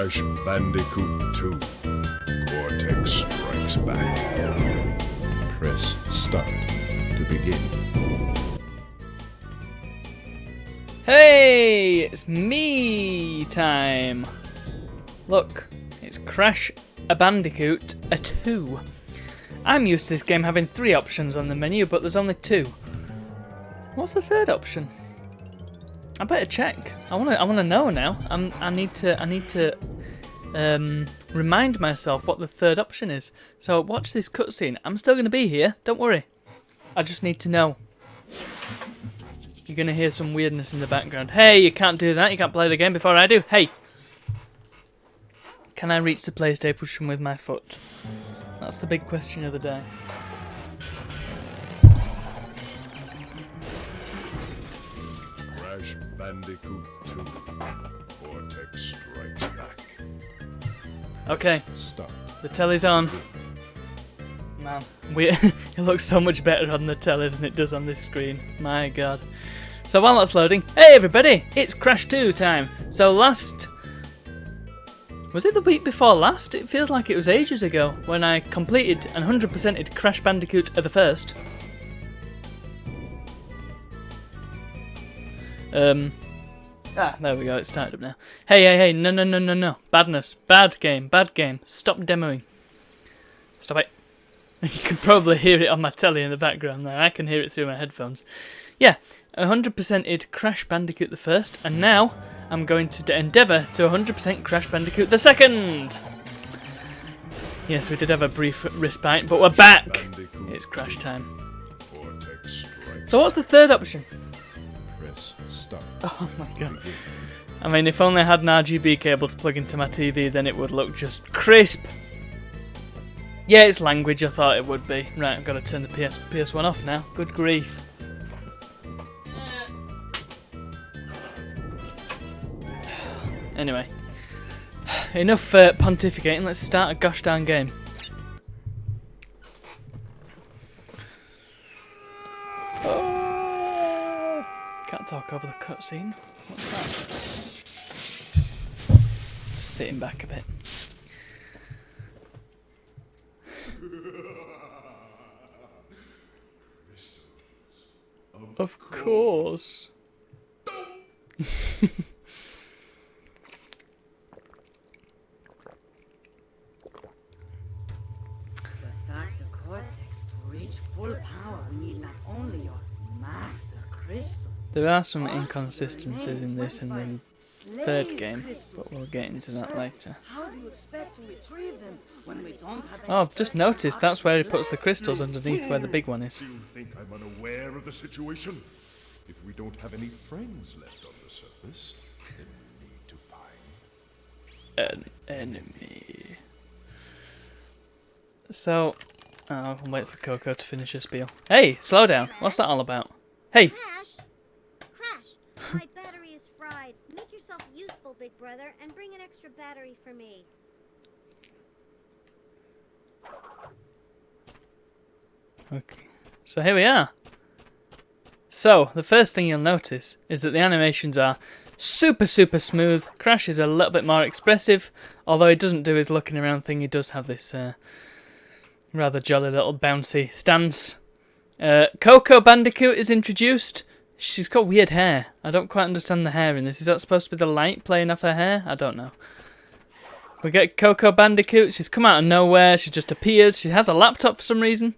Crash Bandicoot 2. Cortex Strikes Back. Press start to begin. Hey, it's me time. Look, it's Crash Bandicoot 2. I'm used to this game having 3 options on the menu, but there's only 2. What's the third option? I better check. I wanna know now. I need to remind myself what the third option is. So watch this cutscene. I'm still gonna be here. Don't worry. I just need to know. You're gonna hear some weirdness in the background. Hey, you can't do that. You can't play the game before I do. Hey, can I reach the PlayStation with my foot? That's the big question of the day. Crash Bandicoot 2. Cortex Strikes Back. Okay, Start. the telly's on. Man, it looks so much better on the telly than it does on this screen. My God. So while that's loading, hey everybody, it's Crash 2 time. So was it the week before last? It feels like it was ages ago when I completed and 100%ed Crash Bandicoot the first. There we go, it started up now. Hey, no. Badness. Bad game. Stop demoing. Stop it. You can probably hear it on my telly in the background there. I can hear it through my headphones. Yeah, 100%ed Crash Bandicoot the first, and now I'm going to endeavour to 100% Crash Bandicoot the second. Yes, we did have a brief respite, but we're back. It's Crash time. So what's the third option? Press start. Oh my God. I mean, if only I had an RGB cable to plug into my TV, then it would look just crisp. Yeah, it's language, I thought it would be. Right, I've got to turn the PS1 off now. Good grief. Anyway, enough pontificating, let's start a gosh darn game. Oh, can't talk over the cutscene. What's that? Just sitting back a bit. Of course. Full power need not only your master crystal. There are some inconsistencies in this and the third game, but we'll get into that later. How do you expect to retrieve them when we don't have Oh, I've just noticed that's where he puts the crystals underneath where the big one is. Do you think I'm unaware of the situation? If we don't have any friends left on the surface, then we need to find An enemy. So, I'll wait for Coco to finish her spiel. Hey, slow down. What's that all about? Hey. Crash, my battery is fried. Make yourself useful, big brother, and bring an extra battery for me. Okay. So here we are. So, the first thing you'll notice is that the animations are super smooth. Crash is a little bit more expressive, although he doesn't do his looking around thing. He does have this rather jolly little bouncy stance. Coco Bandicoot is introduced. She's got weird hair. I don't quite understand the hair in this. Is that supposed to be the light playing off her hair? I don't know. We get Coco Bandicoot. She's come out of nowhere. She just appears. She has a laptop for some reason.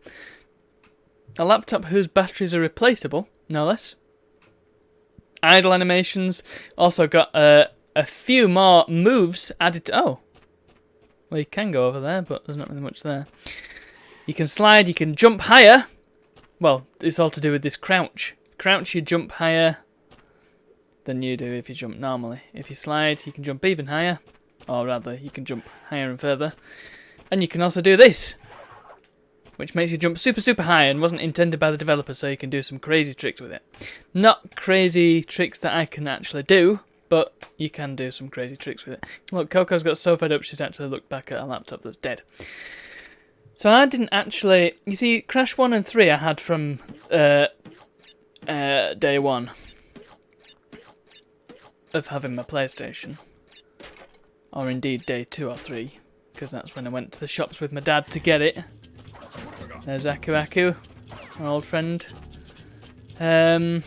A laptop whose batteries are replaceable, no less. Idle animations. Also got a few more moves added to... Oh. Well, you can go over there, but there's not really much there. You can slide, you can jump higher. Well, it's all to do with this crouch. Crouch, you jump higher than you do if you jump normally. If you slide, you can jump even higher. Or rather, you can jump higher and further. And you can also do this, which makes you jump super high and wasn't intended by the developer, so you can do some crazy tricks with it. Not crazy tricks that I can actually do, but you can do some crazy tricks with it. Look, Coco's got so fed up she's actually looked back at a laptop that's dead. So I didn't actually... You see, Crash 1 and 3 I had from day one of having my PlayStation. or indeed day 2 or 3, because that's when I went to the shops with my dad to get it. There's Aku Aku, our old friend. And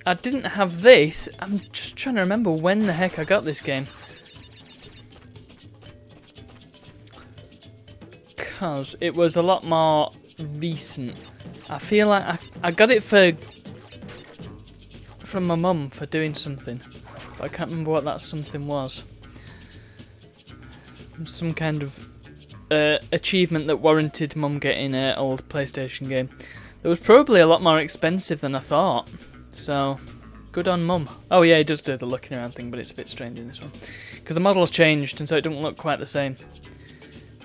I didn't have this. I'm just trying to remember when the heck I got this game. Because it was a lot more recent. I feel like I got it from my mum for doing something. But I can't remember what that something was. Some kind of achievement that warranted mum getting an old PlayStation game. That was probably a lot more expensive than I thought. So, good on mum. Oh yeah, it does do the looking around thing, but it's a bit strange in this one. Because the model's changed, and so it doesn't look quite the same.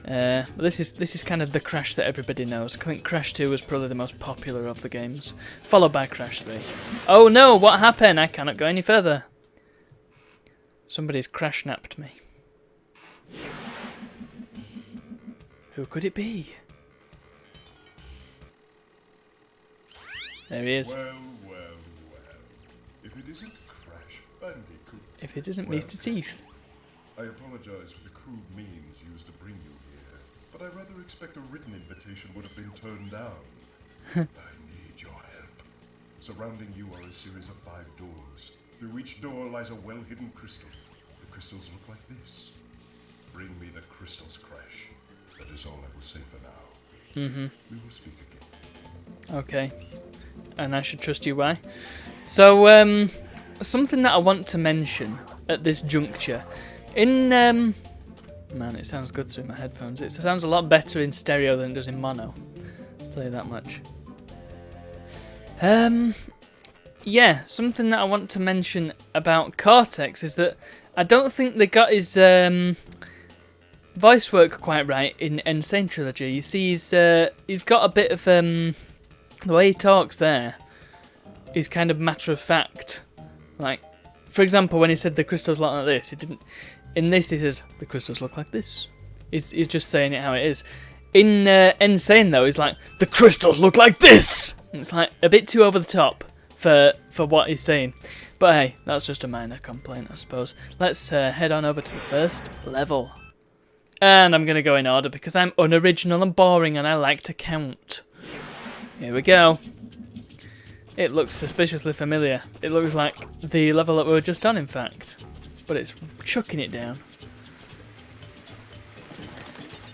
But this is kind of the Crash that everybody knows. I think Crash 2 was probably the most popular of the games, followed by Crash 3. Oh no, what happened? I cannot go any further. Somebody's crash-napped me. Who could it be? There he is. Well. If it isn't Crash Bandicoot. If it isn't Well, Mr. Teeth. I apologize for the crude means used to bring you here, but I rather expect a written invitation would have been turned down. I need your help. Surrounding you are a series of 5 doors. Through each door lies a well-hidden crystal. The crystals look like this. Bring me the crystals, Crash. That is all I will say for now. Mm-hmm. We will speak again. Okay. And I should trust you, why? So, something that I want to mention at this juncture. In, man, it sounds good through my headphones. It sounds a lot better in stereo than it does in mono. I'll tell you that much. Yeah, something that I want to mention about Cortex is that I don't think they got his, voice work quite right in Insane Trilogy. You see, he's got a bit of, the way he talks there is kind of matter of fact. Like, for example, when he said the crystals look like this, he didn't. In this, he says the crystals look like this. He's just saying it how it is. In Insane though, he's like the crystals look like this. It's like a bit too over the top for what he's saying. But hey, that's just a minor complaint, I suppose. Let's head on over to the first level. And I'm going to go in order because I'm unoriginal and boring and I like to count. Here we go. It looks suspiciously familiar. It looks like the level that we were just on, in fact. But it's chucking it down.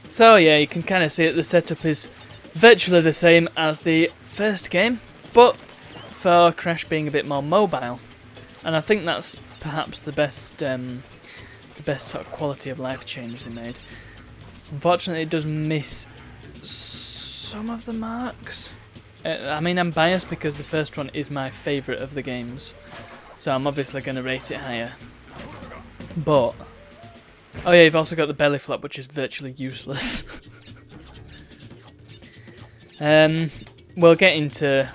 So yeah, you can kind of see that the setup is virtually the same as the first game, but for Crash being a bit more mobile. And I think that's perhaps the best sort of quality of life change they made. Unfortunately, it does miss some of the marks. I mean, I'm biased because the first one is my favourite of the games, so I'm obviously going to rate it higher. But, oh yeah, you've also got the belly flop, which is virtually useless. We'll get into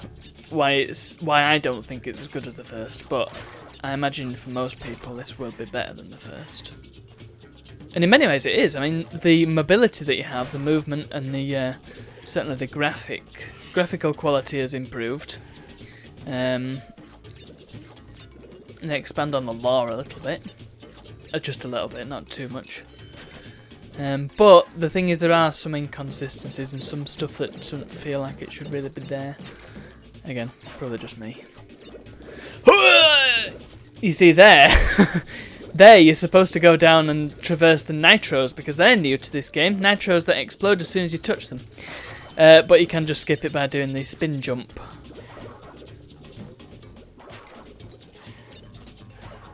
why I don't think it's as good as the first, but I imagine for most people this will be better than the first. And in many ways it is. I mean, the mobility that you have, the movement, and the certainly the graphical quality has improved. And they expand on the lore a little bit. Just a little bit, not too much. But the thing is, there are some inconsistencies and some stuff that doesn't feel like it should really be there. Again, probably just me. You see there, there you're supposed to go down and traverse the nitros because they're new to this game. Nitros that explode as soon as you touch them. But you can just skip it by doing the spin jump.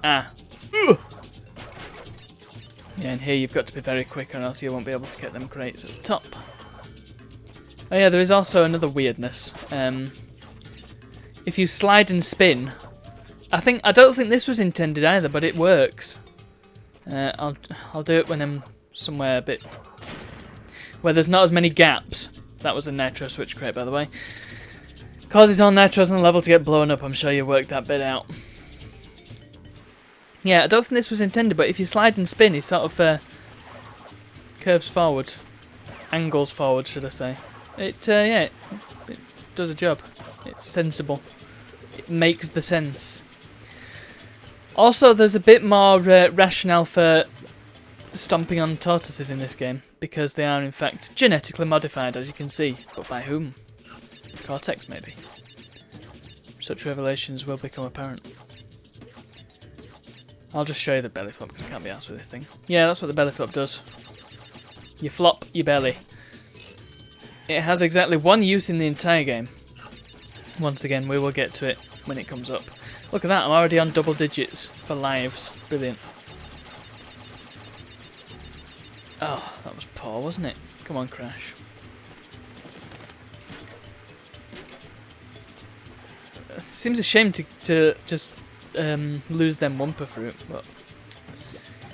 Ah. Ugh. Yeah, and here you've got to be very quick or else you won't be able to get them crates at the top. Oh yeah, there is also another weirdness. If you slide and spin, I don't think this was intended either, but it works. I'll do it when I'm somewhere a bit where there's not as many gaps. That was a nitro switch crate, by the way. Causes all nitros on the level to get blown up. I'm sure you worked that bit out. Yeah, I don't think this was intended, but if you slide and spin, it sort of curves forward. Angles forward, should I say. It does a job. It's sensible. It makes the sense. Also, there's a bit more rationale for stomping on tortoises in this game, because they are in fact genetically modified, as you can see. But by whom? Cortex, maybe. Such revelations will become apparent. I'll just show you the belly flop, because I can't be arsed with this thing. Yeah, that's what the belly flop does. You flop your belly. It has exactly one use in the entire game. Once again, we will get to it when it comes up. Look at that, I'm already on double digits for lives. Brilliant. Oh, that was poor, wasn't it? Come on, Crash. It seems a shame to just lose them Wumpa fruit, but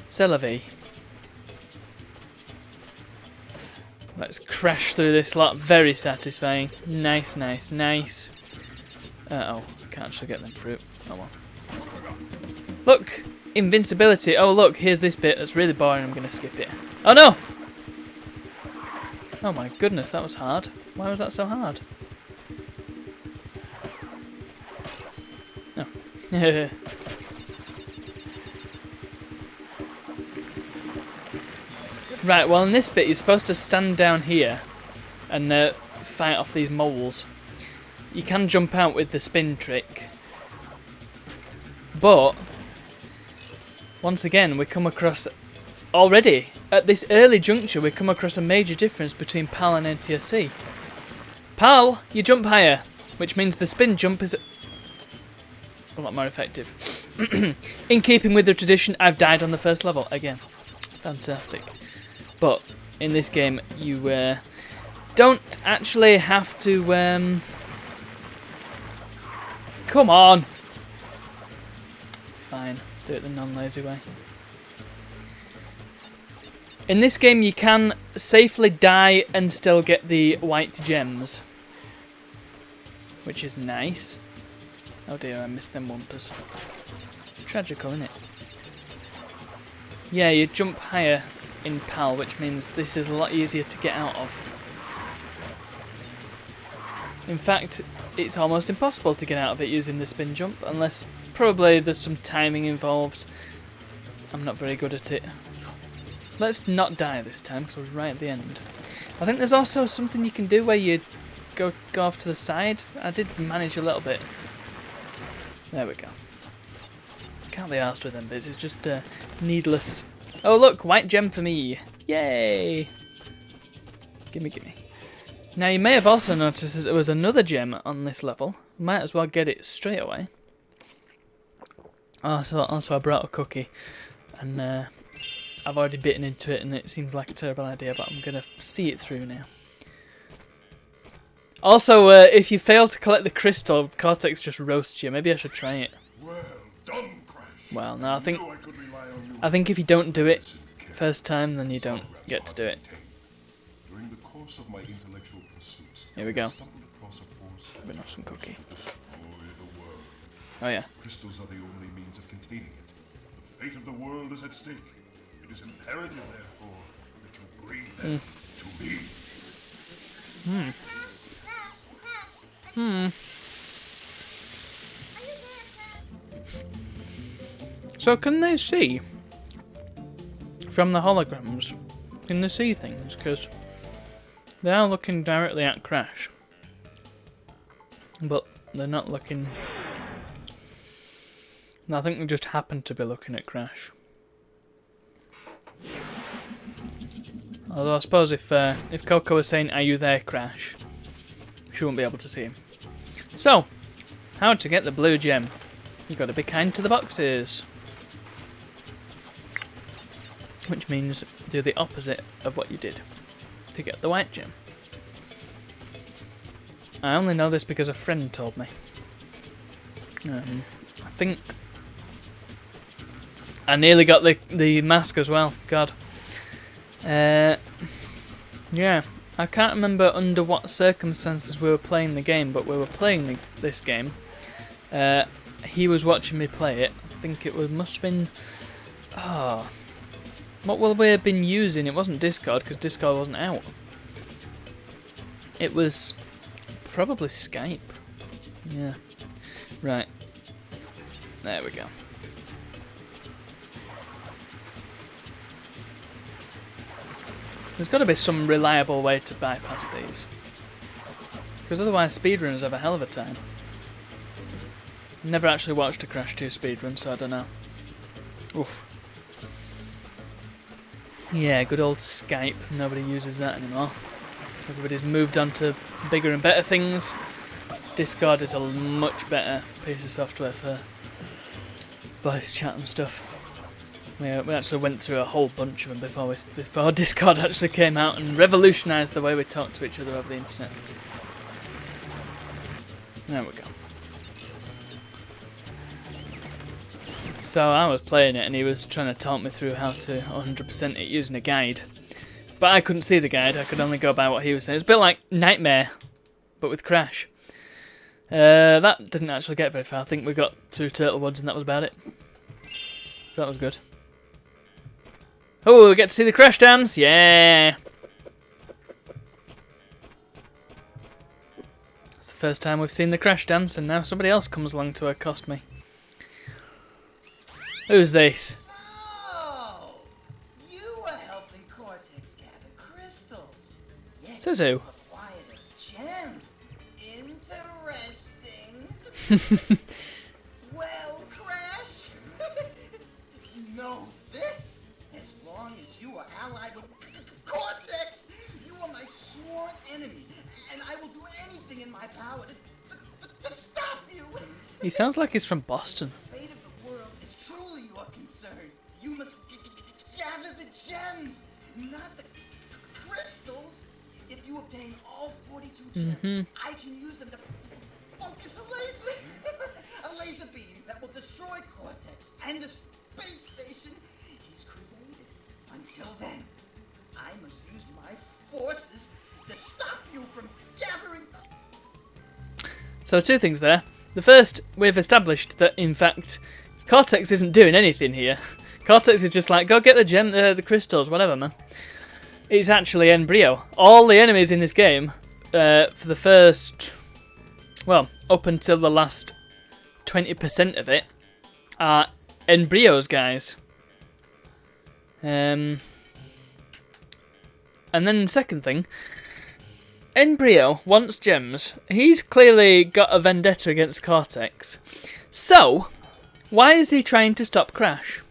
c'est la vie. Let's crash through this lot. Very satisfying. Nice, nice, nice. Oh, I can't actually get them fruit. Oh well. Look! Invincibility. Oh look, here's this bit that's really boring. I'm going to skip it. Oh no! Oh my goodness, that was hard. Why was that so hard? Oh. Right, well in this bit you're supposed to stand down here and fight off these moles. You can jump out with the spin trick. But once again we come across, already at this early juncture we come across a major difference between PAL and NTSC. PAL, you jump higher, which means the spin jump is a lot more effective. In keeping with the tradition, I've died on the first level again. Fantastic. But in this game, you don't actually have to. Come on. Fine, do it the non-lazy way. In this game, you can safely die and still get the white gems, which is nice. Oh dear, I missed them Wumpas. Tragical, innit? Yeah, you jump higher in PAL, which means this is a lot easier to get out of. In fact, it's almost impossible to get out of it using the spin jump, unless probably there's some timing involved. I'm not very good at it. Let's not die this time, because I was right at the end. I think there's also something you can do where you go off to the side. I did manage a little bit. There we go. Can't be arsed with them bits, it's just needless. Oh look, white gem for me. Yay! Gimme, gimme. Now you may have also noticed that there was another gem on this level. Might as well get it straight away. Also I brought a cookie. And I've already bitten into it and it seems like a terrible idea, but I'm going to see it through now. Also, if you fail to collect the crystal, Cortex just roasts you. Maybe I should try it. Well done, Crash. Well, no, I think Knew I could rely on you. I think if you don't do it first time, then you don't get to do it. During the course of my intellectual pursuits, Here we go. I stumbled across a force Bit of some cookie. to destroy the world. Oh yeah. Crystals are the only means of containing it. The fate of the world is at stake. It is imperative, therefore, that you bring them to me. Crash, Crash, Crash. Are you there, Crash? So can they see from the holograms? Can they see things? Because they are looking directly at Crash, but they're not looking. I think they just happen to be looking at Crash. Although I suppose if Coco was saying, "Are you there, Crash?" she wouldn't be able to see him. So, how to get the blue gem? You got to be kind to the boxes. Which means do the opposite of what you did to get the white gem. I only know this because a friend told me. I think I nearly got the mask as well. God. Yeah, I can't remember under what circumstances we were playing the game, but we were playing this game. He was watching me play it. I think it must have been. What will we have been using? It wasn't Discord, because Discord wasn't out. It was probably Skype. Yeah. Right. There we go. There's got to be some reliable way to bypass these. Because otherwise speedrunners have a hell of a time. Never actually watched a Crash 2 speedrun, so I don't know. Oof. Yeah, good old Skype. Nobody uses that anymore. Everybody's moved on to bigger and better things. Discord is a much better piece of software for voice chat and stuff. We actually went through a whole bunch of them before Discord actually came out and revolutionised the way we talk to each other over the internet. There we go. So I was playing it and he was trying to talk me through how to 100% it using a guide. But I couldn't see the guide, I could only go by what he was saying. It's a bit like Nightmare, but with Crash. That didn't actually get very far. I think we got through Turtle Woods and that was about it. So that was good. Oh, we get to see the Crash dance! Yeah! It's the first time we've seen the Crash dance and now somebody else comes along to accost me. Who's this? Oh, you were helping Cortex gather crystals. Yes, Says who? acquired a gem. Interesting. Well, Crash, know this. As long as you are allied with Cortex, you are my sworn enemy, and I will do anything in my power to stop you. He sounds like he's from Boston. The fate of the world is truly your concern. You must gather the gems, not the crystals. If you obtain all 42 gems, I can use them to focus a laser beam that will destroy Cortex and the space station he's created. Until then, I must use my forces to stop you from gathering. So two things there. The first, we've established that in fact Cortex isn't doing anything here. Cortex is just like, go get the gem, the crystals, whatever, man. It's actually Embryo. All the enemies in this game, for the first, well, up until the last 20% of it, are Embryo's guys. And then the second thing, Embryo wants gems. He's clearly got a vendetta against Cortex. So, why is he trying to stop Crash?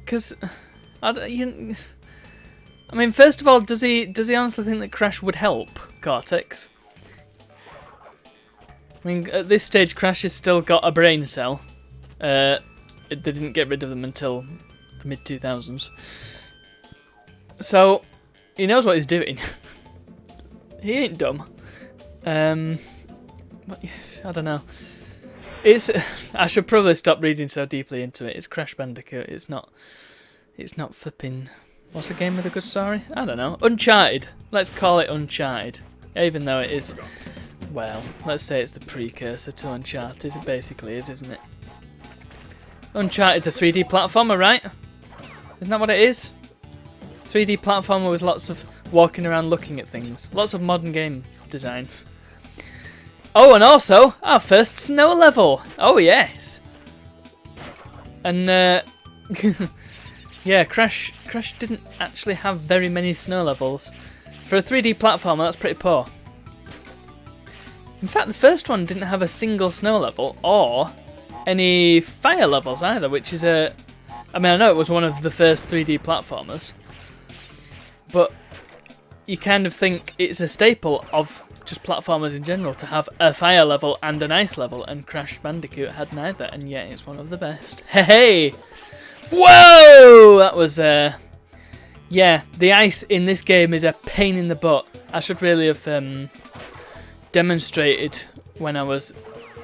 Because, I mean, first of all, does he honestly think that Crash would help Cortex? I mean, at this stage, Crash has still got a brain cell. They didn't get rid of them until the mid-2000s. So, he knows what he's doing. He ain't dumb. I don't know. I should probably stop reading so deeply into it. It's Crash Bandicoot. It's not flipping. What's a game with a good story? I don't know. Uncharted. Let's call it Uncharted. Even though it is, well, let's say it's the precursor to Uncharted. It basically is, isn't it? Uncharted's a 3D platformer, right? Isn't that what it is? 3D platformer with lots of walking around looking at things. Lots of modern game design. Oh, and also, our first snow level. Oh, yes. And, yeah, Crash didn't actually have very many snow levels. For a 3D platformer, that's pretty poor. In fact, the first one didn't have a single snow level, or any fire levels either, which is I mean, I know it was one of the first 3D platformers, but you kind of think it's a staple of just platformers in general to have a fire level and an ice level, and Crash Bandicoot had neither, and yet it's one of the best. Hey! Whoa! That was, yeah, the ice in this game is a pain in the butt. I should really have demonstrated when I was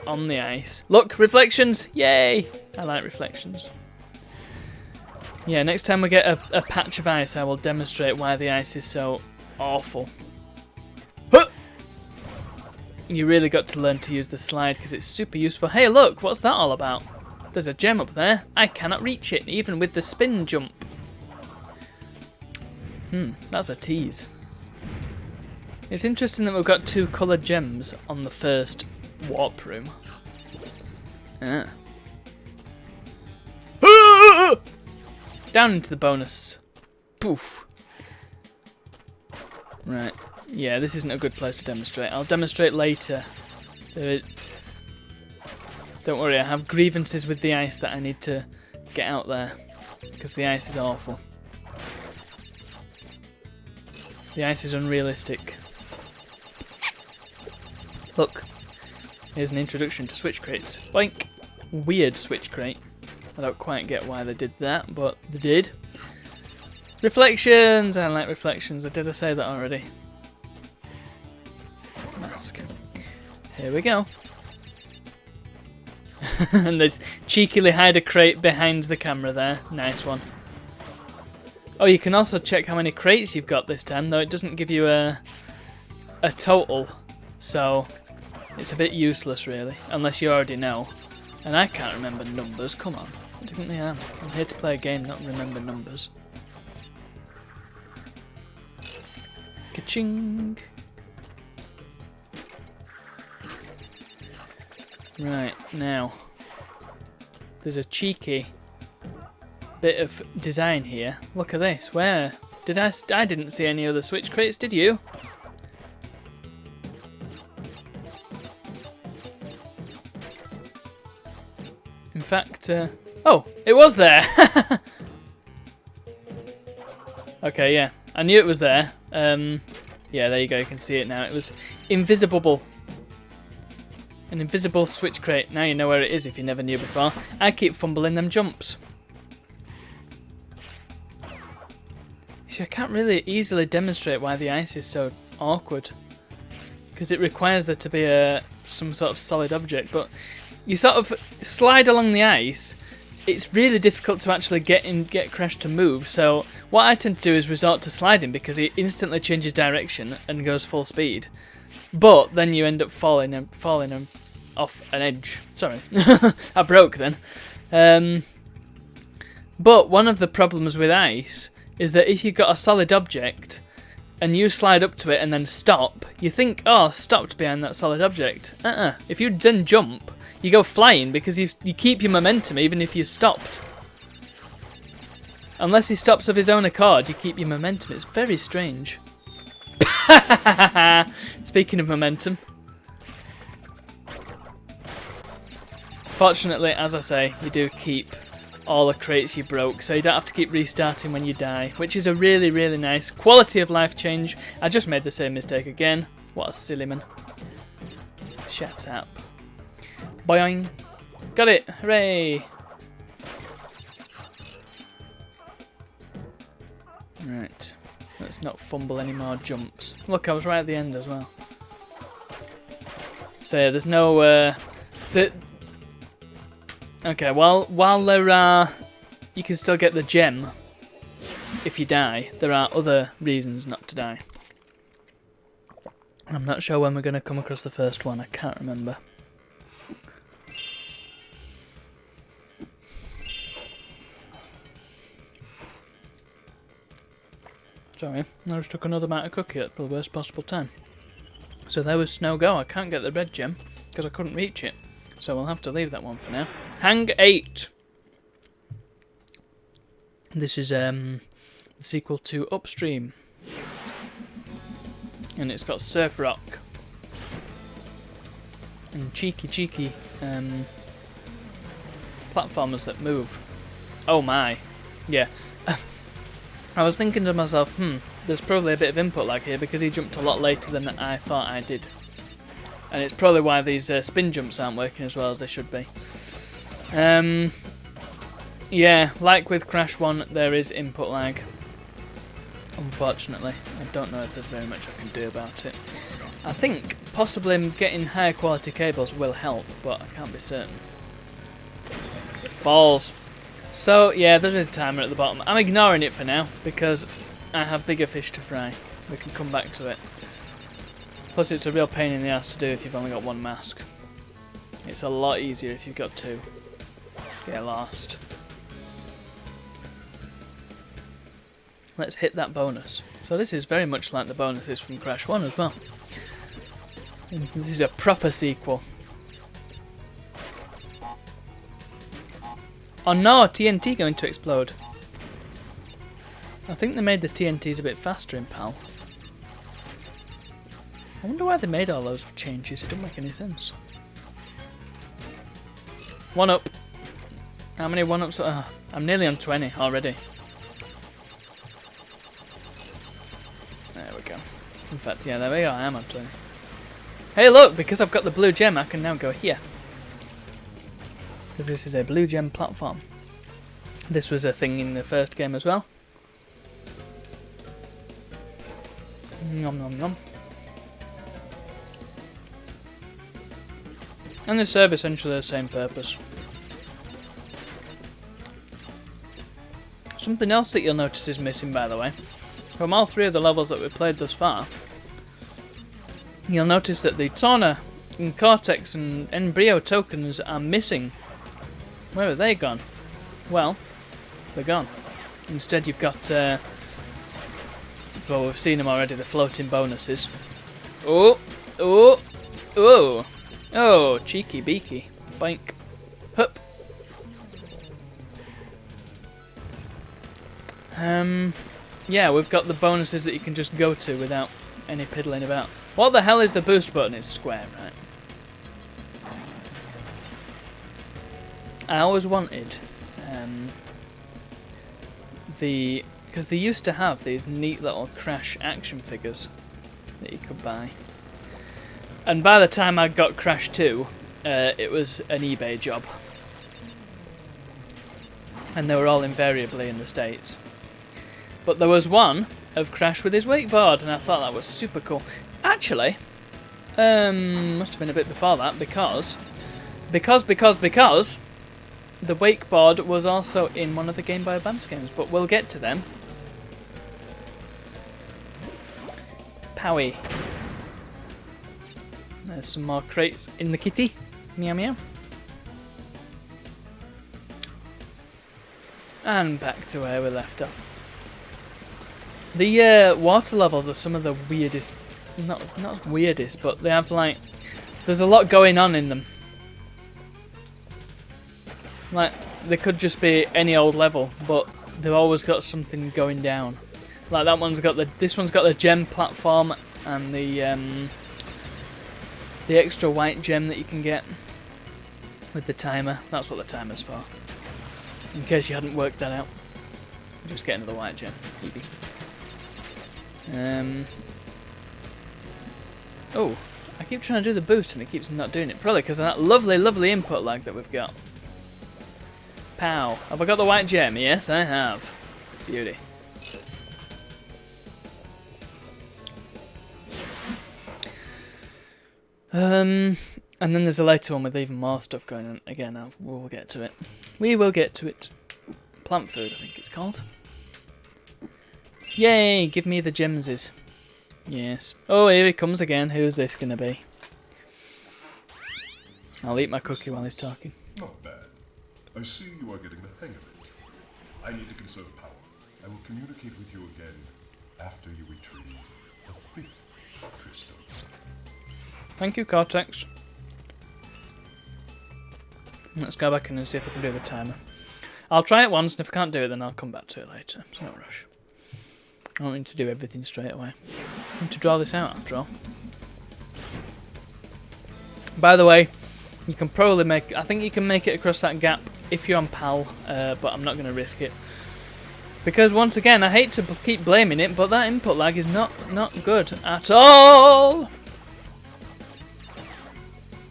on the ice. Look, reflections! Yay! I like reflections. Yeah, next time we get a patch of ice, I will demonstrate why the ice is so awful. Huh! You really got to learn to use the slide because it's super useful. Hey, look, what's that all about? There's a gem up there. I cannot reach it, even with the spin jump. That's a tease. It's interesting that we've got two coloured gems on the first warp room. Ah. down into the bonus. Poof. Right. Yeah, this isn't a good place to demonstrate. I'll demonstrate later. Don't worry, I have grievances with the ice that I need to get out there. Because the ice is awful. The ice is unrealistic. Look. Here's an introduction to switch crates. Boink! Weird switch crate. I don't quite get why they did that, but they did. Reflections! I like reflections. Did I say that already? Mask. Here we go. And they cheekily hide a crate behind the camera there. Nice one. Oh, you can also check how many crates you've got this time, though it doesn't give you a total. So it's a bit useless, really, unless you already know. And I can't remember numbers. Come on. What do you think I am? I'm here to play a game, not remember numbers. Ka-ching! Right, now. There's a cheeky bit of design here. Look at this. Where? I didn't see any other switch crates, did you? In fact, oh, it was there! Okay, yeah. I knew it was there. Yeah, there you go, you can see it now. It was invisible. An invisible switch crate. Now you know where it is if you never knew before. I keep fumbling them jumps. See, I can't really easily demonstrate why the ice is so awkward. Because it requires there to be some sort of solid object, but you sort of slide along the ice. It's really difficult to actually get Crash to move, so what I tend to do is resort to sliding because he instantly changes direction and goes full speed. But then you end up falling off an edge. Sorry, I broke then. But one of the problems with ice is that if you've got a solid object and you slide up to it and then stop, you think, oh, stopped behind that solid object. If you then jump, you go flying because you keep your momentum even if you stopped. Unless he stops of his own accord, you keep your momentum. It's very strange. Speaking of momentum. Fortunately, as I say, you do keep all the crates you broke, so you don't have to keep restarting when you die, which is a really, really nice quality of life change. I just made the same mistake again. What a silly man. Shut up. Boing. Got it. Hooray. Right. Let's not fumble any more jumps. Look, I was right at the end as well. So yeah, there's no... Okay, while there are... You can still get the gem if you die. There are other reasons not to die. I'm not sure when we're going to come across the first one. I can't remember. Sorry, I just took another bite of cookie at the worst possible time. So there was Snow Go. I can't get the red gem because I couldn't reach it. So we'll have to leave that one for now. Hang 8. This is the sequel to Upstream. And it's got Surf Rock. And cheeky platformers that move. Oh my. Yeah. I was thinking to myself, there's probably a bit of input lag here because he jumped a lot later than I thought I did. And it's probably why these spin jumps aren't working as well as they should be. Yeah, like with Crash 1, there is input lag. Unfortunately. I don't know if there's very much I can do about it. I think possibly getting higher quality cables will help, but I can't be certain. Balls. So, yeah, there is a timer at the bottom. I'm ignoring it for now, because I have bigger fish to fry. We can come back to it. Plus, it's a real pain in the ass to do if you've only got one mask. It's a lot easier if you've got two. Get lost. Let's hit that bonus. So this is very much like the bonuses from Crash 1 as well. And this is a proper sequel. Oh no, TNT going to explode. I think they made the TNTs a bit faster in PAL. I wonder why they made all those changes. It doesn't make any sense. 1 up. How many 1-ups? I'm nearly on 20 already. There we go. In fact, yeah, there we go. I am on 20. Hey, look! Because I've got the blue gem, I can now go here. Because this is a blue gem platform. This was a thing in the first game as well. Nom nom nom. And they serve essentially the same purpose. Something else that you'll notice is missing, by the way. From all 3 of the levels that we've played thus far, you'll notice that the Tawna and Cortex and Embryo tokens are missing. Where have they gone? Well, they're gone. Instead you've got, well, we've seen them already, the floating bonuses. Oh, oh, oh, oh, cheeky beaky, boink, hup. Yeah, we've got the bonuses that you can just go to without any piddling about. What the hell is the boost button? It's square, right? I always wanted because they used to have these neat little Crash action figures that you could buy. And by the time I got Crash 2, it was an eBay job. And they were all invariably in the States. But there was one of Crash with his wakeboard, and I thought that was super cool. Actually, must have been a bit before that, because the wakeboard was also in one of the Game Boy Advance games, but we'll get to them. Powie. There's some more crates in the kitty. Meow meow. And back to where we left off. The water levels are some of the weirdest, not weirdest, but they have like, there's a lot going on in them. Like, they could just be any old level, but they've always got something going down. Like that one's got this one's got the gem platform and the extra white gem that you can get with the timer. That's what the timer's for. In case you hadn't worked that out. Just get into the white gem. Easy. Oh, I keep trying to do the boost and it keeps not doing it. Probably because of that lovely, lovely input lag that we've got. Pow. Have I got the white gem? Yes, I have. Beauty. And then there's a later one with even more stuff going on. Again, we'll get to it. We will get to it. Plant food, I think it's called. Yay! Give me the gemses. Yes. Oh, here he comes again. Who's this gonna be? I'll eat my cookie while he's talking. Not bad. I see you are getting the hang of it. I need to conserve power. I will communicate with you again after you retrieve the 5th crystal. Thank you, Cortex. Let's go back in and see if I can do the timer. I'll try it once, and if I can't do it, then I'll come back to it later. It's no rush. I don't need to do everything straight away. I need to draw this out, after all. By the way, you can probably I think you can make it across that gap if you're on PAL, but I'm not going to risk it. Because once again, I hate to keep blaming it, but that input lag is not good at all!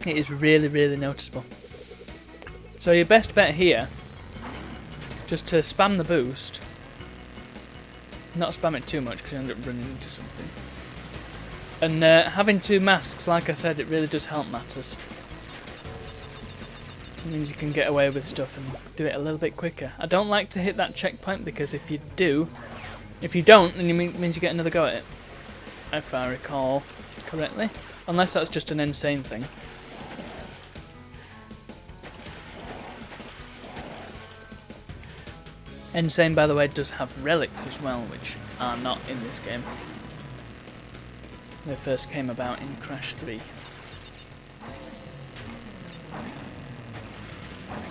It is really, really noticeable. So your best bet here, just to spam the boost. Not spam it too much because you end up running into something. And having 2 masks, like I said, it really does help matters. It means you can get away with stuff and do it a little bit quicker. I don't like to hit that checkpoint because if you don't, then it means you get another go at it. If I recall correctly. Unless that's just an insane thing. Insane, by the way, does have relics as well, which are not in this game. They first came about in Crash 3.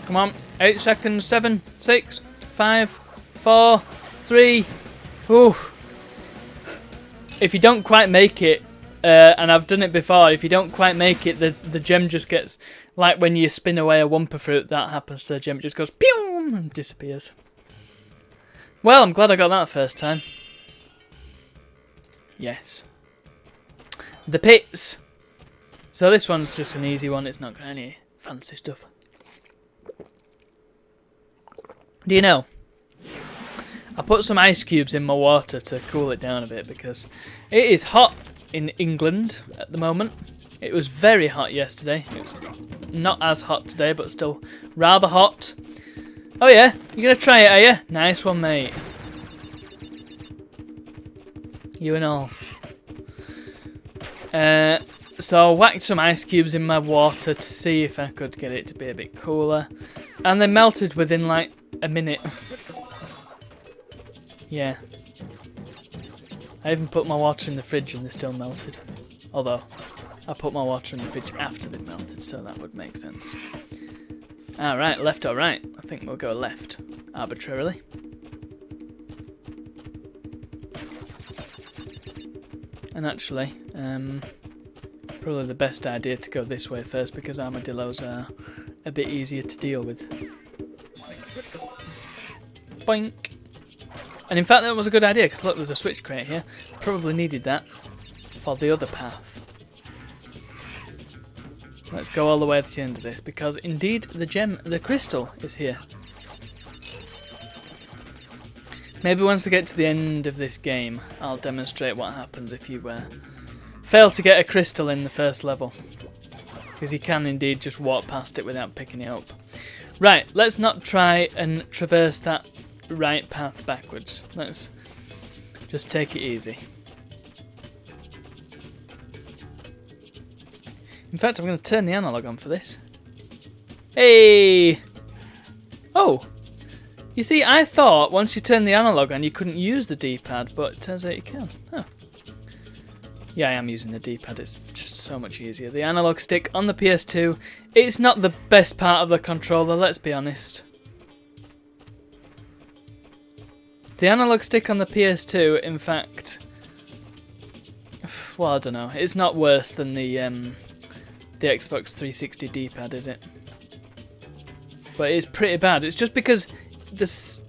Come on, 8 seconds, 7, 6, 5, 4, 3, Ooh. If you don't quite make it, and I've done it before, if you don't quite make it, the gem just gets, like when you spin away a Wumpa fruit, that happens to the gem. It just goes pew and disappears. Well, I'm glad I got that first time. Yes. The pits. So this one's just an easy one. It's not got any fancy stuff. Do you know? I put some ice cubes in my water to cool it down a bit because it is hot in England at the moment. It was very hot yesterday. It was not as hot today, but still rather hot. Oh yeah, you're gonna try it, are you? Nice one, mate. You and all. So I whacked some ice cubes in my water to see if I could get it to be a bit cooler. And they melted within like a minute. Yeah. I even put my water in the fridge and they still melted. Although, I put my water in the fridge after they melted, so that would make sense. Alright, left or right? I think we'll go left, arbitrarily. And actually, probably the best idea to go this way first because armadillos are a bit easier to deal with. Boink! And in fact that was a good idea because look, there's a switch crate here. Probably needed that for the other path. Let's go all the way to the end of this because indeed the crystal is here. Maybe once I get to the end of this game I'll demonstrate what happens if you fail to get a crystal in the first level. Because you can indeed just walk past it without picking it up. Right, let's not try and traverse that right path backwards. Let's just take it easy. In fact, I'm going to turn the analog on for this. Hey! Oh! You see, I thought once you turn the analog on you couldn't use the D-pad, but it turns out you can. Oh. Yeah, I am using the D-pad, it's just so much easier. The analog stick on the PS2, it's not the best part of the controller, let's be honest. The analog stick on the PS2, in fact, well, I don't know, it's not worse than the Xbox 360 D-pad, is it? But it's pretty bad. It's just because this.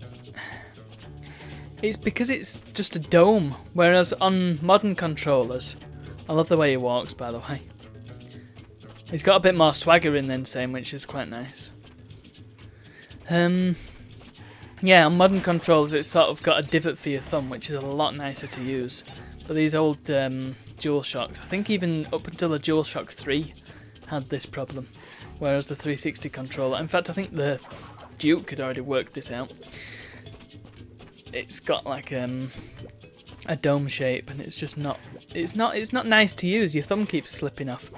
It's because it's just a dome, whereas on modern controllers, I love the way he walks, by the way. He's got a bit more swagger in than same, which is quite nice. Yeah, on modern controllers, it's sort of got a divot for your thumb, which is a lot nicer to use. But these old DualShocks, I think even up until the DualShock 3 had this problem, whereas the 360 controller, in fact I think the Duke had already worked this out. It's got like a dome shape, and it's just not. It's not nice to use. Your thumb keeps slipping off.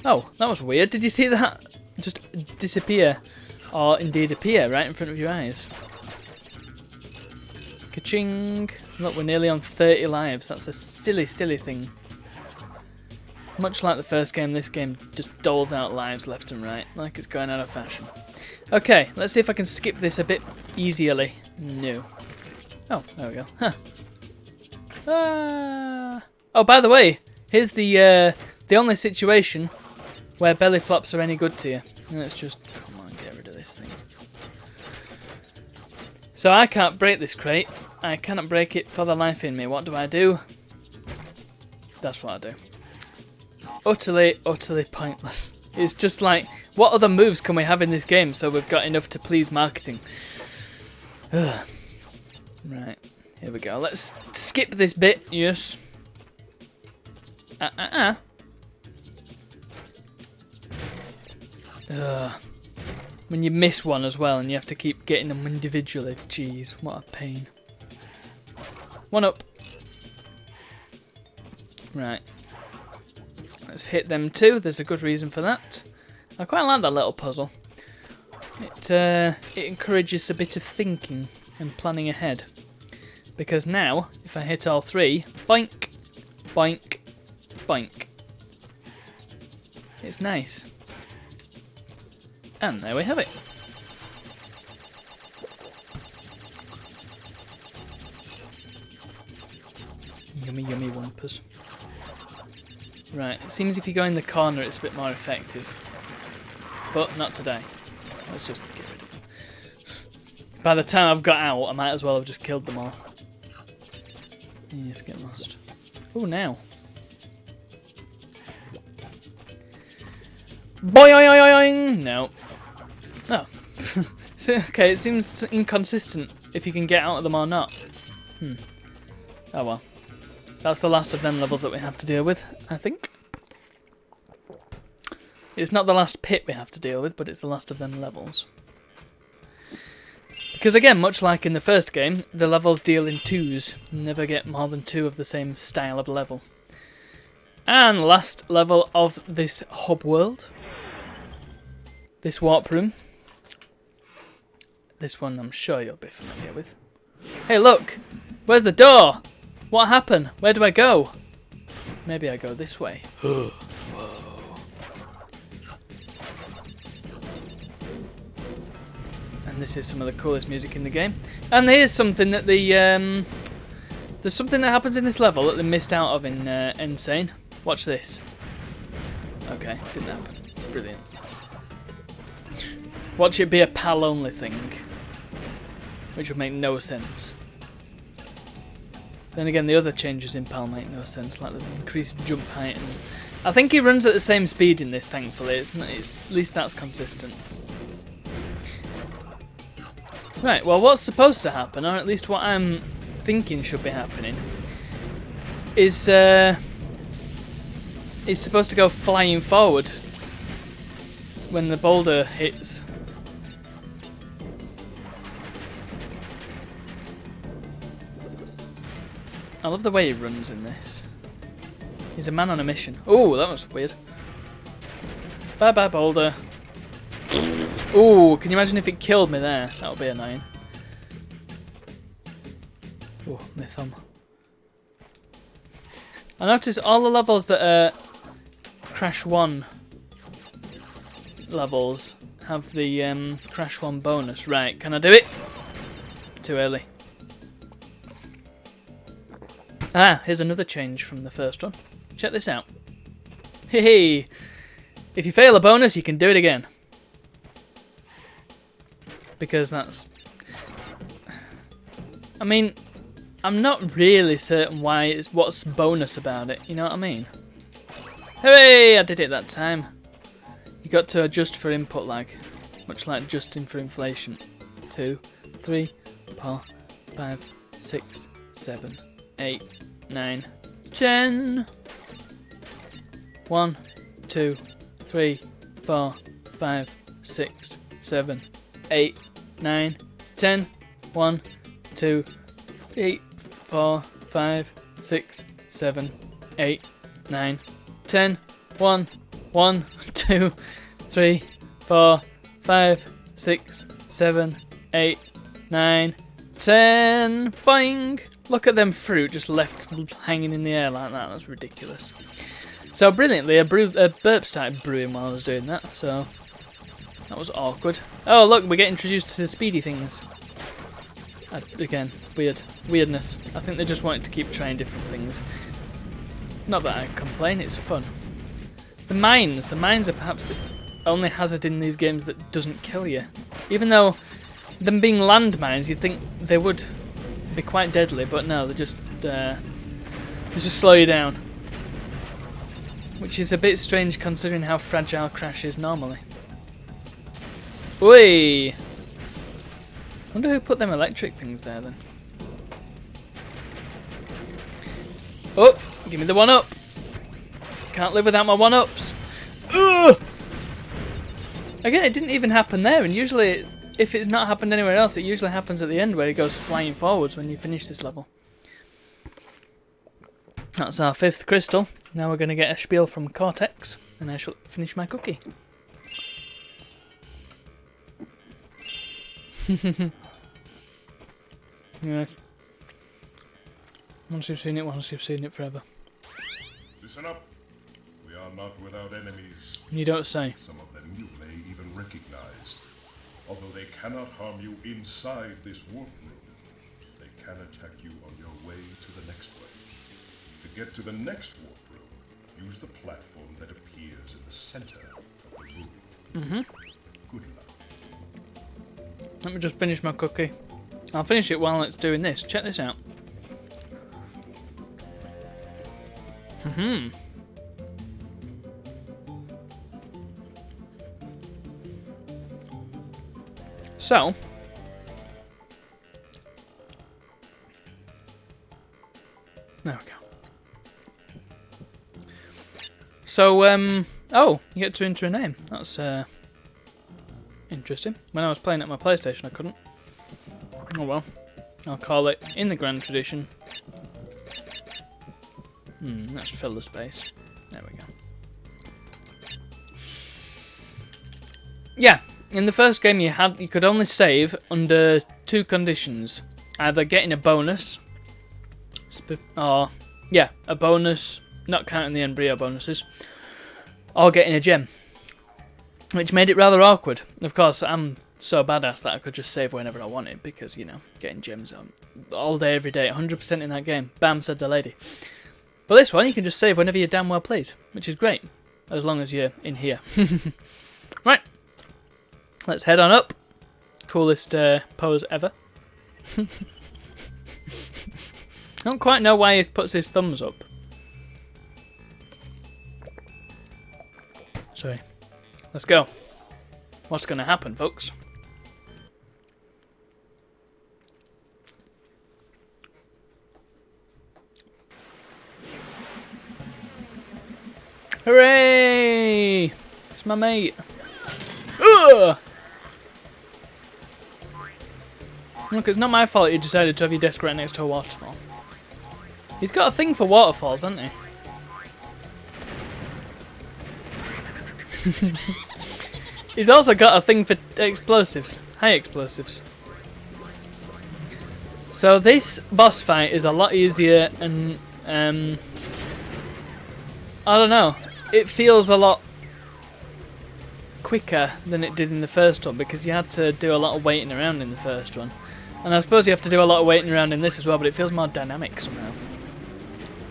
Oh, that was weird. Did you see that? Just disappear, or indeed appear right in front of your eyes. Ka-ching! Look, we're nearly on 30 lives. That's a silly, silly thing. Much like the first game, this game just doles out lives left and right, like it's going out of fashion. Okay, let's see if I can skip this a bit easily. No. Oh, there we go. Huh. Oh, by the way, here's the only situation where belly flops are any good to you. Let's just, come on, get rid of this thing. So I can't break this crate. I cannot break it for the life in me. What do? That's what I do. Utterly, utterly pointless. It's just like, what other moves can we have in this game so we've got enough to please marketing? Ugh. Right, here we go. Let's skip this bit, yes. Ugh. When you miss one as well and you have to keep getting them individually. Jeez, what a pain. One up. Right. Let's hit them too. There's a good reason for that. I quite like that little puzzle. It encourages a bit of thinking and planning ahead. Because now, if I hit all three, boink, boink, boink. It's nice. And there we have it. Yummy, yummy Wumpers. Right, it seems if you go in the corner it's a bit more effective. But not today. Let's just get rid of them. By the time I've got out, I might as well have just killed them all. Yes, get lost. Oh, now. Boing! No. No. So, okay, it seems inconsistent if you can get out of them or not. Oh well. That's the last of them levels that we have to deal with, I think. It's not the last pit we have to deal with, but it's the last of them levels. Because again, much like in the first game, the levels deal in twos. You never get more than 2 of the same style of level. And last level of this hub world. This warp room. This one I'm sure you'll be familiar with. Hey look! Where's the door? What happened? Where do I go? Maybe I go this way. Whoa. And this is some of the coolest music in the game. And here's something that there's something that happens in this level that they missed out of in Insane. Watch this. Okay, didn't happen. Brilliant. Watch it be a PAL only thing, which would make no sense. Then again, the other changes in PAL make no sense, like the increased jump height. And I think he runs at the same speed in this, thankfully. It's at least that's consistent. Right, well, what's supposed to happen, or at least what I'm thinking should be happening, is supposed to go flying forward when the boulder hits. I love the way he runs in this. He's a man on a mission. Oh, that was weird. Bye bye, boulder. Oh, can you imagine if it killed me there? That would be annoying. Oh, my thumb. I noticed all the levels that are Crash 1 levels have the Crash 1 bonus. Right, can I do it? Too early. Ah, here's another change from the first one. Check this out. Hey, if you fail a bonus, you can do it again. Because that's... I mean, I'm not really certain what's bonus about it, you know what I mean? Hooray! I did it that time. You got to adjust for input lag, much like adjusting for inflation. 2, 3, 4, 5, 6, 7, 8, 9, 10. 1, 2, 3, 4, 5, 6, 7, 8, 9, 10. 1, 2, 3, 4, 5, 6, 7, 8, 9, 10. 1, 1, 2, 3, 4, 5, 6, 7, 8, 9, 10. Boing! Look at them fruit just left hanging in the air like that. That's ridiculous. So brilliantly, a burp started brewing while I was doing that, so that was awkward. Oh look, we get introduced to the speedy things. Again, weirdness. I think they just wanted to keep trying different things. Not that I complain, it's fun. The mines are perhaps the only hazard in these games that doesn't kill you. Even though them being landmines, you'd think they would be quite deadly, but no, they just slow you down. Which is a bit strange considering how fragile Crash is normally. Oi! Wonder who put them electric things there then. Oh! Give me the 1-up! Can't live without my 1-ups! Ugh! Again, it didn't even happen there, and usually, if it's not happened anywhere else, it usually happens at the end where it goes flying forwards when you finish this level. That's our 5th crystal. Now we're going to get a spiel from Cortex, and I shall finish my cookie. Yes. Once you've seen it forever. Listen up. We are not without enemies. You don't say. Some of them you may even recognize. Although they cannot harm you inside this warp room, they can attack you on your way to the next way. To get to the next warp room, use the platform that appears in the center of the room. Mm-hmm. Good luck. Let me just finish my cookie. I'll finish it while it's doing this. Check this out. Mm-hmm. So, there we go. So, oh, you get to enter a name. That's interesting. When I was playing at my PlayStation, I couldn't. Oh well. I'll call it in the grand tradition. Let's fill the space. There we go. Yeah, in the first game you could only save under 2 conditions. Either getting a bonus, or a bonus, not counting the embryo bonuses, or getting a gem. Which made it rather awkward. Of course, I'm so badass that I could just save whenever I wanted, because, you know, getting gems all day, every day, 100% in that game. Bam, said the lady. But this one, you can just save whenever you damn well please, which is great, as long as you're in here. Right, let's head on up. Coolest pose ever. I don't quite know why he puts his thumbs up. Sorry. Let's go. What's going to happen, folks? Hooray! It's my mate. Ugh! Look, it's not my fault you decided to have your desk right next to a waterfall. He's got a thing for waterfalls, hasn't he? He's also got a thing for explosives. High explosives. So this boss fight is a lot easier and I don't know. It feels a lot quicker than it did in the first one because you had to do a lot of waiting around in the first one. And I suppose you have to do a lot of waiting around in this as well, but it feels more dynamic somehow.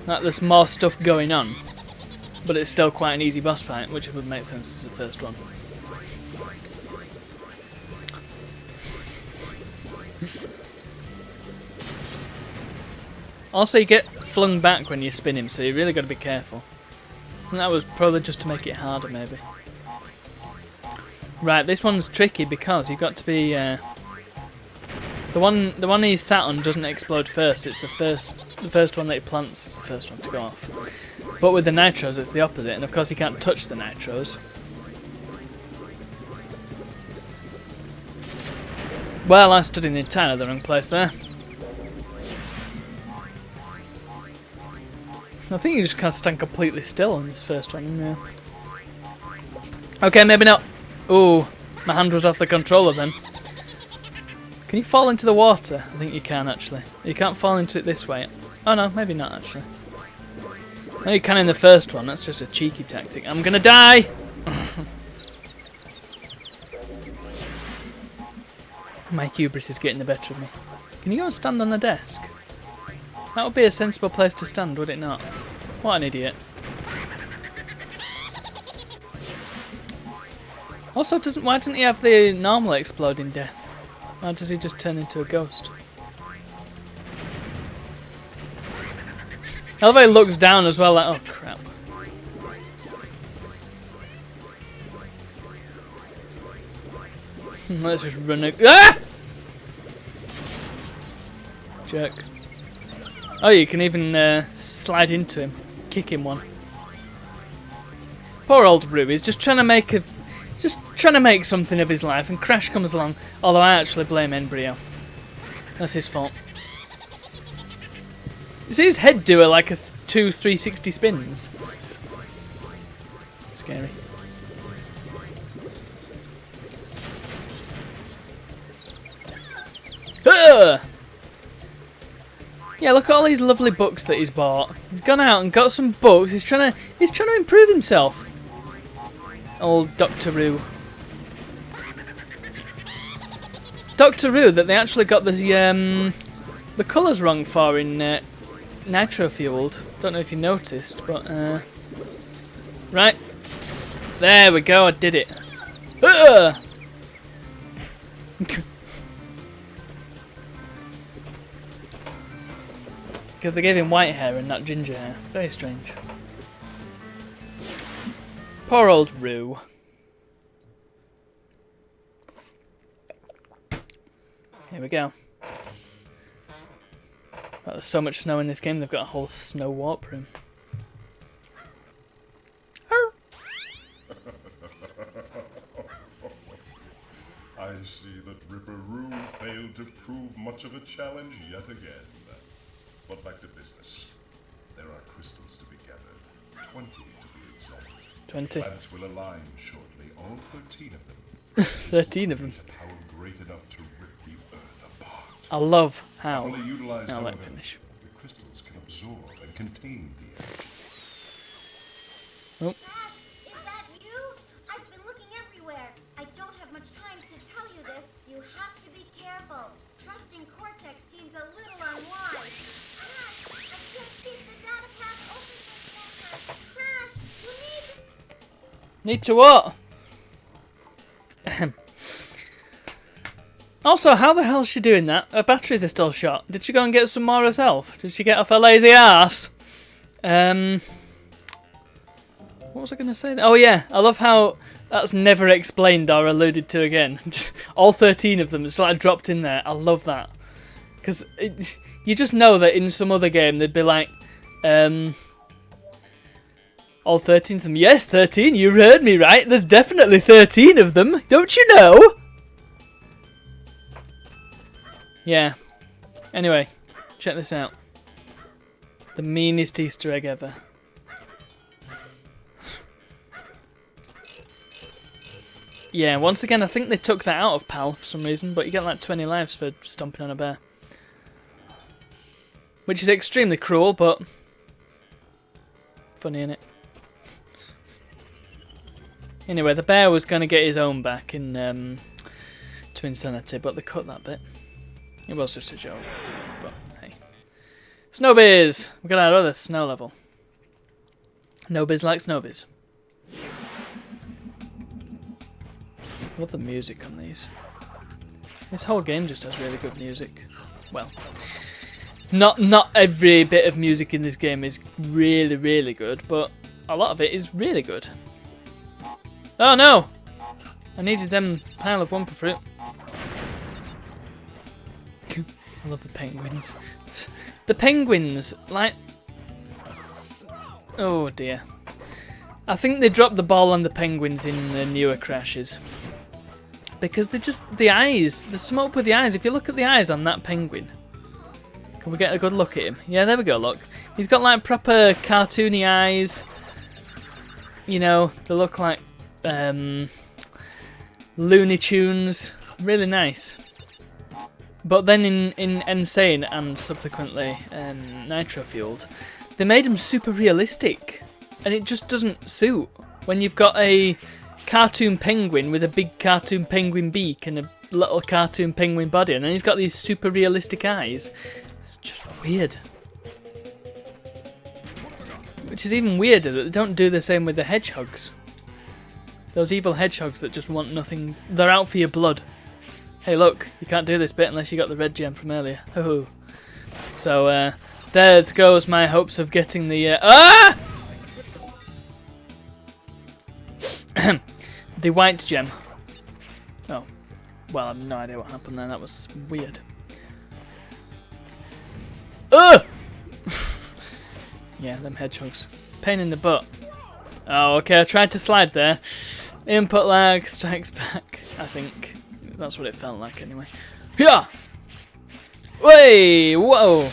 Like there's more stuff going on, but it's still quite an easy boss fight, which would make sense as the first one. Also, you get flung back when you spin him, so you really got to be careful. And that was probably just to make it harder, maybe. Right, this one's tricky because you've got to be the one he's sat on doesn't explode first. It's the first one that he plants is the first one to go off. But with the nitros, it's the opposite, and of course you can't touch the nitros. Well, I stood in entirely the wrong place there. I think you just can't stand completely still on this first one. Yeah. Okay, maybe not. Ooh, my hand was off the controller then. Can you fall into the water? I think you can actually. You can't fall into it this way. Oh no, maybe not actually. No, you can in the first one. That's just a cheeky tactic. I'm gonna die! My hubris is getting the better of me. Can you go and stand on the desk? That would be a sensible place to stand, would it not? What an idiot. Also, why doesn't he have the normal exploding death? Why does he just turn into a ghost? I love how he looks down as well, like, oh crap. Let's just run it. Ah! Jerk. Oh, you can even slide into him, kick him one. Poor old Roo, he's just trying to make something of his life, and Crash comes along. Although I actually blame Embryo. That's his fault. You see his head do like a 2 360 spins. Scary. Ugh! Yeah, look at all these lovely books that he's bought. He's gone out and got some books. He's trying to improve himself. Old Dr. Roo. Dr. Roo that they actually got the colours wrong for in nitro fueled. Don't know if you noticed, but right. There we go, I did it. Because they gave him white hair and not ginger hair. Very strange. Poor old Roo. Here we go. Oh, there's so much snow in this game, they've got a whole snow warp room. I see that Ripperoo failed to prove much of a challenge yet again. But back to business. There are crystals to be gathered. 20 to be exact. 20. Planets will align shortly, all 13 of them. 13 of them. Power great enough to rip the Earth apart. I love how. Only utilized, Now let however, finish. the crystals can absorb and contain the energy. Oh. Crash, is that you? I've been looking everywhere. I don't have much time to tell you this. You have to be careful. Trusting Cortex seems a little unwise. Crash, I can't see the data path open for sensors. Crash, you need to... Need to what? Also, how the hell is she doing that? Her batteries are still shot. Did she go and get some more herself? Did she get off her lazy ass? What was I going to say? Oh yeah, I love how that's never explained or alluded to again. Just all 13 of them, it's like dropped in there. I love that. Because you just know that in some other game they'd be like, all 13 of them. Yes, 13, you heard me right. There's definitely 13 of them. Don't you know? Yeah. Anyway, check this out. The meanest Easter egg ever. Yeah, once again, I think they took that out of PAL for some reason, but you get like 20 lives for stomping on a bear. Which is extremely cruel, but funny, innit? Anyway, the bear was going to get his own back in to Insanity, but they cut that bit. It was just a joke, but hey. Snowbiz! We got our other snow level. Nobiz like Snowbiz. Love the music on these. This whole game just has really good music. Well, not every bit of music in this game is really, really good, but a lot of it is really good. Oh no! I needed them pile of Wumpa fruit. I love the penguins. The penguins, like... Oh dear. I think they dropped the ball on the penguins in the newer Crashes. Because they just... The eyes, the smoke with the eyes. If you look at the eyes on that penguin. Can we get a good look at him? Yeah, there we go, look. He's got like proper cartoony eyes. You know, they look like Looney Tunes. Really nice. But then in Insane and subsequently Nitro Fueled, they made him super realistic. And it just doesn't suit. When you've got a cartoon penguin with a big cartoon penguin beak and a little cartoon penguin body, and then he's got these super realistic eyes. It's just weird. Which is even weirder that they don't do the same with the hedgehogs. Those evil hedgehogs that just want nothing. They're out for your blood. Hey look, you can't do this bit unless you got the red gem from earlier. Ho-ho. So there goes my hopes of getting the the white gem. Oh, well, I have no idea what happened there. That was weird. Yeah, them hedgehogs. Pain in the butt. Oh, okay, I tried to slide there. Input lag strikes back, I think. That's what it felt like anyway. Yeah. Way! Whoa!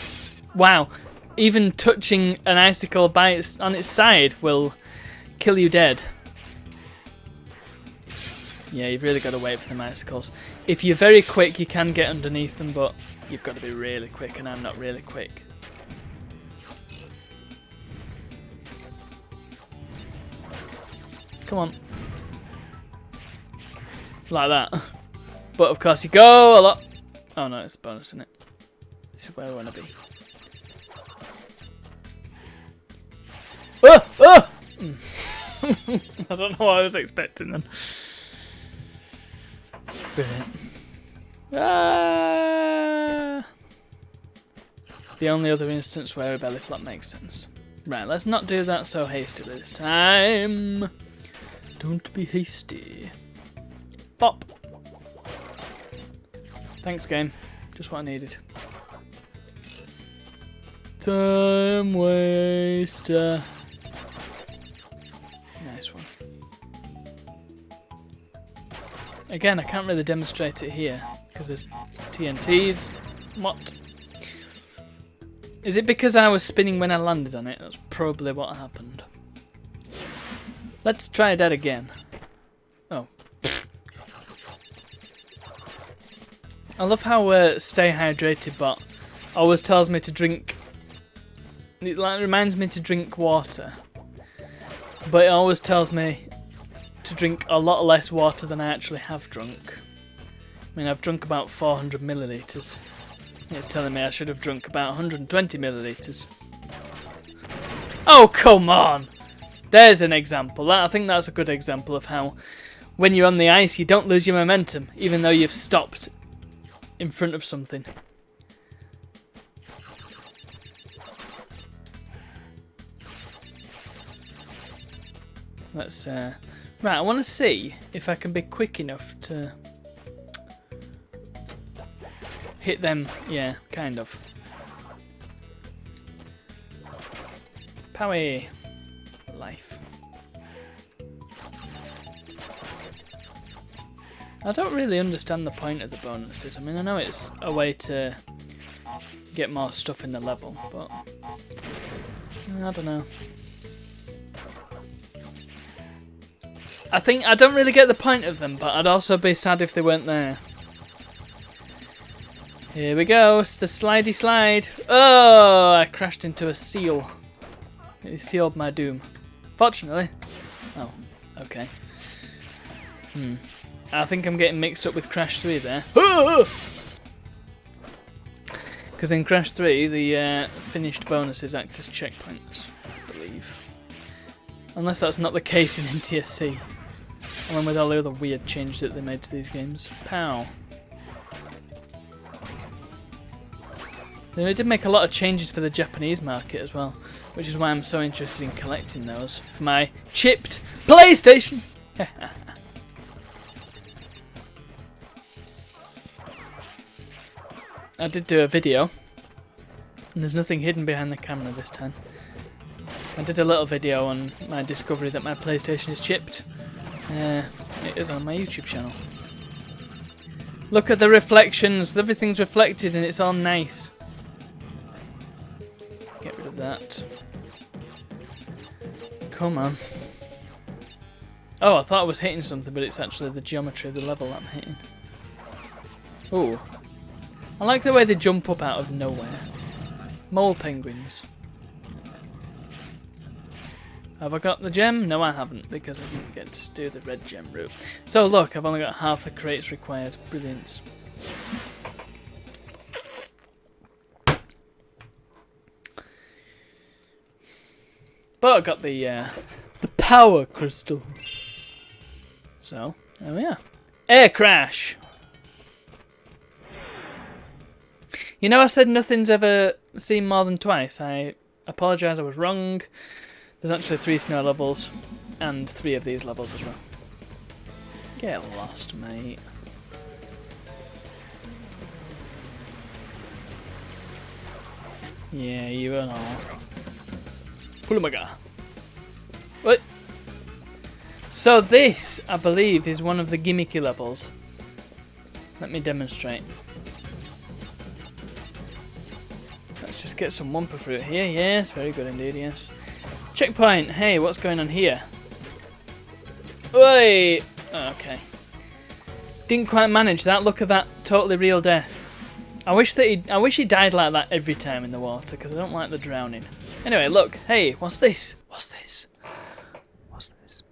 Wow. Even touching an icicle on its side will kill you dead. Yeah, you've really got to wait for them icicles. If you're very quick, you can get underneath them, but you've got to be really quick, and I'm not really quick. Come on. Like that. But of course you go a lot. Oh no, it's a bonus, isn't it? This is where I want to be. Oh! Oh! I don't know what I was expecting then. Brilliant. The only other instance where a belly flop makes sense. Right, let's not do that so hastily this time. Don't be hasty. Pop. Thanks, game. Just what I needed. Time waster. Nice one. Again, I can't really demonstrate it here because there's TNTs. What? Is it because I was spinning when I landed on it? That's probably what happened. Let's try that again. Oh. I love how Stay Hydrated bot always tells me to drink. It reminds me to drink water. But it always tells me to drink a lot less water than I actually have drunk. I mean, I've drunk about 400 millilitres. It's telling me I should have drunk about 120 millilitres. Oh, come on! There's an example. I think that's a good example of how when you're on the ice you don't lose your momentum, even though you've stopped in front of something. Let's, right, I want to see if I can be quick enough to hit them. Yeah, kind of. Powie. Life. I don't really understand the point of the bonuses. I mean, I know it's a way to get more stuff in the level, but I don't know. I don't really get the point of them, but I'd also be sad if they weren't there. Here we go, it's the slidey slide. Oh, I crashed into a seal. It sealed my doom. Fortunately. Oh, okay. I think I'm getting mixed up with Crash 3 there. Because in Crash 3, the finished bonuses act as checkpoints, I believe. Unless that's not the case in NTSC. Along with all the other weird changes that they made to these games. Pow. They did make a lot of changes for the Japanese market as well, which is why I'm so interested in collecting those for my chipped PlayStation. I did do a video, and there's nothing hidden behind the camera this time. I did a little video on my discovery that my PlayStation is chipped. It is on my YouTube channel. Look at the reflections, everything's reflected and it's all nice. Get rid of that. Come on. Oh, I thought I was hitting something, but it's actually the geometry of the level I'm hitting. Ooh. I like the way they jump up out of nowhere. Mole penguins. Have I got the gem? No, I haven't, because I didn't get to do the red gem route. So look, I've only got half the crates required. Brilliant. But I got the power crystal. So, there we are. Air crash! You know I said nothing's ever seen more than twice. I apologise, I was wrong. There's actually 3 snow levels, and 3 of these levels as well. Get lost, mate. Yeah, you and all. Pulumaga. What? So this, I believe, is one of the gimmicky levels. Let me demonstrate. Let's just get some Wumpa Fruit here. Yes, very good indeed, yes. Checkpoint! Hey, what's going on here? Oi! Oh, okay. Didn't quite manage that. Look at that totally real death. I wish he died like that every time in the water, because I don't like the drowning. Anyway, look. Hey, what's this? What's this? What's this?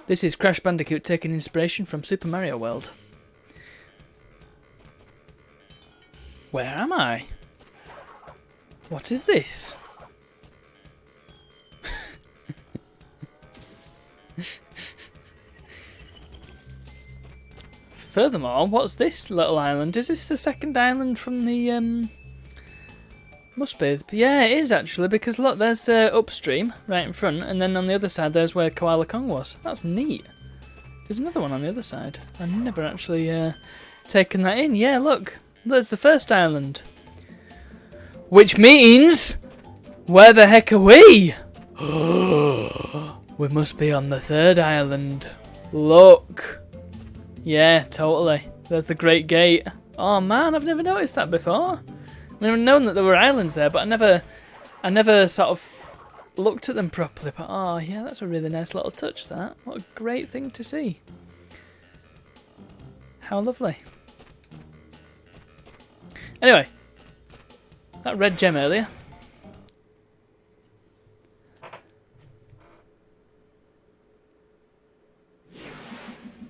This is Crash Bandicoot taking inspiration from Super Mario World. Where am I? What is this? Furthermore, what's this little island? Is this the second island from the Must be. Yeah, it is actually, because look, there's upstream right in front, and then on the other side there's where Koala Kong was. That's neat. There's another one on the other side. I've never actually taken that in. Yeah, look. There's the first island. Which means... Where the heck are we? We must be on the third island. Look. Yeah, totally. There's the Great Gate. Oh man, I've never noticed that before. I've never known that there were islands there, but I never sort of looked at them properly. But oh yeah, that's a really nice little touch, that. What a great thing to see. How lovely. Anyway, that red gem earlier.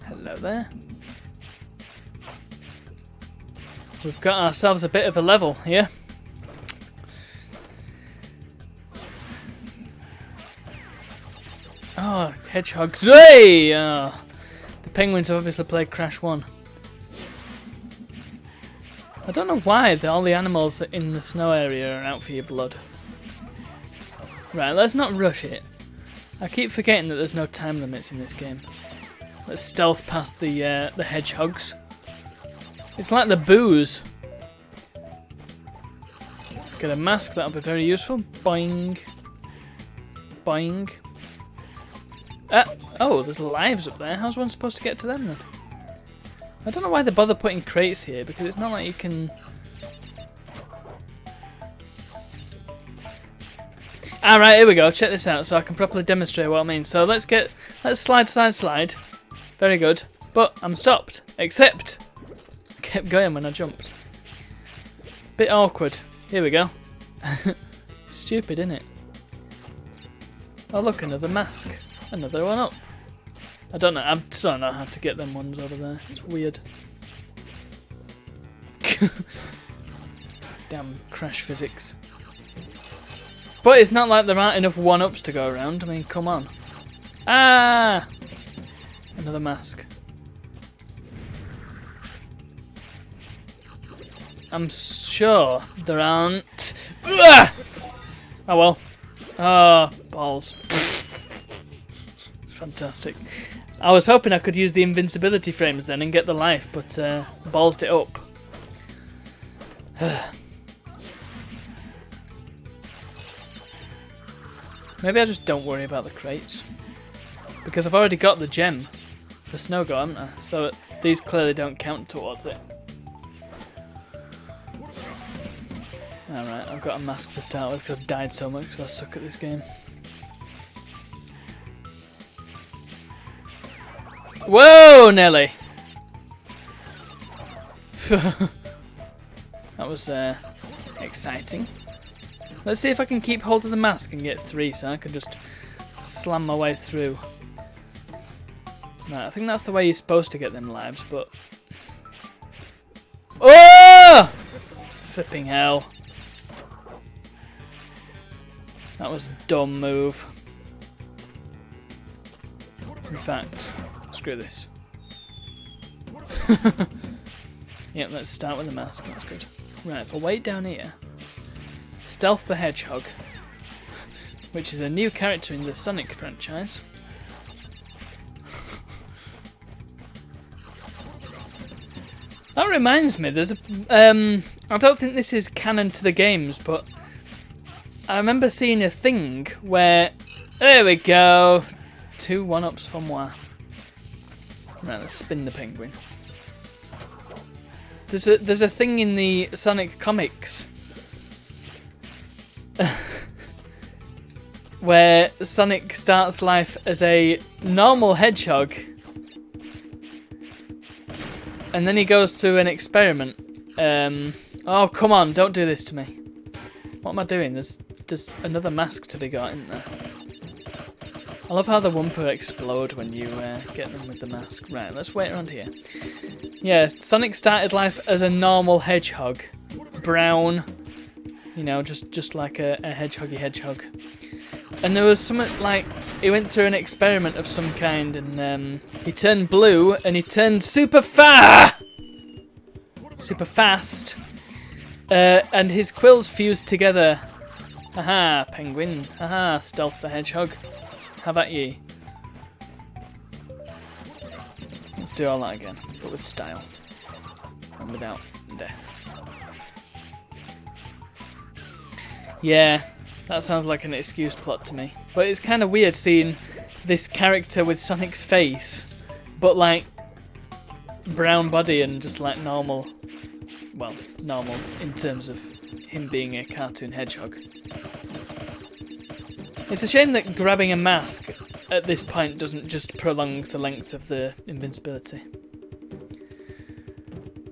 Hello there. We've got ourselves a bit of a level here. Oh, hedgehogs. Hey! Oh, the penguins obviously played Crash 1. I don't know why all the animals in the snow area are out for your blood. Right, let's not rush it. I keep forgetting that there's no time limits in this game. Let's stealth past the hedgehogs. It's like the booze. Let's get a mask, that'll be very useful. Boing. Boing. Oh, there's lives up there. How's one supposed to get to them then? I don't know why they bother putting crates here, because it's not like you can... Alright, here we go. Check this out so I can properly demonstrate what I mean. So let's slide. Very good. But I'm stopped. Except I kept going when I jumped. Bit awkward. Here we go. Stupid, innit? Oh look, another mask. Another one up. I don't know. I still don't know how to get them ones over there. It's weird. Damn Crash physics. But it's not like there aren't enough one-ups to go around. I mean, come on. Ah! Another mask. I'm sure there aren't. Ugh! Oh well. Ah, balls. Fantastic. I was hoping I could use the invincibility frames then and get the life, but ballsed it up. Maybe I just don't worry about the crate. Because I've already got the gem for Snowgo, haven't I? So these clearly don't count towards it. Alright, I've got a mask to start with because I've died so much because I suck at this game. Whoa, Nelly! That was exciting. Let's see if I can keep hold of the mask and get 3 so I can just slam my way through. Right, I think that's the way you're supposed to get them lives, but... Oh! Flipping hell. That was a dumb move. In fact, screw this. Yep, let's start with the mask, that's good. Right, if I wait down here, Stealth the Hedgehog, which is a new character in the Sonic franchise. That reminds me, there's a... I don't think this is canon to the games, but I remember seeing a thing where... There we go! 2 one-ups for moi. Right, let's spin the penguin. There's a thing in the Sonic comics where Sonic starts life as a normal hedgehog and then he goes through an experiment. Oh, come on, don't do this to me. What am I doing? There's another mask to be got, isn't there? I love how the Wumpa explode when you get them with the mask. Right, let's wait around here. Yeah, Sonic started life as a normal hedgehog. Brown. You know, just like a hedgehoggy hedgehog. and there was something like he went through an experiment of some kind, and he turned blue, and he turned super fast, and his quills fused together. Haha, penguin. Haha, Stealth the Hedgehog. Have at ye. Let's do all that again, but with style and without death. Yeah, that sounds like an excuse plot to me. But it's kind of weird seeing this character with Sonic's face, but like brown body and just like normal. Well, normal in terms of him being a cartoon hedgehog. It's a shame that grabbing a mask at this point doesn't just prolong the length of the invincibility.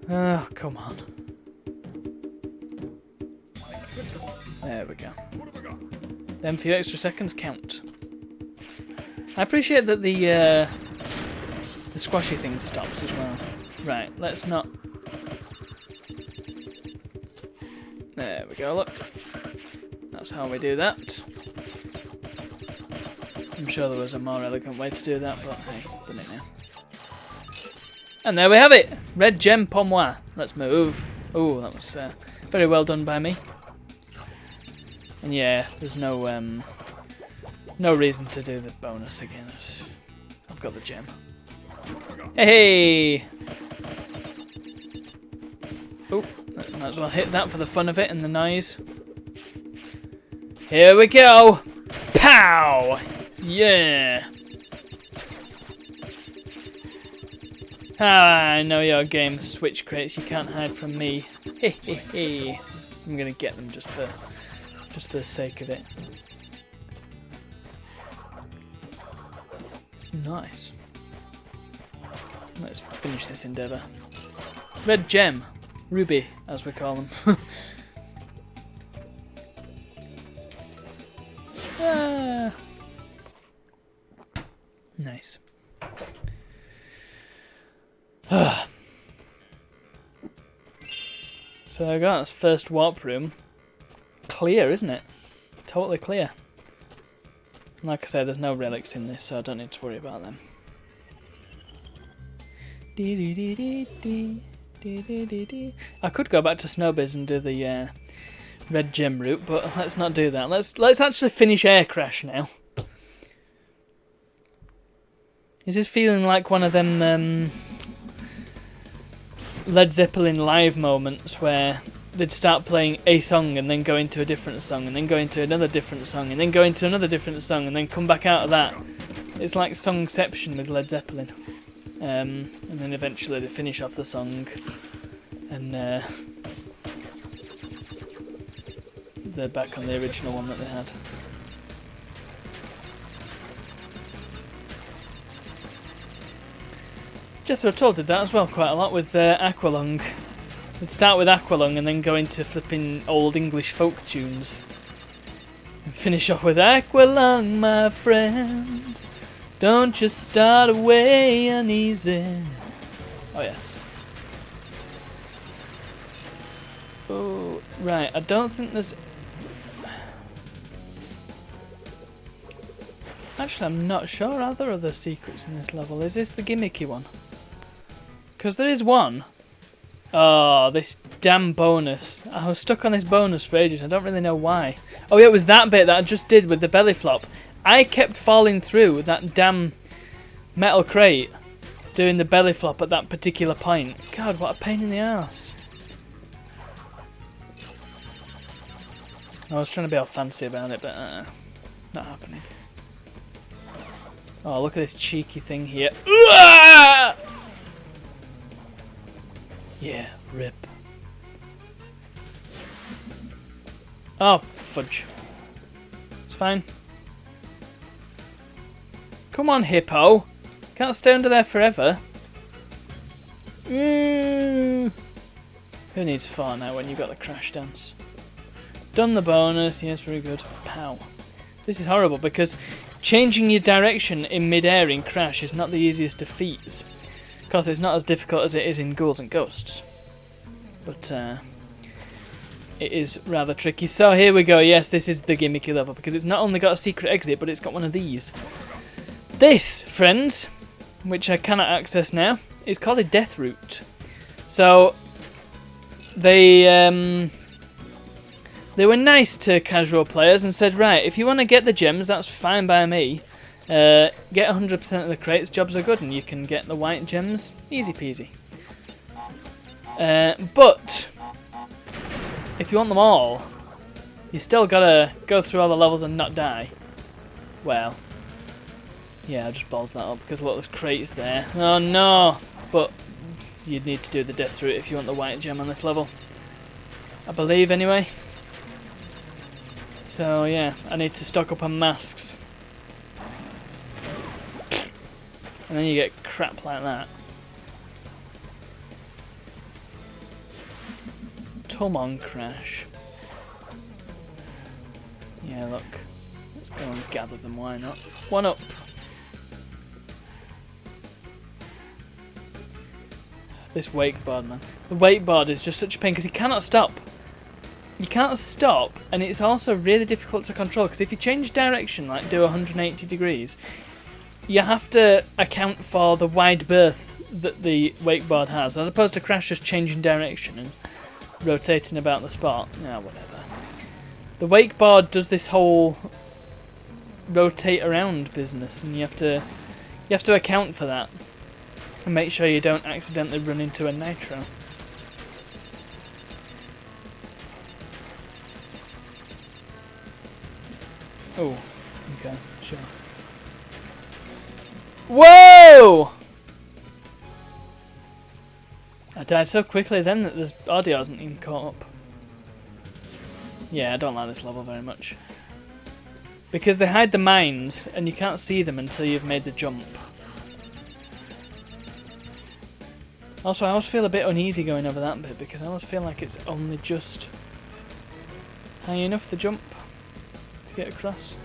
Oh, come on. There we go. Them few extra seconds count. I appreciate that the squashy thing stops as well. Right, let's not... There we go, look. That's how we do that. I'm sure there was a more elegant way to do that, but hey, done it now. And there we have it! Red gem pour moi. Let's move. Oh, that was very well done by me. And yeah, there's no reason to do the bonus again. I've got the gem. Hey! Oh, might as well hit that for the fun of it and the noise. Here we go! Pow! Yeah! Ah, I know your game, Switch crates. You can't hide from me. Hey, hey, hey! I'm gonna get them just for the sake of it. Nice. Let's finish this endeavour. Red gem, ruby, as we call them. Ah. Nice. So I got this first warp room. Clear, isn't it? Totally clear. Like I said, there's no relics in this, so I don't need to worry about them. I could go back to Snowbiz and do the red gem route, but let's not do that. Let's actually finish Air Crash now. Is this feeling like one of them Led Zeppelin live moments where they'd start playing a song and then go into a different song and then go into another different song and then go into another different song and then come back out of that? It's like Songception with Led Zeppelin. And then eventually they finish off the song and they're back on the original one that they had. Jethro Tull did that as well quite a lot with Aqualung. They'd start with Aqualung and then go into flipping old English folk tunes. And finish off with Aqualung, my friend. Don't just start away uneasy. Oh, yes. Oh, right. I don't think there's... Actually, I'm not sure. Are there other secrets in this level? Is this the gimmicky one? Because there is one. Oh, this damn bonus. I was stuck on this bonus for ages. I don't really know why. Oh, yeah, it was that bit that I just did with the belly flop. I kept falling through that damn metal crate doing the belly flop at that particular point. God, what a pain in the ass. I was trying to be all fancy about it, but not happening. Oh, look at this cheeky thing here. Yeah, rip. Oh, fudge. It's fine. Come on, hippo. Can't stay under there forever. Who needs Fortnite when you've got the crash dance? Done the bonus. Yes, very good. Pow. This is horrible because changing your direction in mid-air in Crash is not the easiest of feats. Of course, it's not as difficult as it is in Ghouls and Ghosts. But it is rather tricky. So here we go. Yes, this is the gimmicky level because it's not only got a secret exit, but it's got one of these. This, friends, which I cannot access now, is called a death route. So they were nice to casual players and said, right, if you want to get the gems, that's fine by me. Get 100% of the crates, jobs are good, and you can get the white gems, easy peasy. But if you want them all, you still gotta go through all the levels and not die. Well, yeah, I just balls that up because look, there's crates there. Oh no! But you'd need to do the death route if you want the white gem on this level, I believe, anyway. So yeah, I need to stock up on masks. And then you get crap like that. Come on, Crash. Yeah, look. Let's go and gather them, why not? One up. This wakeboard, man. The wakeboard is just such a pain because you cannot stop. You can't stop, and it's also really difficult to control because if you change direction, like do 180 degrees, you have to account for the wide berth that the wakeboard has, as opposed to Crash just changing direction and rotating about the spot. Yeah, whatever. The wakeboard does this whole rotate around business, and you have to account for that and make sure you don't accidentally run into a nitro. Oh, okay, sure. Whoa! I died so quickly then that this audio hasn't even caught up. Yeah, I don't like this level very much. Because they hide the mines and you can't see them until you've made the jump. Also, I always feel a bit uneasy going over that bit because I always feel like it's only just high enough the jump to get across.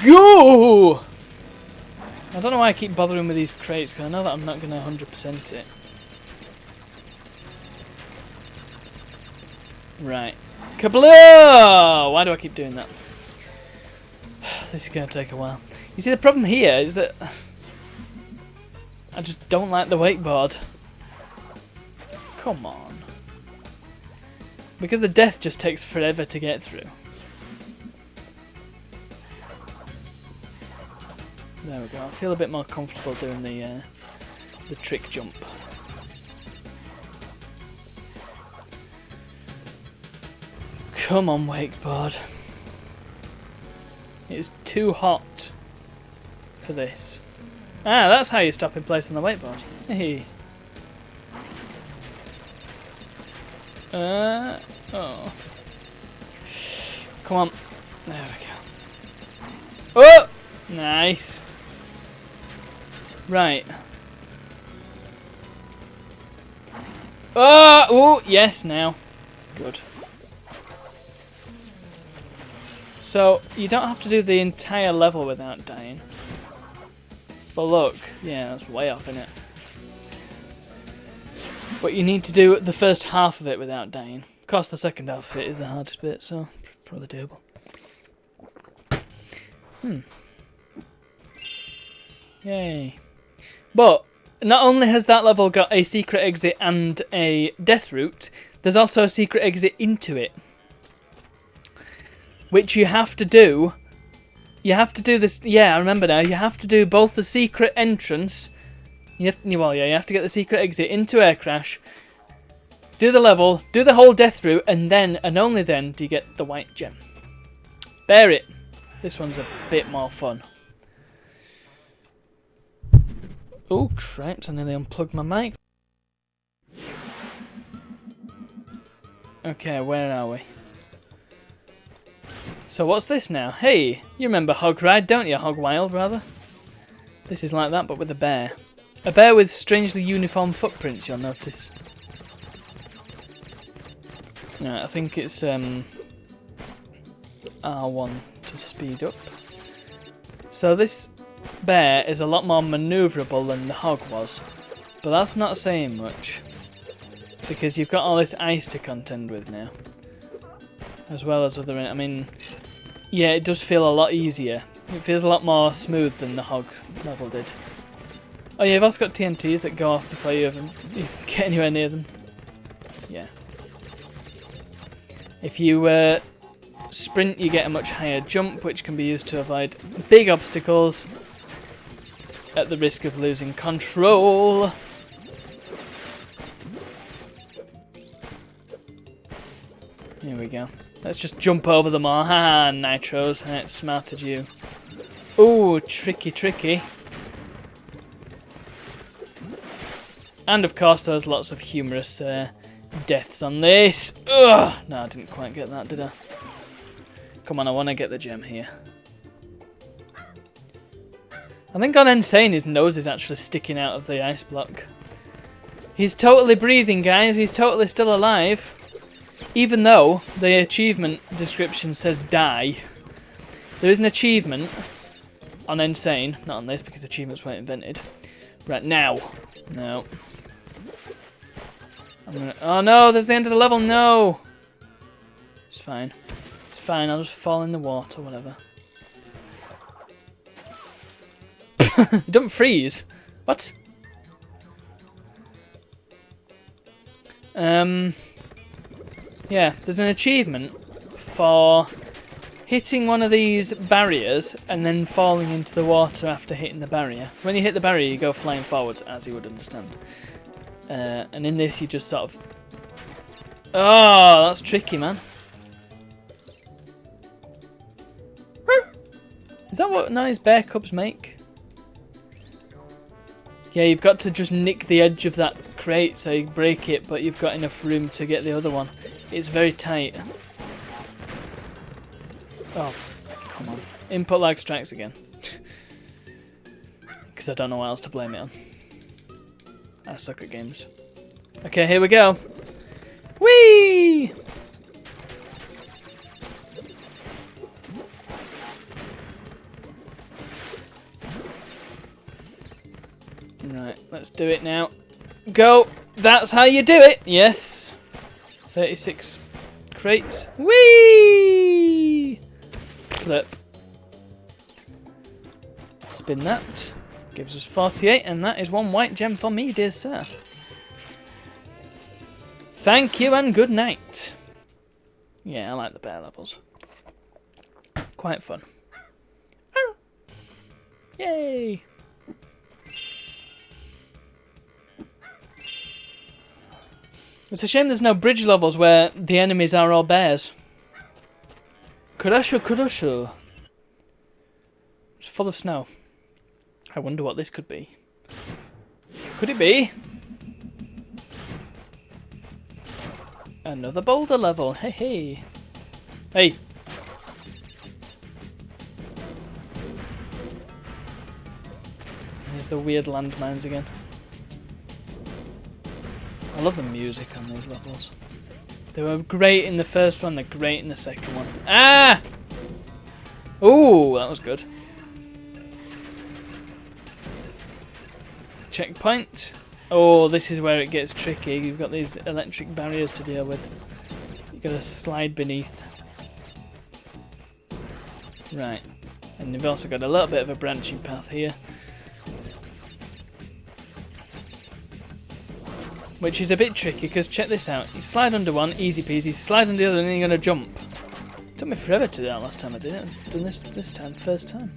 Go! I don't know why I keep bothering with these crates because I know that I'm not going to 100% it. Right. Kablow! Why do I keep doing that? This is going to take a while. You see, the problem here is that I just don't like the wakeboard. Come on. Because the death just takes forever to get through. There we go. I feel a bit more comfortable doing the trick jump. Come on, wakeboard. It's too hot for this. Ah, that's how you stop in place on the wakeboard. Hey. Oh. Come on. There we go. Oh! Nice. Right. Oh, yes, now. Good. So, you don't have to do the entire level without dying. But look, yeah, that's way off, isn't it? But you need to do the first half of it without dying. Of course, the second half of it is the hardest bit, so probably doable. Yay. But not only has that level got a secret exit and a death route, there's also a secret exit into it. Which you have to do. You have to do this. Yeah, I remember now. You have to do both the secret entrance. You have to get the secret exit into Air Crash. Do the level, do the whole death route, and then, and only then, do you get the white gem. Bear it. This one's a bit more fun. Oh, crap, I nearly unplugged my mic. Okay, where are we? So what's this now? Hey, you remember Hog Ride, don't you? Hog Wild, rather. This is like that, but with a bear. A bear with strangely uniform footprints, you'll notice. I think it's R1 to speed up. So this bear is a lot more manoeuvrable than the hog was, but that's not saying much. because you've got all this ice to contend with now, as well as other. I mean, yeah, it does feel a lot easier. It feels a lot more smooth than the hog level did. Oh yeah, you've also got TNTs that go off before you even get anywhere near them. Yeah. If you sprint, you get a much higher jump, which can be used to avoid big obstacles at the risk of losing control. Here we go. Let's just jump over them all. Ha, Nitros. I outsmarted you. Ooh, tricky, tricky. And of course, there's lots of humorous deaths on this. Ugh! No, I didn't quite get that, did I? Come on, I want to get the gem here. I think on Insane, his nose is actually sticking out of the ice block. He's totally breathing, guys. He's totally still alive. Even though the achievement description says die. There is an achievement on Insane. Not on this, because achievements weren't invented. Right, now. No. Oh no, there's the end of the level. No! It's fine. It's fine, I'll just fall in the water, whatever. Don't freeze. What? Yeah, there's an achievement for hitting one of these barriers and then falling into the water after hitting the barrier. When you hit the barrier, you go flying forwards, as you would understand. And in this, you just sort of... Oh, that's tricky, man. Is that what nice bear cubs make? Yeah, you've got to just nick the edge of that crate so you break it, but you've got enough room to get the other one. It's very tight. Oh, come on. Input lag strikes again. Because I don't know what else to blame it on. I suck at games. Okay, here we go. Whee! Right, let's do it now. Go! That's how you do it! Yes! 36 crates. Whee! Flip. Spin that. Gives us 48, and that is one white gem for me, dear sir. Thank you and good night. Yeah, I like the bear levels. Quite fun. Oh. Yay! It's a shame there's no bridge levels where the enemies are all bears. Kurosho, Kurosho. It's full of snow. I wonder what this could be. Could it be another boulder level? Hey, hey. Hey. Here's the weird landmines again. I love the music on these levels. They were great in the first one, they're great in the second one. Ah! Ooh, that was good. Checkpoint. Oh, this is where it gets tricky. You've got these electric barriers to deal with. You've got to slide beneath. Right. And you've also got a little bit of a branching path here. Which is a bit tricky, because check this out. You slide under one, easy peasy, slide under the other, and then you're going to jump. It took me forever to do that last time I did it. I've done this time, first time.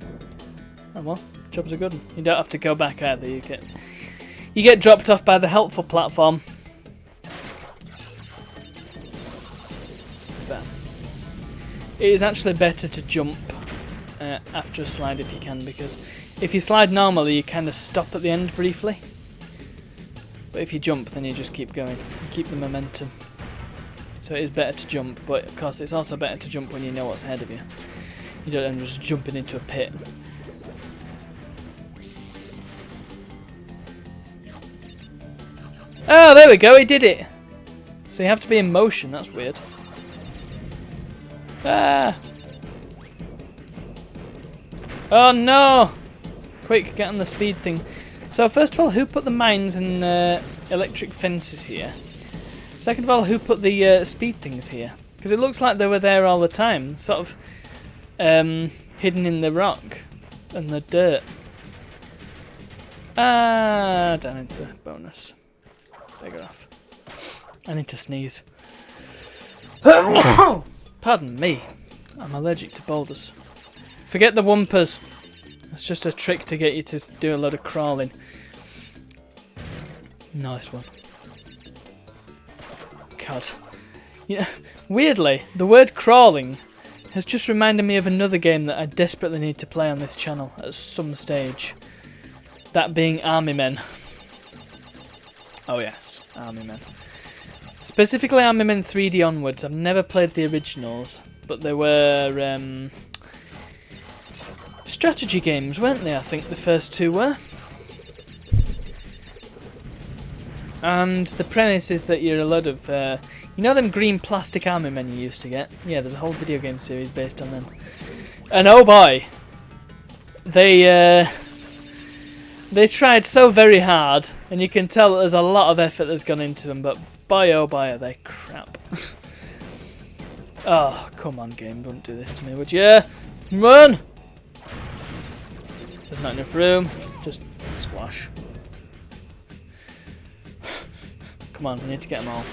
Oh well, job's a good one. You don't have to go back either. You get dropped off by the helpful platform. But it is actually better to jump after a slide if you can, because if you slide normally, you kind of stop at the end briefly. But if you jump, then you just keep going. You keep the momentum. So it is better to jump, but of course it's also better to jump when you know what's ahead of you. You don't end up just jumping into a pit. Oh, there we go, he did it! So you have to be in motion, that's weird. Ah! Oh no! Quick, get on the speed thing. So first of all, who put the mines and electric fences here? Second of all, who put the speed things here? Because it looks like they were there all the time, sort of hidden in the rock and the dirt. Ah, down into the bonus. Bigger off. I need to sneeze. Pardon me. I'm allergic to boulders. Forget the wumpers. It's just a trick to get you to do a lot of crawling. Nice one. God. Yeah, weirdly, the word crawling has just reminded me of another game that I desperately need to play on this channel at some stage. That being Army Men. Oh yes, Army Men. Specifically Army Men 3D onwards. I've never played the originals, but they were strategy games, weren't they? I think the first two were. And the premise is that you're a lot of, you know them green plastic army men you used to get? Yeah, there's a whole video game series based on them. And oh boy, they tried so very hard, and you can tell that there's a lot of effort that's gone into them, but boy oh boy are they crap. Oh, come on game, don't do this to me, would you? Run! There's not enough room, just squash. Come on, we need to get them all.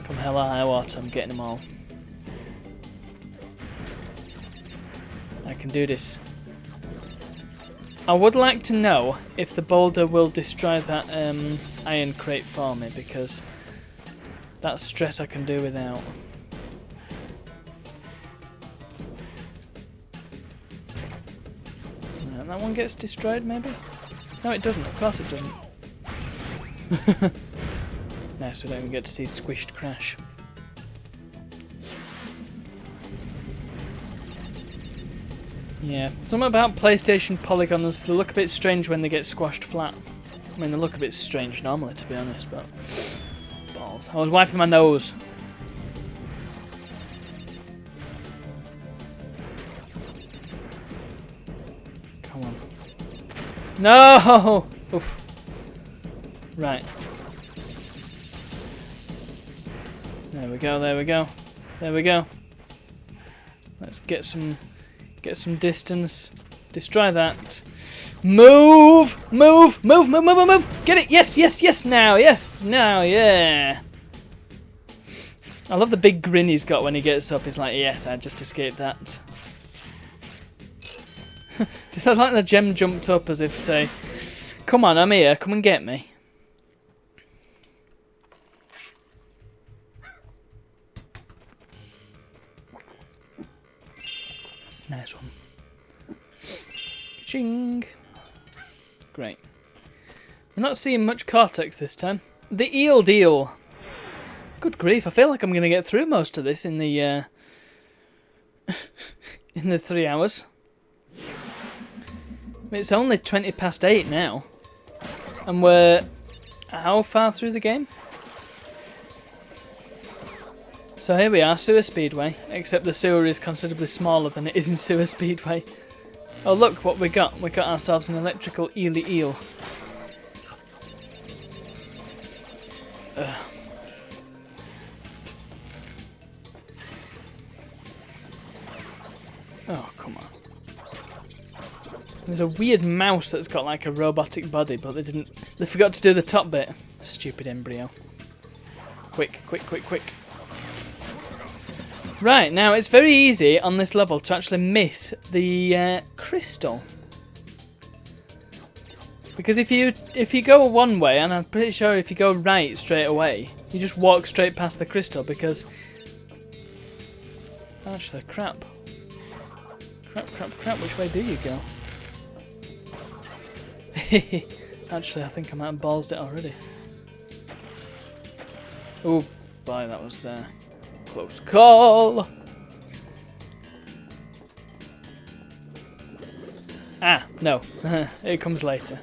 Come hell or high water, I'm getting them all. I can do this. I would like to know if the boulder will destroy that iron crate for me, because that's stress I can do without. Right, that one gets destroyed maybe? No it doesn't, of course it doesn't. Nice, we don't even get to see squished Crash. Yeah, something about PlayStation polygons, they look a bit strange when they get squashed flat. I mean, they look a bit strange normally, to be honest, but... balls. I was wiping my nose. Come on. No! Oof. Right. There we go, there we go. There we go. Let's get some distance. Destroy that. Move! Move! Move! Move! Move! Move! Move! Get it! Yes! Yes! Yes! Now! Yes! Now! Yeah! I love the big grin he's got when he gets up. He's like, yes, I just escaped that. Did I like the gem jumped up as if to say, come on, I'm here, come and get me. Nice one. Ching. Great. We're not seeing much Cortex this time. The eel deal. Good grief, I feel like I'm going to get through most of this in the in the 3 hours. It's only 8:20 now. And we're how far through the game? So here we are, Sewer Speedway, except the sewer is considerably smaller than it is in Sewer Speedway. Oh look what we got. We got ourselves an electrical eely eel. Ugh. Oh, come on. There's a weird mouse that's got like a robotic body, but they forgot to do the top bit. Stupid embryo. Quick, quick, quick, quick. Right, now it's very easy on this level to actually miss the crystal. Because if you go one way, and I'm pretty sure if you go right straight away, you just walk straight past the crystal because... Actually, crap. Crap, crap, crap, which way do you go? Actually, I think I might have ballsed it already. Oh, boy, that was close call. Ah, no. It comes later.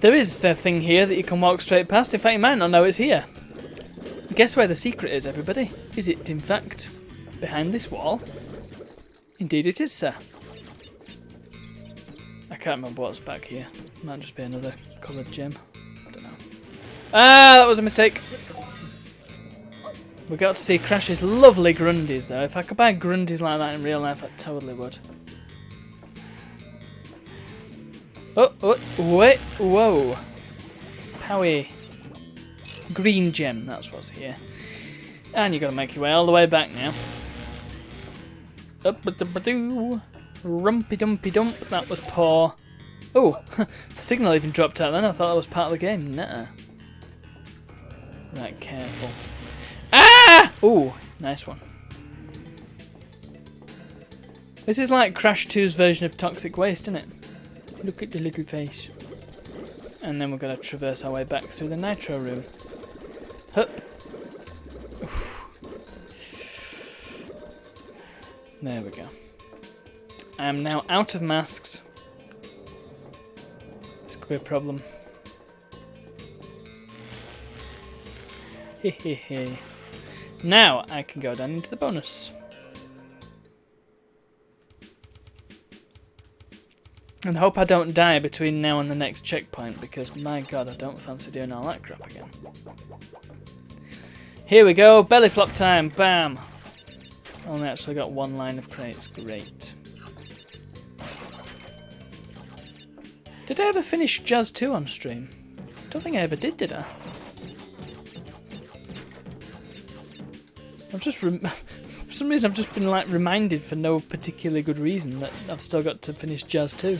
There is the thing here that you can walk straight past. In fact, you might not know it's here. Guess where the secret is, everybody? Is it, in fact, behind this wall? Indeed it is, sir. I can't remember what's back here. Might just be another coloured gem. I don't know. Ah, that was a mistake. We got to see Crash's lovely Grundies though. If I could buy Grundies like that in real life, I totally would. Oh, wait, whoa. Powie. Green gem, that's what's here. And you got to make your way all the way back now. Up-a-dub-a-doo. Rumpy-dumpy-dump, that was poor. Oh, the signal even dropped out then. I thought that was part of the game. Nuh-uh. Right, careful. Ah! Ooh, nice one. This is like Crash 2's version of Toxic Waste, isn't it? Look at the little face. And then we're going to traverse our way back through the Nitro room. Hup. Oof. There we go. I am now out of masks. This could be a problem. Hehehe. Now I can go down into the bonus. And hope I don't die between now and the next checkpoint, because my god, I don't fancy doing all that crap again. Here we go, belly flop time, bam! Only actually got one line of crates, great. Did I ever finish Jazz 2 on stream? Don't think I ever did I? I've just for some reason I've just been like reminded for no particularly good reason that I've still got to finish Jazz 2.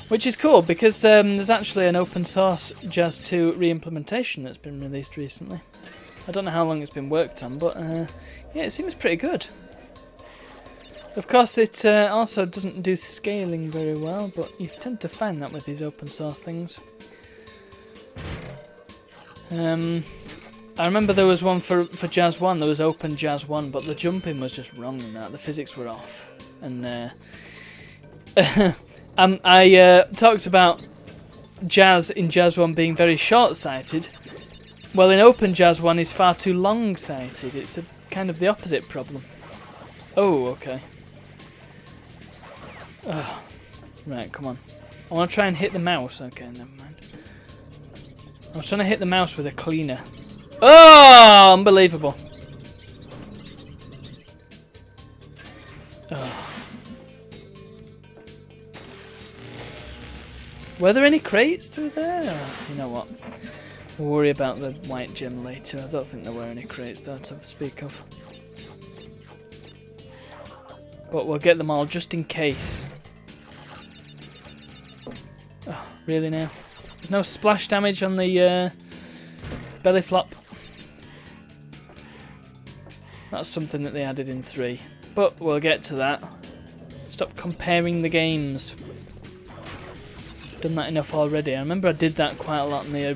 Which is cool because there's actually an open source Jazz 2 re-implementation that's been released recently. I don't know how long it's been worked on, but yeah, it seems pretty good. Of course, it also doesn't do scaling very well, but you tend to find that with these open source things. I remember there was one for Jazz 1, there was Open Jazz 1, but the jumping was just wrong in that, the physics were off. And I talked about Jazz in Jazz 1 being very short-sighted. Well, in Open Jazz 1 is far too long-sighted, it's kind of the opposite problem. Oh, okay. Oh, right, come on. I want to try and hit the mouse. Okay, never mind. I was trying to hit the mouse with a cleaner. Oh, unbelievable. Oh. Were there any crates through there? You know what? We'll worry about the white gem later. I don't think there were any crates there to speak of. But we'll get them all just in case. Oh, really now? There's no splash damage on the belly flop. That's something that they added in 3. But we'll get to that. Stop comparing the games. Done that enough already. I remember I did that quite a lot in the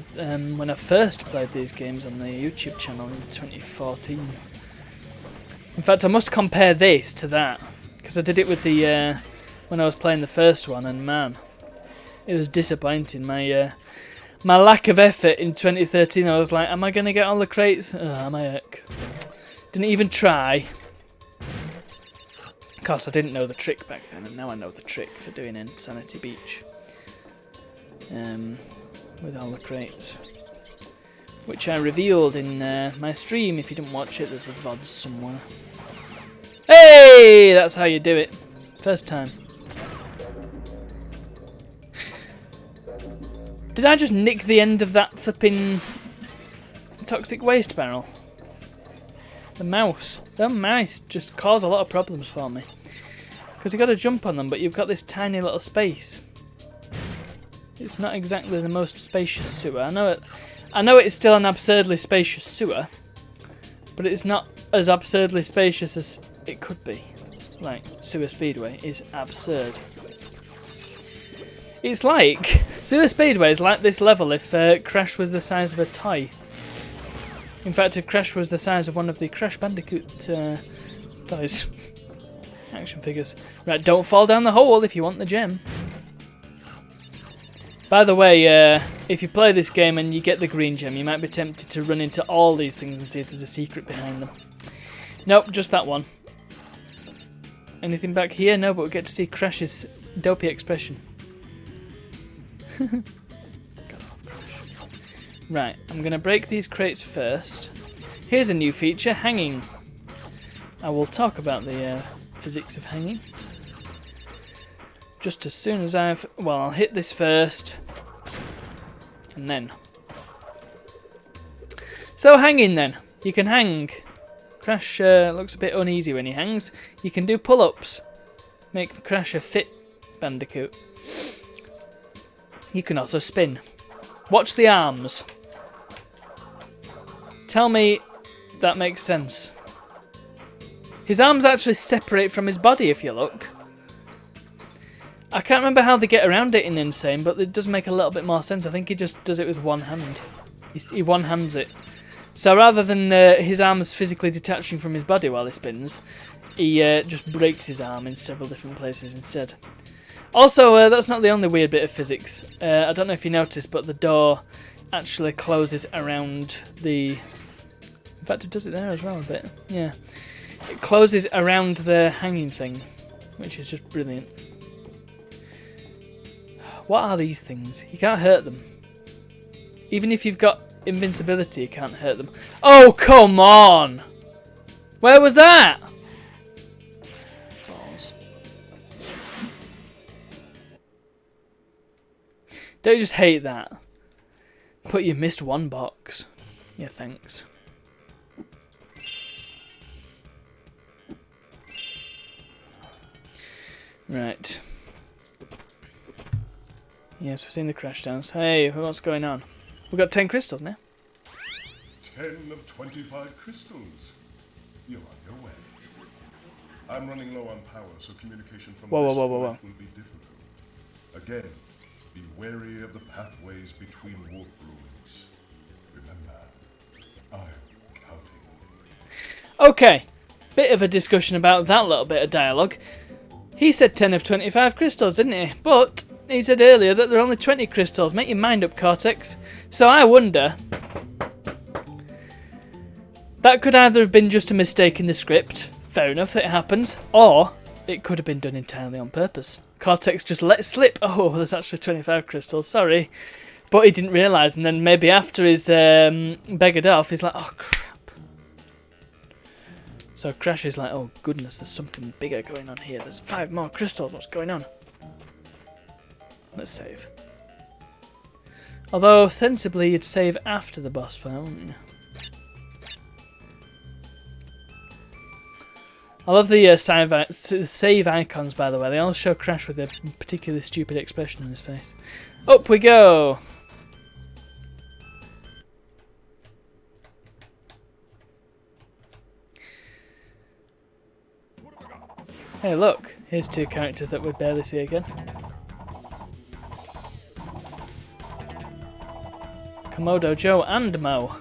when I first played these games on the YouTube channel in 2014. In fact, I must compare this to that because I did it with the when I was playing the first one, and man, it was disappointing. My lack of effort in 2013. I was like, am I gonna get all the crates? Am I heck? Didn't even try. Of course, I didn't know the trick back then, and now I know the trick for doing Insanity Beach. With all the crates, which I revealed in my stream. If you didn't watch it, there's a VOD somewhere. Hey, that's how you do it. First time. Did I just nick the end of that flipping toxic waste barrel? The mouse. The mice just cause a lot of problems for me. Because you've got to jump on them, but you've got this tiny little space. It's not exactly the most spacious sewer. I know it's still an absurdly spacious sewer, but it's not as absurdly spacious as it could be. Like, Sewer Speedway is absurd. It's like... Sewer Speedway is like this level if Crash was the size of a toy. In fact, if Crash was the size of one of the Crash Bandicoot toys. Action figures. Right, don't fall down the hole if you want the gem. By the way, if you play this game and you get the green gem, you might be tempted to run into all these things and see if there's a secret behind them. Nope, just that one. Anything back here? No, but we get to see Crash's dopey expression. Got off, Crash. Right, I'm going to break these crates first. Here's a new feature, hanging. I will talk about the physics of hanging. Just as soon as I'll hit this first. And then. So hanging then. You can hang. Crash looks a bit uneasy when he hangs. You can do pull-ups. Make Crash a fit bandicoot. You can also spin. Watch the arms. Tell me that makes sense. His arms actually separate from his body if you look. I can't remember how they get around it in Insane, but it does make a little bit more sense. I think he just does it with one hand. He one-hands it. So rather than his arms physically detaching from his body while he spins, he just breaks his arm in several different places instead. Also, that's not the only weird bit of physics. I don't know if you noticed, but the door actually closes around the... In fact, it does it there as well a bit. Yeah. It closes around the hanging thing, which is just brilliant. What are these things? You can't hurt them. Even if you've got invincibility, you can't hurt them. Oh, come on! Where was that? Balls. Don't you just hate that? But you missed one box. Yeah, thanks. Right. Yes, we've seen the crash downs. Hey, what's going on? We've got 10 crystals now. 10 of 25 crystals. You're on your way. I'm running low on power, so communication from Whoa, this whoa, whoa, whoa. point will be difficult. Again, be wary of the pathways between warp rooms. Remember, I'm counting. Okay, bit of a discussion about that little bit of dialogue. He said 10 of 25 crystals, didn't he? But he said earlier that there are only 20 crystals. Make your mind up, Cortex. So I wonder... That could either have been just a mistake in the script. Fair enough, it happens. Or it could have been done entirely on purpose. Cortex just let slip. Oh, there's actually 25 crystals, sorry. But he didn't realise, and then maybe after he's beggared off, he's like, oh crap. So Crash is like, oh goodness, there's something bigger going on here. There's 5 more crystals, what's going on? Let's save. Although, sensibly, you'd save after the boss fight, wouldn't you? I love the save icons, by the way. They all show Crash with a particularly stupid expression on his face. Up we go! Hey look, here's 2 characters that we barely see again. Komodo Joe and Mo.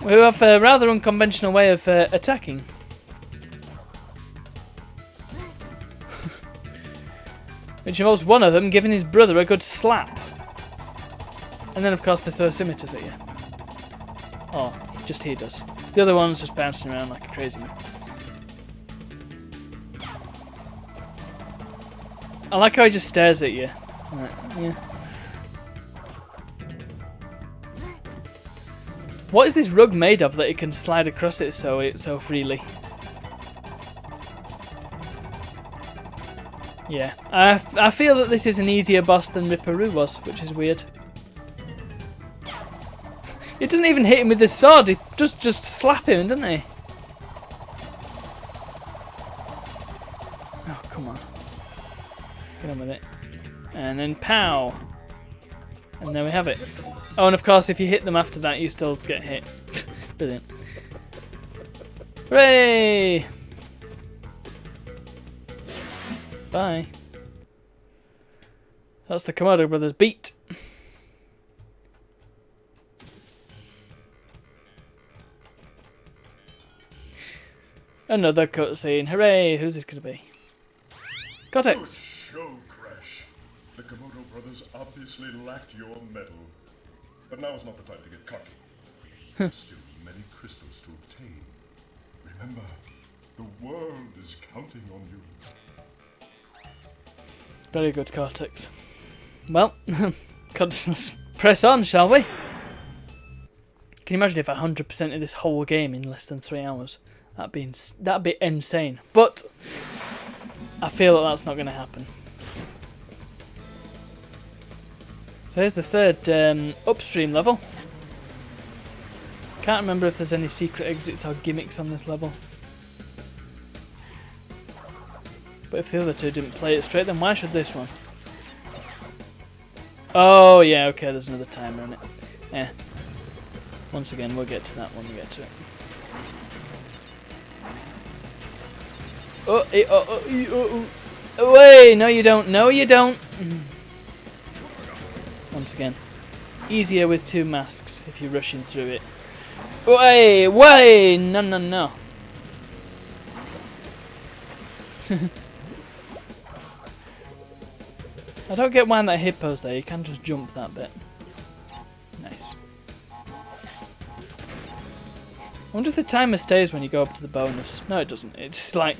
We have a rather unconventional way of attacking. Which involves one of them giving his brother a good slap. And then of course they throw scimitars at you. Oh, just he does. The other one's just bouncing around like a crazy man. I like how he just stares at you. Like, yeah. What is this rug made of that it can slide across it so freely? Yeah, I feel that this is an easier boss than Ripperoo was, which is weird. It doesn't even hit him with the sword, it just slap him, doesn't he? Oh, come on. Get on with it. And then pow! And there we have it. Oh, and of course, if you hit them after that, you still get hit. Brilliant. Hooray! Bye. That's the Komodo Brothers beat. Another cutscene. Hooray! Who's this going to be? Cortex. Show, Crash. The Komodo brothers obviously lacked your mettle. But now is not the time to get cocky. There's still many crystals to obtain. Remember, the world is counting on you. Very good, Cortex. well, let's press on, shall we? Can you imagine if I 100% of this whole game in less than 3 hours? That'd be insane. But I feel that that's not going to happen. So here's the third upstream level. Can't remember if there's any secret exits or gimmicks on this level. But if the other two didn't play it straight, then why should this one? Oh yeah, okay, there's another timer on it. Yeah. Once again, we'll get to that when we get to it. Oh, wait, no you don't, no you don't. Once again, easier with 2 masks if you're rushing through it. Way, no. I don't get why that hippo's there, you can just jump that bit. Nice. I wonder if the timer stays when you go up to the bonus. No, it doesn't. It's like,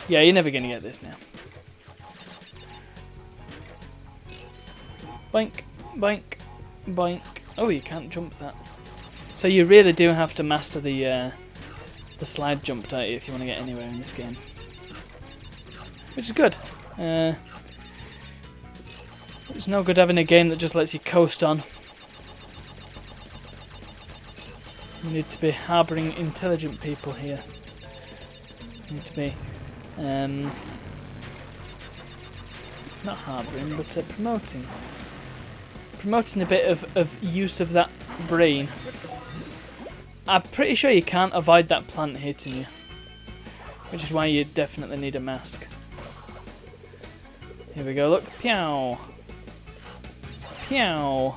yeah, you're never going to get this now. Boink, boink, boink. Oh, you can't jump that. So you really do have to master the slide jump, don't you, if you want to get anywhere in this game. Which is good. It's no good having a game that just lets you coast on. You need to be harbouring intelligent people here. You need to be not harbouring, but promoting. Promoting a bit of use of that brain. I'm pretty sure you can't avoid that plant hitting you. Which is why you definitely need a mask. Here we go, look. Pew! Pew!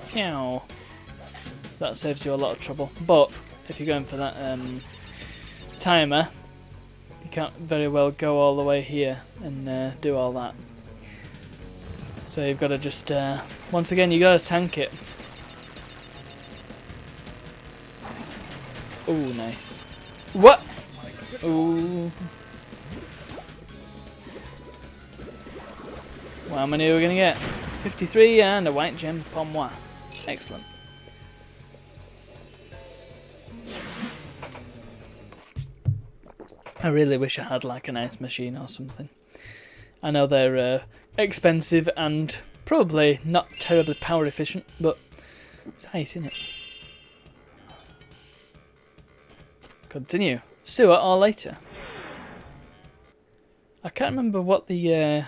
Pew! That saves you a lot of trouble. But if you're going for that timer, you can't very well go all the way here and do all that. So you've got to just, once again, you got to tank it. Ooh, nice. What? Ooh. Well, how many are we going to get? 53 and a white gem pour moi. Excellent. I really wish I had like an ice machine or something. I know they're expensive and probably not terribly power efficient, but it's ice, isn't it? Continue. Sewer or later. I can't remember what the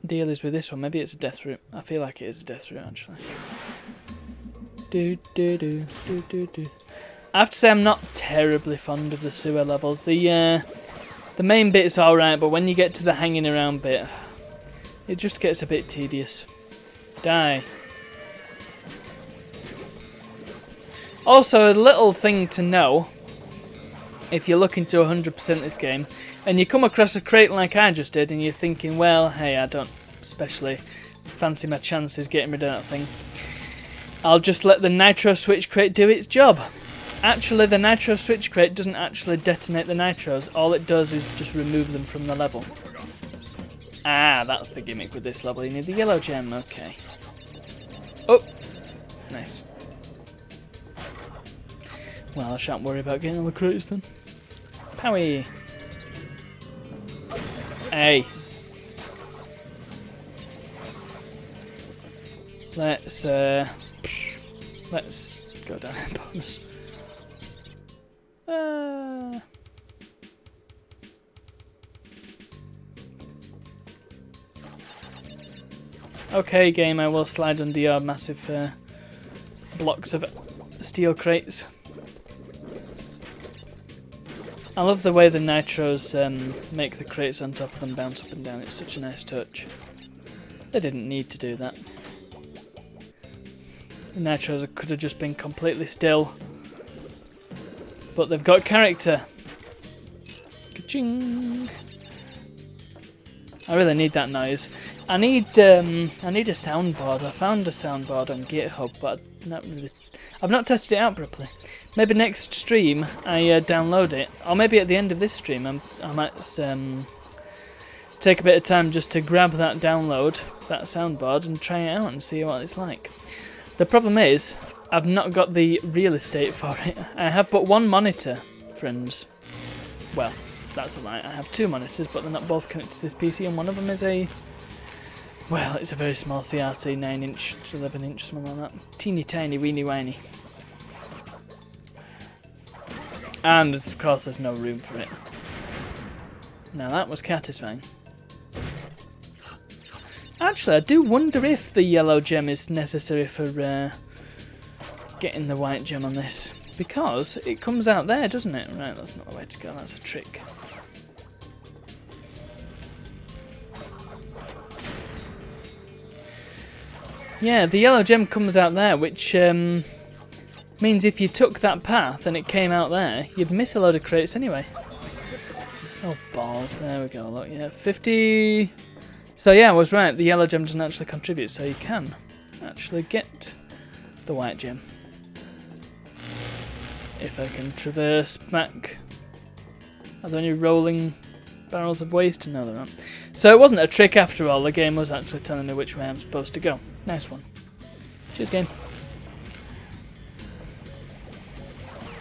deal is with this one. Maybe it's a death route. I feel like it is a death route actually. I have to say I'm not terribly fond of the sewer levels. The main bit's alright, but when you get to the hanging around bit, it just gets a bit tedious. Die. Also, a little thing to know, if you're looking to 100% this game, and you come across a crate like I just did, and you're thinking, well, hey, I don't especially fancy my chances getting rid of that thing, I'll just let the Nitro Switch crate do its job. Actually, the Nitro Switch crate doesn't actually detonate the nitros. All it does is just remove them from the level. Ah, that's the gimmick with this level. You need the yellow gem. Okay. Oh, nice. Well, I shan't worry about getting all the crates then. Powie. Hey. Let's go down the bonus. Okay, game, I will slide under your massive blocks of steel crates. I love the way the nitros make the crates on top of them bounce up and down. It's such a nice touch. They didn't need to do that. The nitros could have just been completely still. But they've got character. Ka-ching! I really need that noise. I need a soundboard. I found a soundboard on GitHub, but I've not tested it out properly. Maybe next stream I download it, or maybe at the end of this stream I might take a bit of time just to grab that download, that soundboard, and try it out and see what it's like. The problem is, I've not got the real estate for it. I have but one monitor, friends. Well, that's a lie. I have two monitors, but they're not both connected to this PC, and one of them is a... Well, it's a very small CRT, 9-inch, 11-inch, something like that. Teeny tiny, weeny whiny. And, of course, there's no room for it. Now, that was satisfying. Actually, I do wonder if the yellow gem is necessary for getting the white gem on this. Because it comes out there, doesn't it? Right, that's not the way to go. That's a trick. Yeah, the yellow gem comes out there, which means if you took that path and it came out there, you'd miss a load of crates anyway. Oh, balls. There we go. Look, yeah, 50... So yeah, I was right. The yellow gem doesn't actually contribute, so you can actually get the white gem. If I can traverse back. Are there any rolling barrels of waste? No, there aren't. So it wasn't a trick after all. The game was actually telling me which way I'm supposed to go. Nice one. Cheers, game.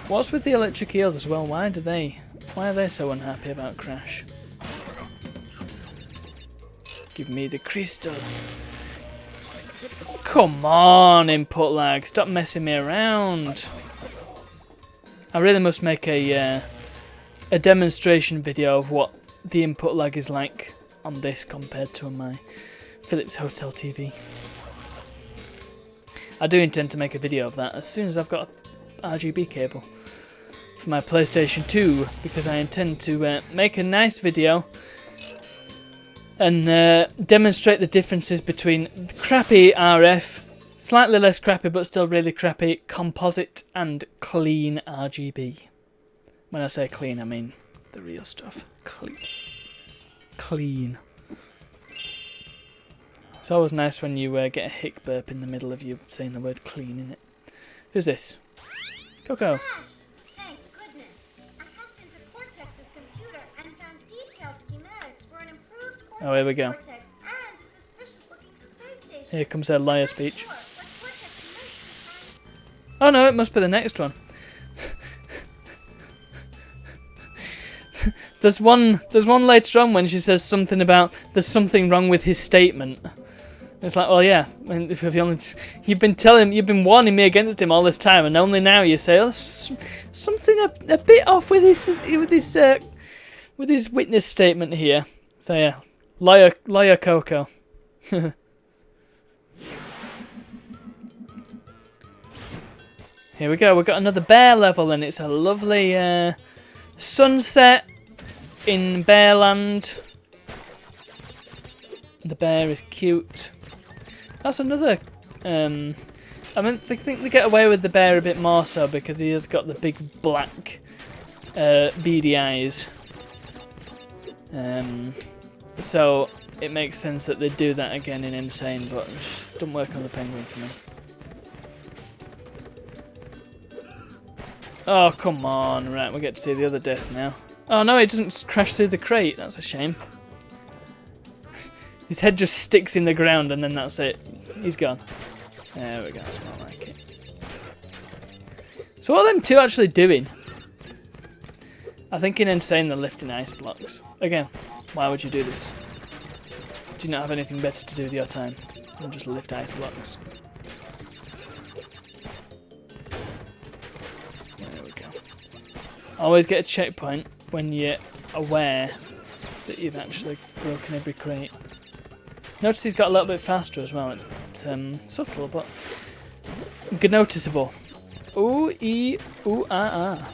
What's with the electric eels as well? Why are they so unhappy about Crash? Give me the crystal. Come on, input lag. Stop messing me around. I really must make a demonstration video of what the input lag is like on this compared to on my Philips Hotel TV. I do intend to make a video of that as soon as I've got an RGB cable for my PlayStation 2, because I intend to make a nice video and demonstrate the differences between crappy RF, slightly less crappy but still really crappy composite, and clean RGB. When I say clean, I mean the real stuff. Clean. It's always nice when you get a hic burp in the middle of you saying the word clean in it. Who's this? Coco. Crash! Thank goodness. I hacked into Cortex's computer and found detailed schematics for an improved Cortex, Oh, here we go. Cortex and a suspicious-looking space station. Here comes her liar speech. Sure, but Cortex makes me Oh no, it must be the next one. There's one later on when she says something about there's something wrong with his statement. It's like, well, yeah, you've been warning me against him all this time, and only now you say, oh, something a bit off with his witness statement here. So yeah, liar Coco. Here we go. We've got another bear level, and it's a lovely sunset in Bearland. The bear is cute. That's another. I mean, I think they get away with the bear a bit more so because he has got the big black, beady eyes. So it makes sense that they do that again in Insane, but it doesn't work on the penguin for me. Oh, come on. Right, we get to see the other death now. Oh no, he doesn't crash through the crate. That's a shame. His head just sticks in the ground and then that's it. He's gone. There we go. That's not like it. So what are them two actually doing? I think in Insane they're lifting ice blocks. Again, why would you do this? Do you not have anything better to do with your time than just lift ice blocks? There we go. Always get a checkpoint when you're aware that you've actually broken every crate. Notice he's got a little bit faster as well. It's subtle, but good noticeable. Ooh, ee, ooh, ah, ah.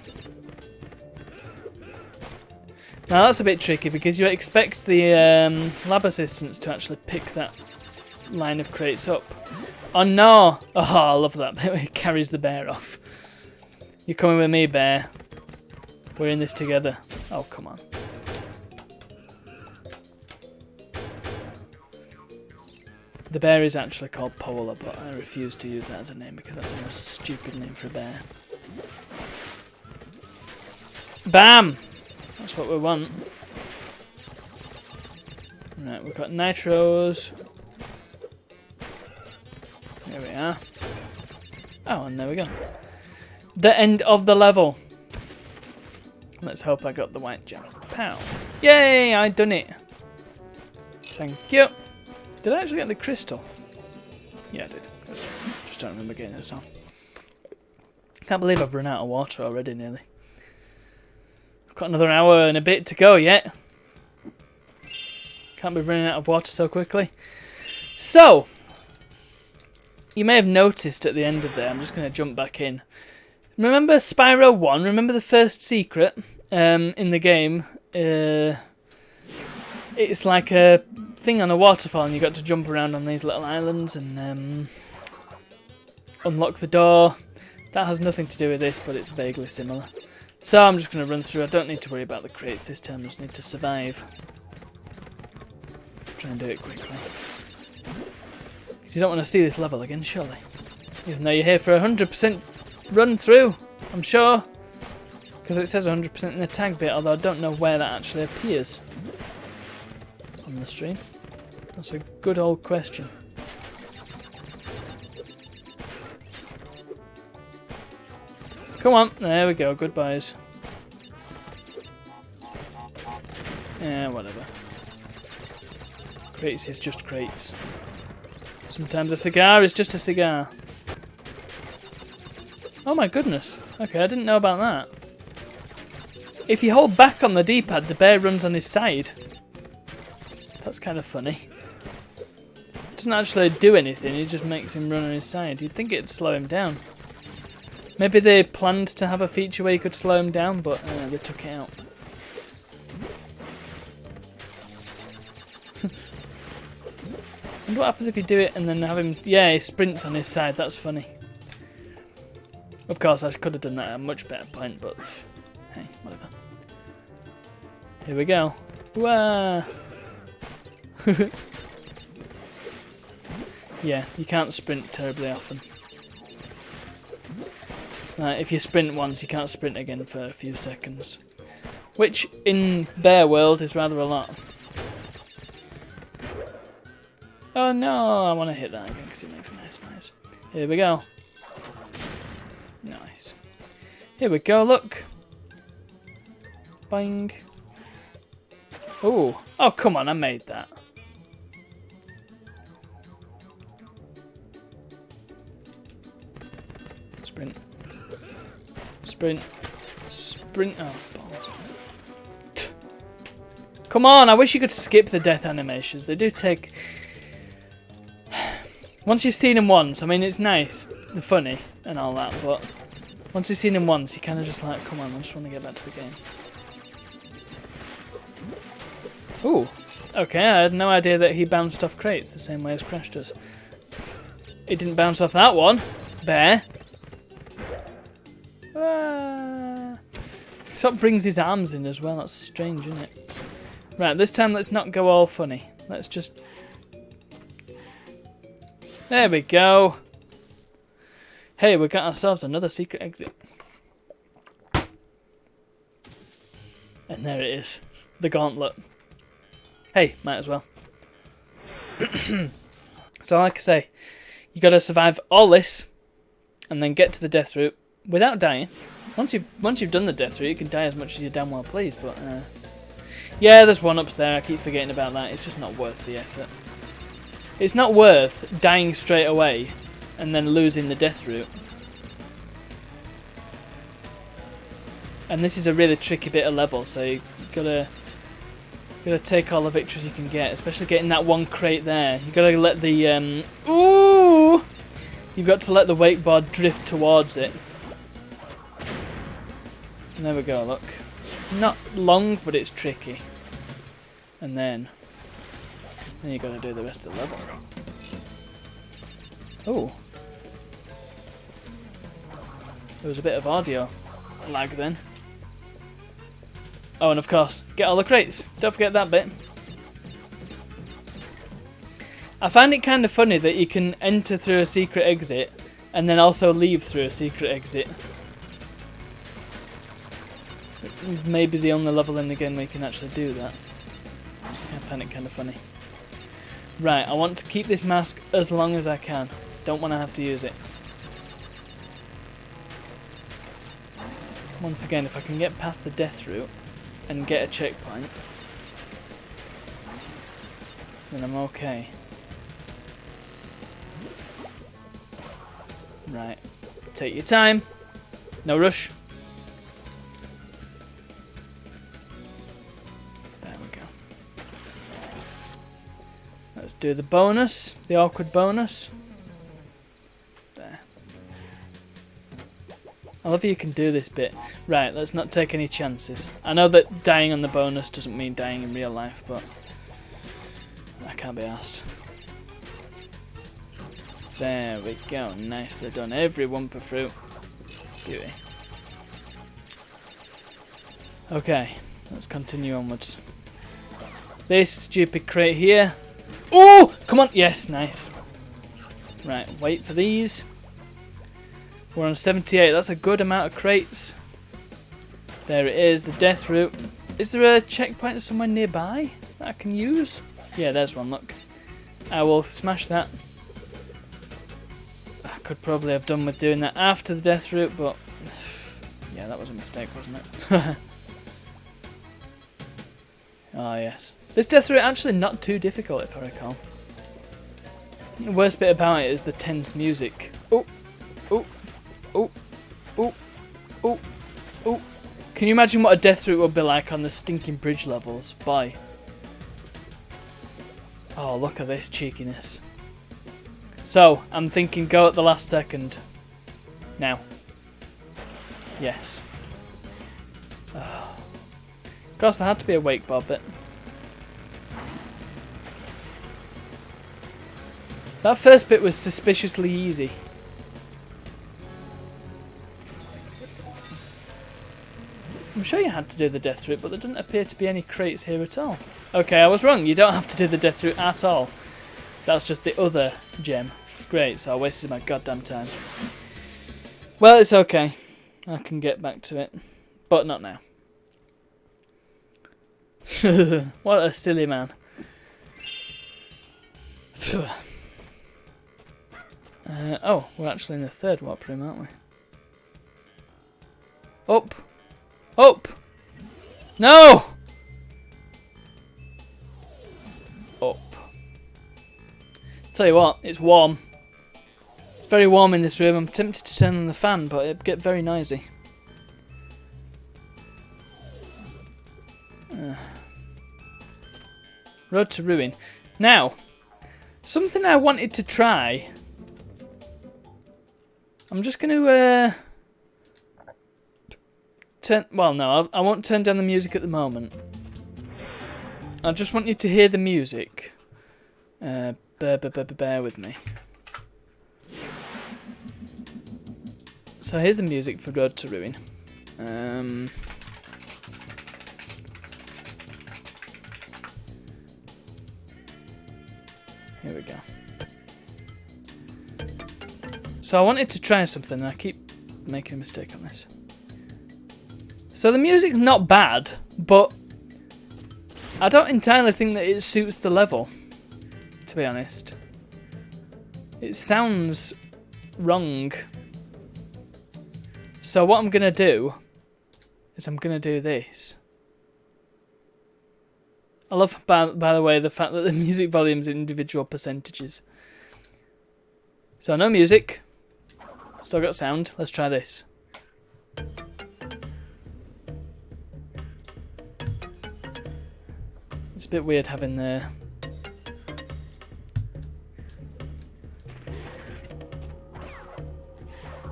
Now that's a bit tricky because you expect the lab assistants to actually pick that line of crates up. Oh no! Oh, I love that bit where he carries the bear off. You're coming with me, bear. We're in this together. Oh, come on. The bear is actually called Polar, but I refuse to use that as a name because that's the most stupid name for a bear. Bam! That's what we want. Right, we've got nitros. There we are. Oh, and there we go. The end of the level. Let's hope I got the white gem. Pow. Yay, I done it. Thank you. Did I actually get the crystal? Yeah, I did. Just don't remember getting this on. Can't believe I've run out of water already, nearly. I've got another hour and a bit to go yet. Can't be running out of water so quickly. So, you may have noticed at the end of there, I'm just going to jump back in. Remember Spyro 1? Remember the first secret in the game? It's like a thing on a waterfall and you got to jump around on these little islands and unlock the door. That has nothing to do with this, but it's vaguely similar. So I'm just going to run through. I don't need to worry about the crates this time. I just need to survive. Try and do it quickly. Because you don't want to see this level again, surely. Even though you're here for 100% run through, I'm sure. Because it says 100% in the tag bit, although I don't know where that actually appears on the stream. That's a good old question. Come on, there we go, goodbyes. Yeah, whatever. Crates is just crates. Sometimes a cigar is just a cigar. Oh my goodness. Okay, I didn't know about that. If you hold back on the D-pad, the bear runs on his side. That's kind of funny. Doesn't actually do anything, it just makes him run on his side. You'd think it'd slow him down. Maybe they planned to have a feature where you could slow him down, but they took it out. And what happens if you do it and then have him... Yeah, he sprints on his side, that's funny. Of course, I could have done that at a much better point, but... Hey, whatever. Here we go. Wah! Yeah, you can't sprint terribly often. If you sprint once, you can't sprint again for a few seconds. Which, in Bear World, is rather a lot. Oh no, I want to hit that again because it makes a nice noise. Here we go. Nice. Here we go, look. Bang. Ooh. Oh, come on, I made that. Sprint. Sprint. Sprint. Oh, balls. Come on, I wish you could skip the death animations. They do take... Once you've seen them once, I mean, it's nice. They're funny and all that, but once you've seen them once, you kind of just like, come on, I just want to get back to the game. Ooh. Okay, I had no idea that he bounced off crates the same way as Crash does. He didn't bounce off that one. Bear. Ah. Sort of brings his arms in as well. That's strange, isn't it? Right, this time let's not go all funny. Let's just... There we go. Hey, we got ourselves another secret exit. And there it is. The gauntlet. Hey, might as well. So like I say, you got to survive all this and then get to the death route without dying. Once you've done the death route, you can die as much as you damn well please, but yeah, there's one-ups there. I keep forgetting about that. It's just not worth the effort. It's not worth dying straight away and then losing the death route. And this is a really tricky bit of level, so you gotta take all the victories you can get, especially getting that one crate there. You gotta let the ooh! You've got to let the wakeboard drift towards it. And there we go. Look, it's not long, but it's tricky. And then you got to do the rest of the level. Oh, there was a bit of audio lag then. Oh, and of course, get all the crates. Don't forget that bit. I find it kind of funny that you can enter through a secret exit and then also leave through a secret exit. Maybe the only level in the game where you can actually do that. I just find it kind of funny. Right, I want to keep this mask as long as I can. Don't want to have to use it. Once again, if I can get past the death route and get a checkpoint, then I'm okay. Right, take your time. No rush. There we go. Let's do the bonus, the awkward bonus. There. I love you can do this bit. Right, let's not take any chances. I know that dying on the bonus doesn't mean dying in real life, but I can't be asked. There we go, nicely done. Every Wumpa fruit. Beauty. Okay, let's continue onwards. This stupid crate here. Oh, come on. Yes, nice. Right, wait for these. We're on 78. That's a good amount of crates. There it is, the death route. Is there a checkpoint somewhere nearby that I can use? Yeah, there's one, look. I will smash that. I could probably have done with doing that after the death route, but yeah, that was a mistake, wasn't it? Oh, yes. This death route actually not too difficult, if I recall. The worst bit about it is the tense music. Oh, oh, oh, oh, oh, oh. Can you imagine what a death route would be like on the stinking bridge levels? Boy. Oh, look at this cheekiness. So, I'm thinking go at the last second. Now. Yes. Oh. Of course, there had to be a wakeboard bit. That first bit was suspiciously easy. I'm sure you had to do the death route, but there didn't appear to be any crates here at all. Okay, I was wrong. You don't have to do the death route at all. That's just the other gem. Great, so I wasted my goddamn time. Well, it's okay. I can get back to it. But not now. What a silly man. Oh, we're actually in the third warp room, aren't we? Up! Up! No! Up. Tell you what, it's warm. It's very warm in this room. I'm tempted to turn on the fan, but it'd get very noisy. Road to Ruin. Now, something I wanted to try. I'm just going to turn. Well, no, I won't turn down the music at the moment. I just want you to hear the music. Bear with me. So here's the music for Road to Ruin. Here we go. So I wanted to try something and I keep making a mistake on this. So the music's not bad, but I don't entirely think that it suits the level, to be honest. It sounds wrong. So what I'm going to do is I'm going to do this. I love, by the way, the fact that the music volume's in individual percentages. So no music. Still got sound. Let's try this. It's a bit weird having the...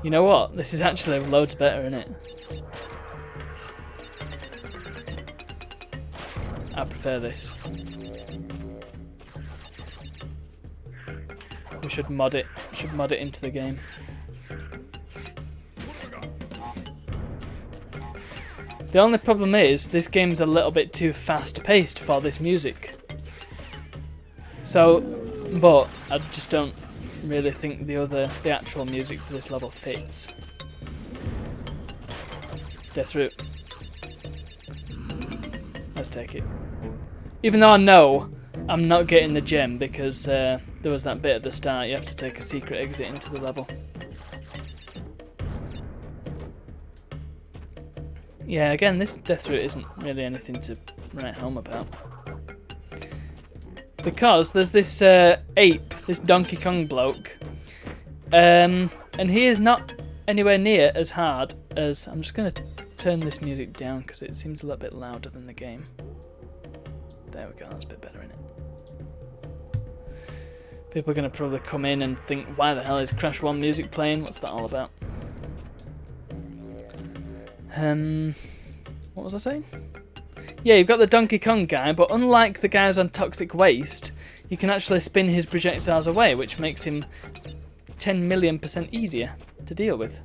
You know what? This is actually loads better, isn't it? I prefer this. We should mod it. We should mod it into the game. The only problem is this game's a little bit too fast-paced for this music. So, but I just don't really think the actual music for this level fits. Death route. Let's take it. Even though I know I'm not getting the gem because there was that bit at the start. You have to take a secret exit into the level. Yeah, again, this death route isn't really anything to write home about. Because there's this ape, this Donkey Kong bloke, and he is not anywhere near as hard as... I'm just going to turn this music down because it seems a little bit louder than the game. There we go, that's a bit better, isn't it? People are going to probably come in and think, why the hell is Crash 1 music playing? What's that all about? What was I saying? Yeah, you've got the Donkey Kong guy, but unlike the guys on Toxic Waste, you can actually spin his projectiles away, which makes him 10 million% easier to deal with.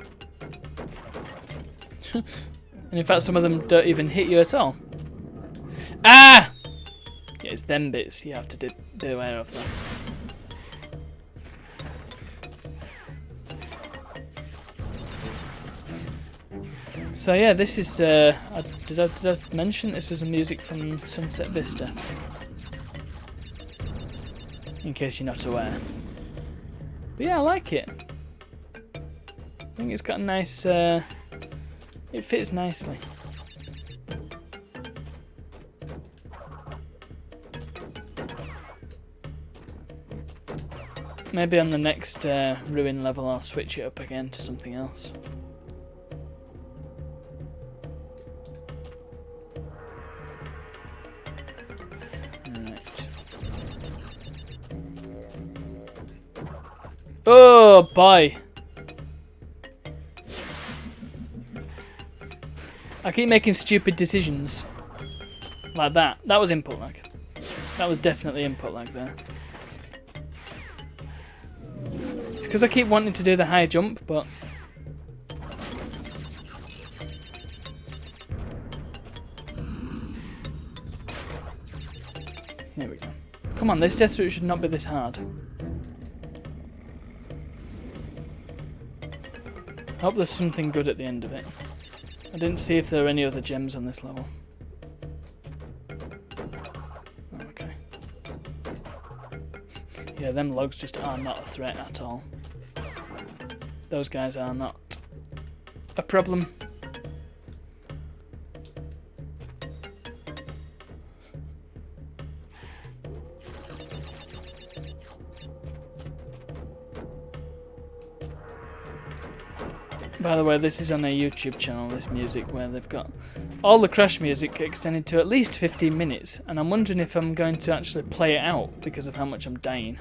And in fact, some of them don't even hit you at all. Ah! Yeah, it's them bits you have to be aware of, though. So yeah, this is. Did I mention this was a music from Sunset Vista? In case you're not aware. But yeah, I like it. I think it's got a nice. It fits nicely. Maybe on the next ruin level, I'll switch it up again to something else. Oh boy! I keep making stupid decisions. Like that. That was input lag. That was definitely input lag there. It's because I keep wanting to do the high jump, but... There we go. Come on, this death route should not be this hard. I hope there's something good at the end of it. I didn't see if there are any other gems on this level. Oh, okay. Yeah, them logs just are not a threat at all. Those guys are not a problem. By the way, this is on a YouTube channel, this music, where they've got all the Crash music extended to at least 15 minutes, and I'm wondering if I'm going to actually play it out because of how much I'm dying.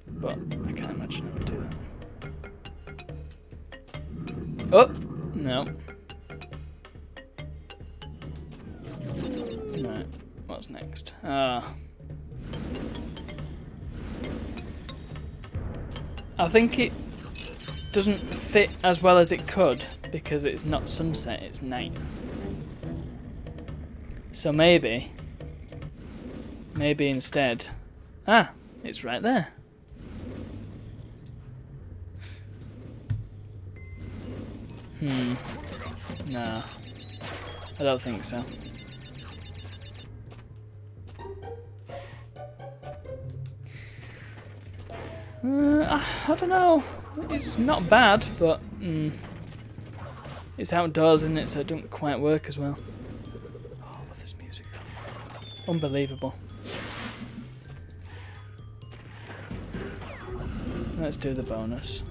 But I can't imagine I would do that. Oh! No. Right, what's next? I think it doesn't fit as well as it could because it's not sunset, it's night. So maybe instead... Ah, it's right there. Nah, I don't think so. I don't know. It's not bad, but it's outdoors, isn't it? So it doesn't quite work as well. Oh, I love this music. Unbelievable. Let's do the bonus.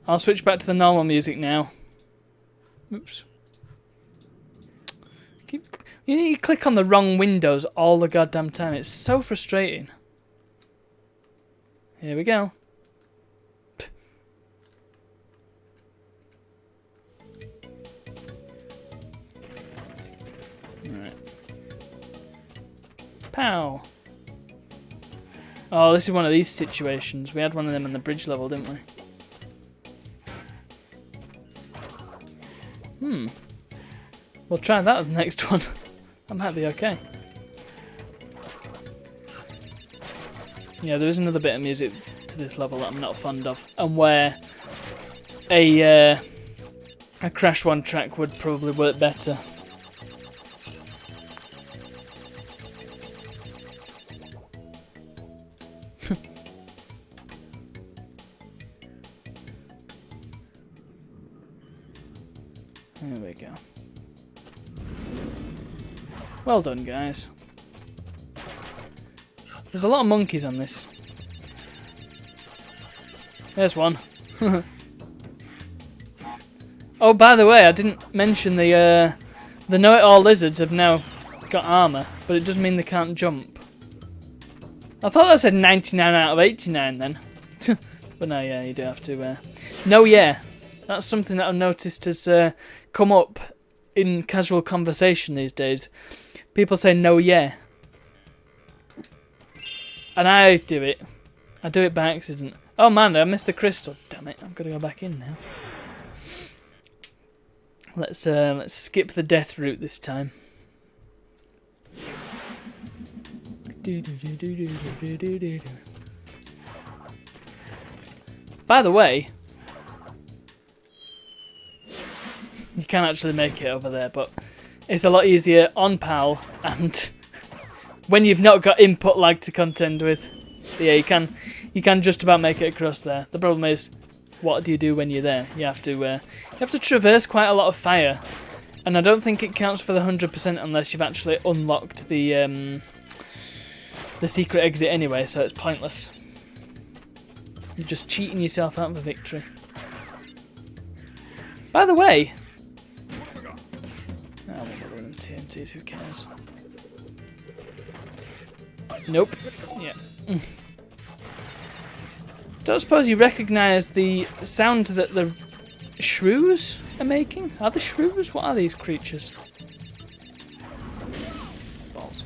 I'll switch back to the normal music now. Oops. You need to click on the wrong windows all the goddamn time. It's so frustrating. Here we go. Alright. Pow! Oh, this is one of these situations. We had one of them on the bridge level, didn't we? We'll try that at the next one. That might be okay. Yeah, there is another bit of music to this level that I'm not fond of, and where a Crash 1 track would probably work better. There we go. Well done, guys. There's a lot of monkeys on this. There's one. Oh, by the way, I didn't mention the know-it-all lizards have now got armor, but it doesn't mean they can't jump. I thought that said 99 out of 89 then. But no, yeah, you do have to... No, yeah. That's something that I've noticed has come up in casual conversation these days. People say no, yeah. And I do it. I do it by accident. Oh man, I missed the crystal. Damn it, I've got to go back in now. Let's skip the death route this time. By the way, you can actually make it over there, but it's a lot easier on PAL and when you've not got input lag to contend with. But yeah, you can just about make it across there. The problem is, what do you do when you're there? You have to traverse quite a lot of fire, and I don't think it counts for the 100% unless you've actually unlocked the secret exit anyway. So it's pointless. You're just cheating yourself out of a victory. By the way, I won't bother with them TNTs. Who cares? Nope. Yeah. Don't suppose you recognise the sound that the shrews are making? Are the shrews? What are these creatures? Balls.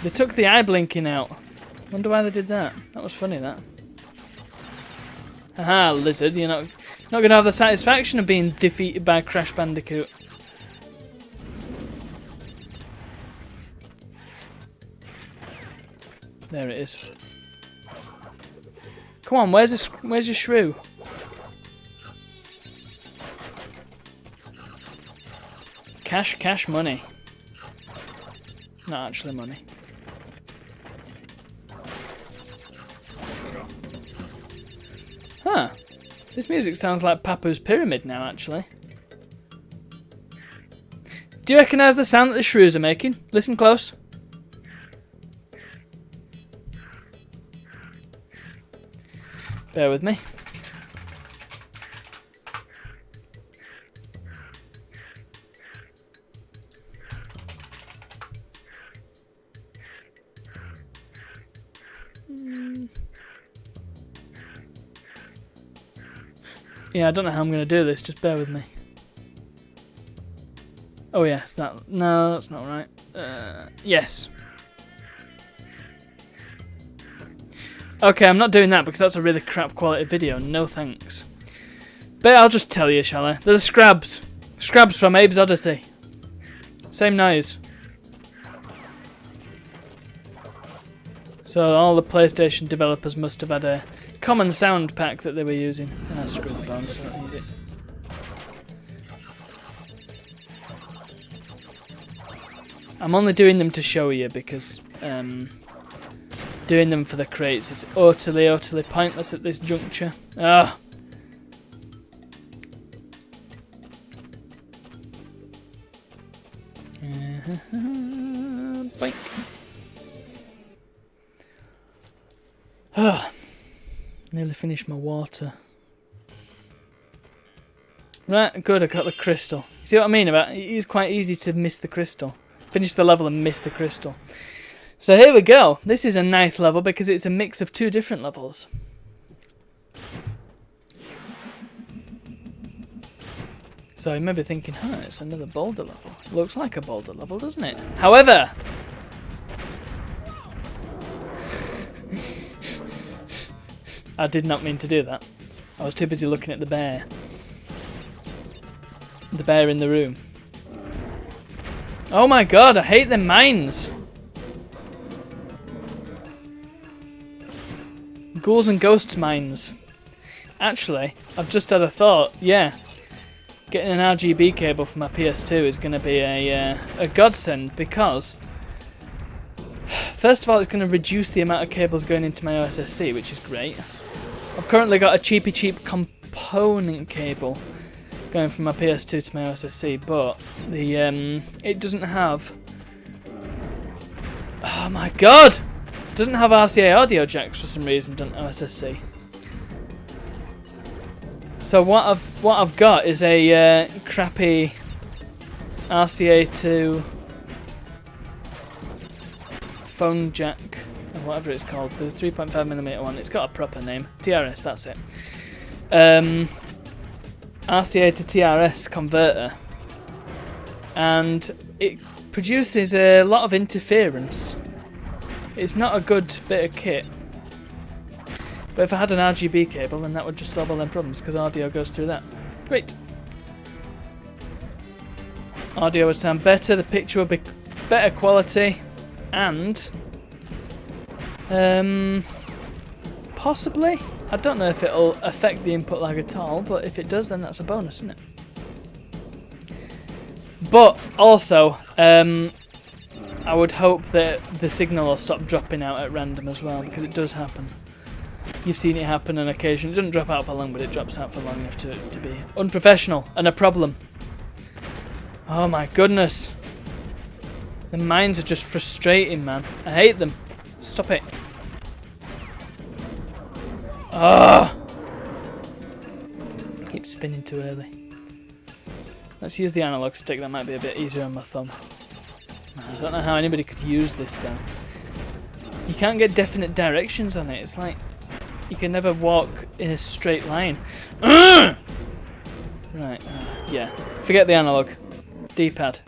They took the eye blinking out. Wonder why they did that. That was funny, that. Haha, lizard, you're not going to have the satisfaction of being defeated by Crash Bandicoot. There it is. Come on, where's your shrew? Cash money. Not actually money. Huh. This music sounds like Papu's Pyramid now, actually. Do you recognise the sound that the shrews are making? Listen close. Bear with me. Yeah, I don't know how I'm going to do this, just bear with me. Oh yes, no, that's not right. Yes. Okay, I'm not doing that because that's a really crap quality video. No thanks. But I'll just tell you, shall I? They're the Scrabs. Scrabs from Abe's Odyssey. Same noise. So all the PlayStation developers must have had a common sound pack that they were using. Ah, screw the bones, I don't need it. I'm only doing them to show you because doing them for the crates is utterly pointless at this juncture. Ah. Boink. Nearly finished my water. Right, good, I got the crystal. See what I mean about it? It's quite easy to miss the crystal. Finish the level and miss the crystal. So here we go. This is a nice level because it's a mix of two different levels. So you may be thinking, it's another boulder level. Looks like a boulder level, doesn't it? However, I did not mean to do that. I was too busy looking at the bear. The bear in the room. Oh my god, I hate them mines. Ghouls and Ghosts mines. Actually, I've just had a thought. Yeah, getting an RGB cable for my PS2 is going to be a godsend because, first of all, it's going to reduce the amount of cables going into my OSSC, which is great. I've currently got a cheap component cable going from my PS2 to my OSSC, but the it doesn't have. Oh my god! It doesn't have RCA audio jacks for some reason on OSSC. So what I've got is a crappy RCA to phone jack, or whatever it's called, the 3.5mm one. It's got a proper name. TRS, that's it. RCA to TRS converter, and it produces a lot of interference. It's not a good bit of kit. But if I had an RGB cable, then that would just solve all them problems, because audio goes through that. Great. Audio would sound better, the picture would be better quality, and possibly, I don't know if it'll affect the input lag at all, but if it does, then that's a bonus, isn't it? But also, I would hope that the signal will stop dropping out at random as well, because it does happen. You've seen it happen on occasion. It doesn't drop out for long, but it drops out for long enough to be unprofessional and a problem. Oh my goodness. The mines are just frustrating, man. I hate them. Stop it. Ah! Keep spinning too early. Let's use the analog stick. That might be a bit easier on my thumb. I don't know how anybody could use this though. You can't get definite directions on it. It's like you can never walk in a straight line. Right, yeah. Forget the analog. D-pad.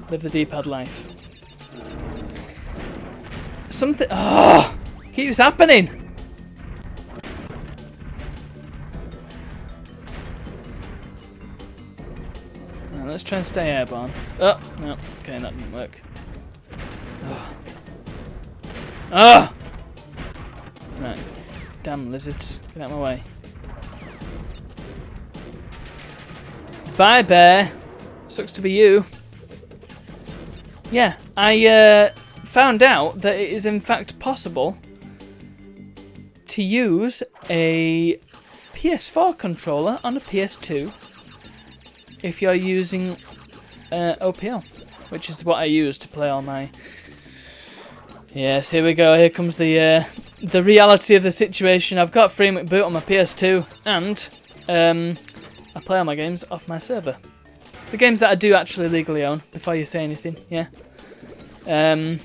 Live the D-pad life. Something. Oh! Keeps happening! Now let's try and stay airborne. Oh, no. Okay, that didn't work. Oh. Ah! Right. Damn lizards. Get out of my way. Bye, bear. Sucks to be you. Yeah, I found out that it is in fact possible to use a PS4 controller on a PS2 if you're using OPL, which is what I use to play all my... Yes, here we go. Here comes the reality of the situation. I've got FreeMC Boot on my PS2, and I play all my games off my server. The games that I do actually legally own, before you say anything, yeah. Some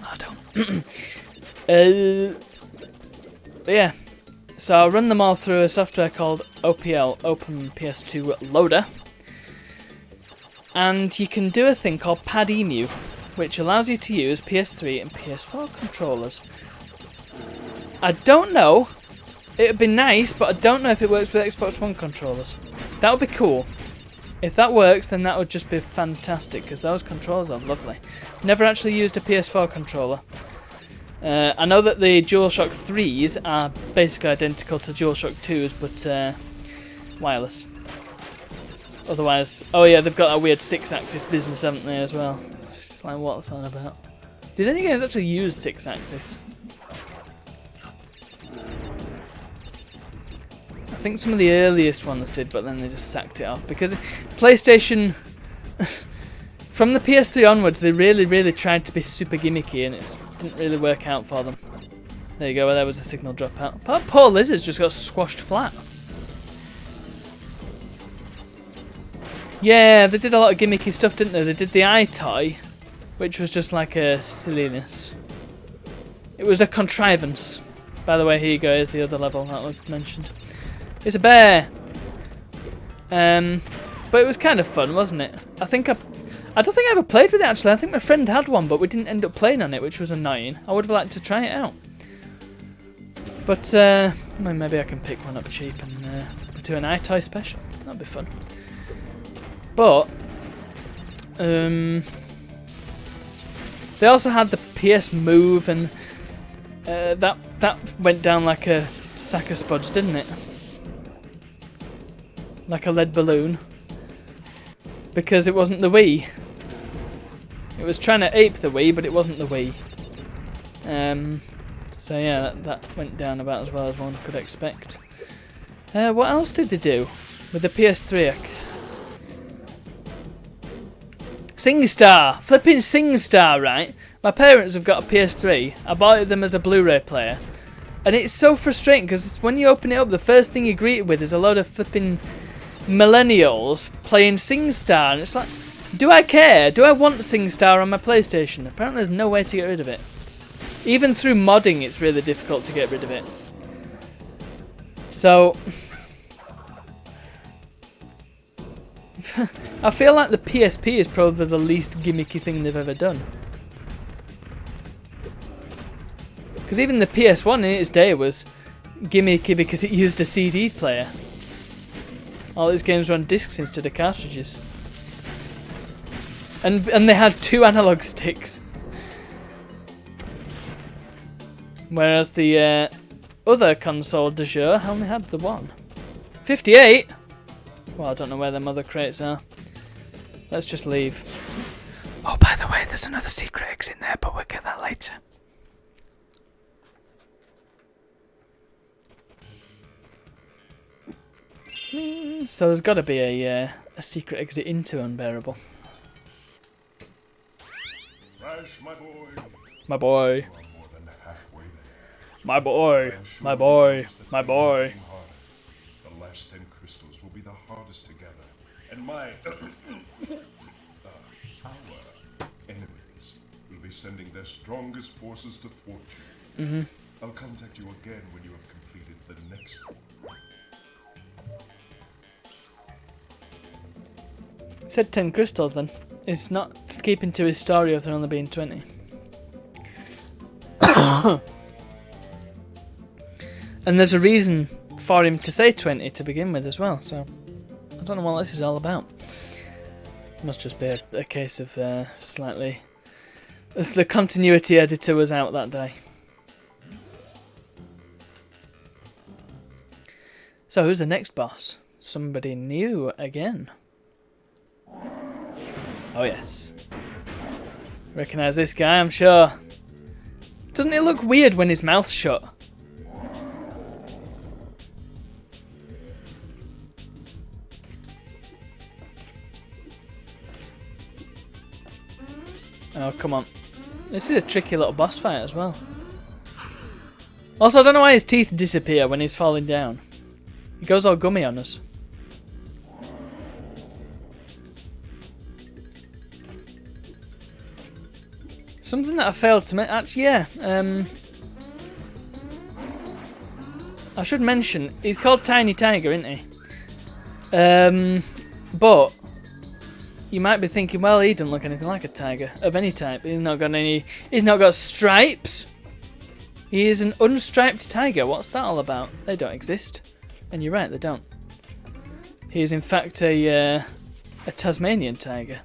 that I don't. But yeah, so I'll run them all through a software called OPL, Open PS2 Loader. And you can do a thing called PadEmu, which allows you to use PS3 and PS4 controllers. I don't know. It would be nice, but I don't know if it works with Xbox One controllers. That would be cool. If that works, then that would just be fantastic, because those controllers are lovely. Never actually used a PS4 controller. I know that the DualShock 3s are basically identical to DualShock 2s, but wireless. Otherwise, oh yeah, they've got that weird 6-axis business, haven't they, as well? It's like, what's that about? Did any games actually use 6-axis? I think some of the earliest ones did, but then they just sacked it off, because PlayStation, from the PS3 onwards, they really tried to be super gimmicky, and it didn't really work out for them. There you go, well, there was a signal dropout. But poor lizards just got squashed flat. Yeah, they did a lot of gimmicky stuff, didn't they? They did the eye toy, which was just like a silliness. It was a contrivance. By the way, here you go, here's the other level that I mentioned. It's a bear. But it was kind of fun, wasn't it? I don't think I ever played with it actually. I think my friend had one, but we didn't end up playing on it, which was annoying. I would have liked to try it out. But maybe I can pick one up cheap and do an iToy special. That'd be fun. But they also had the PS Move, and that went down like a sack of spuds, didn't it? Like a lead balloon, because it wasn't the Wii. It was trying to ape the Wii, but it wasn't the Wii. So yeah, that went down about as well as one could expect. What else did they do with the PS3? SingStar! Flipping SingStar, right? My parents have got a PS3. I bought them as a Blu-ray player. And it's so frustrating because when you open it up, the first thing you're greeted with is a load of flipping millennials playing SingStar. And it's like, do I care? Do I want SingStar on my PlayStation? Apparently there's no way to get rid of it. Even through modding, it's really difficult to get rid of it. So I feel like the PSP is probably the least gimmicky thing they've ever done. Because even the PS1 in its day was gimmicky because it used a CD player. All these games were on discs instead of cartridges. And they had 2 analog sticks. Whereas the other console de jour only had the 1. 58? Well, I don't know where them other crates are. Let's just leave. Oh, by the way, there's another secret exit in there, but we'll get that later. So there's got to be a secret exit into Unbearable. Crash, my boy. My boy. You are more than halfway there. My boy. I'm sure My boy. just that My you're boy. working hard. The last 10 crystals will be the hardest to gather. And my our enemies will be sending their strongest forces to thwart you. Mm-hmm. I'll contact you again when you have completed the next one. He said 10 crystals then. It's not keeping to his story of there only being 20. And there's a reason for him to say 20 to begin with as well, so I don't know what this is all about. Must just be a case of slightly... The continuity editor was out that day. So who's the next boss? Somebody new again. Oh yes. Recognise this guy, I'm sure. Doesn't it look weird when his mouth's shut? Oh, come on. This is a tricky little boss fight as well. Also, I don't know why his teeth disappear when he's falling down. He goes all gummy on us. Something that I failed to mention, actually, yeah. I should mention, he's called Tiny Tiger, isn't he? But you might be thinking, well, he doesn't look anything like a tiger of any type. He's not got stripes. He is an unstriped tiger. What's that all about? They don't exist. And you're right, they don't. He is in fact a Tasmanian tiger,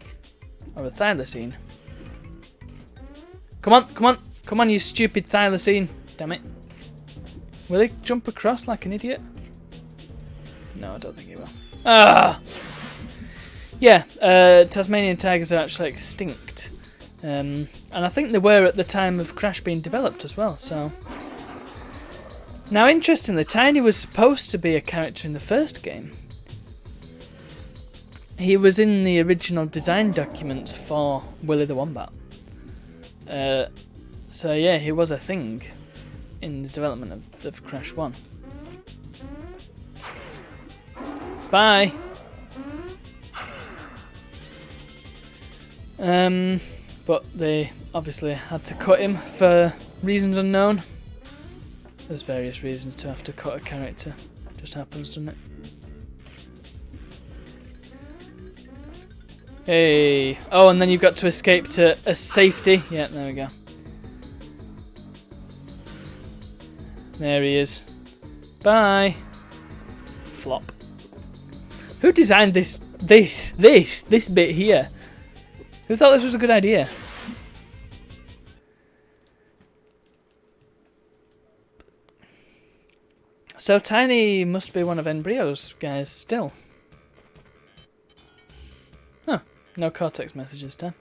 or a thylacine. Come on, come on, come on, you stupid thylacine. Damn it. Will he jump across like an idiot? No, I don't think he will. Ah! Yeah, Tasmanian tigers are actually extinct. And I think they were at the time of Crash being developed as well, so... Now, interestingly, Tiny was supposed to be a character in the first game. He was in the original design documents for Willy the Wombat. So yeah, he was a thing in the development of Crash 1. Bye! But they obviously had to cut him for reasons unknown. There's various reasons to have to cut a character. Just happens, doesn't it? Hey! Oh, and then you've got to escape to a safety. Yeah, there we go. There he is. Bye! Flop. Who designed this bit here? Who thought this was a good idea? So Tiny must be one of Embryo's guys still. Huh. No Cortex messages, time.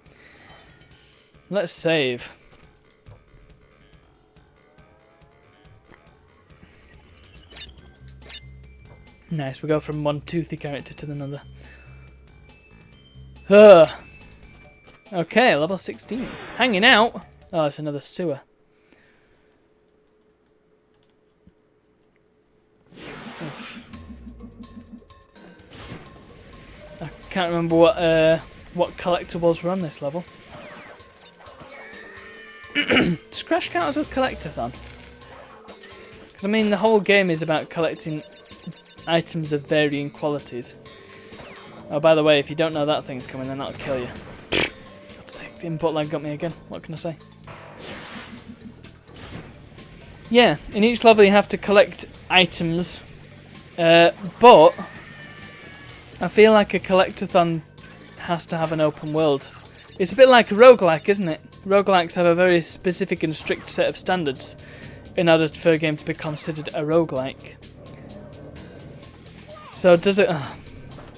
Let's save. Nice, we go from one toothy character to another. Ugh. Okay, level 16. Hanging out. Oh, it's another sewer. Oof. I can't remember what collectibles were on this level. Does Crash count as a collectathon? Because I mean, the whole game is about collecting items of varying qualities. Oh, by the way, if you don't know that thing's coming, then that'll kill you. God's sake, the input lag got me again. What can I say? Yeah, in each level you have to collect items, but I feel like a collectathon has to have an open world. It's a bit like a roguelike, isn't it? Roguelikes have a very specific and strict set of standards in order for a game to be considered a roguelike. So does it...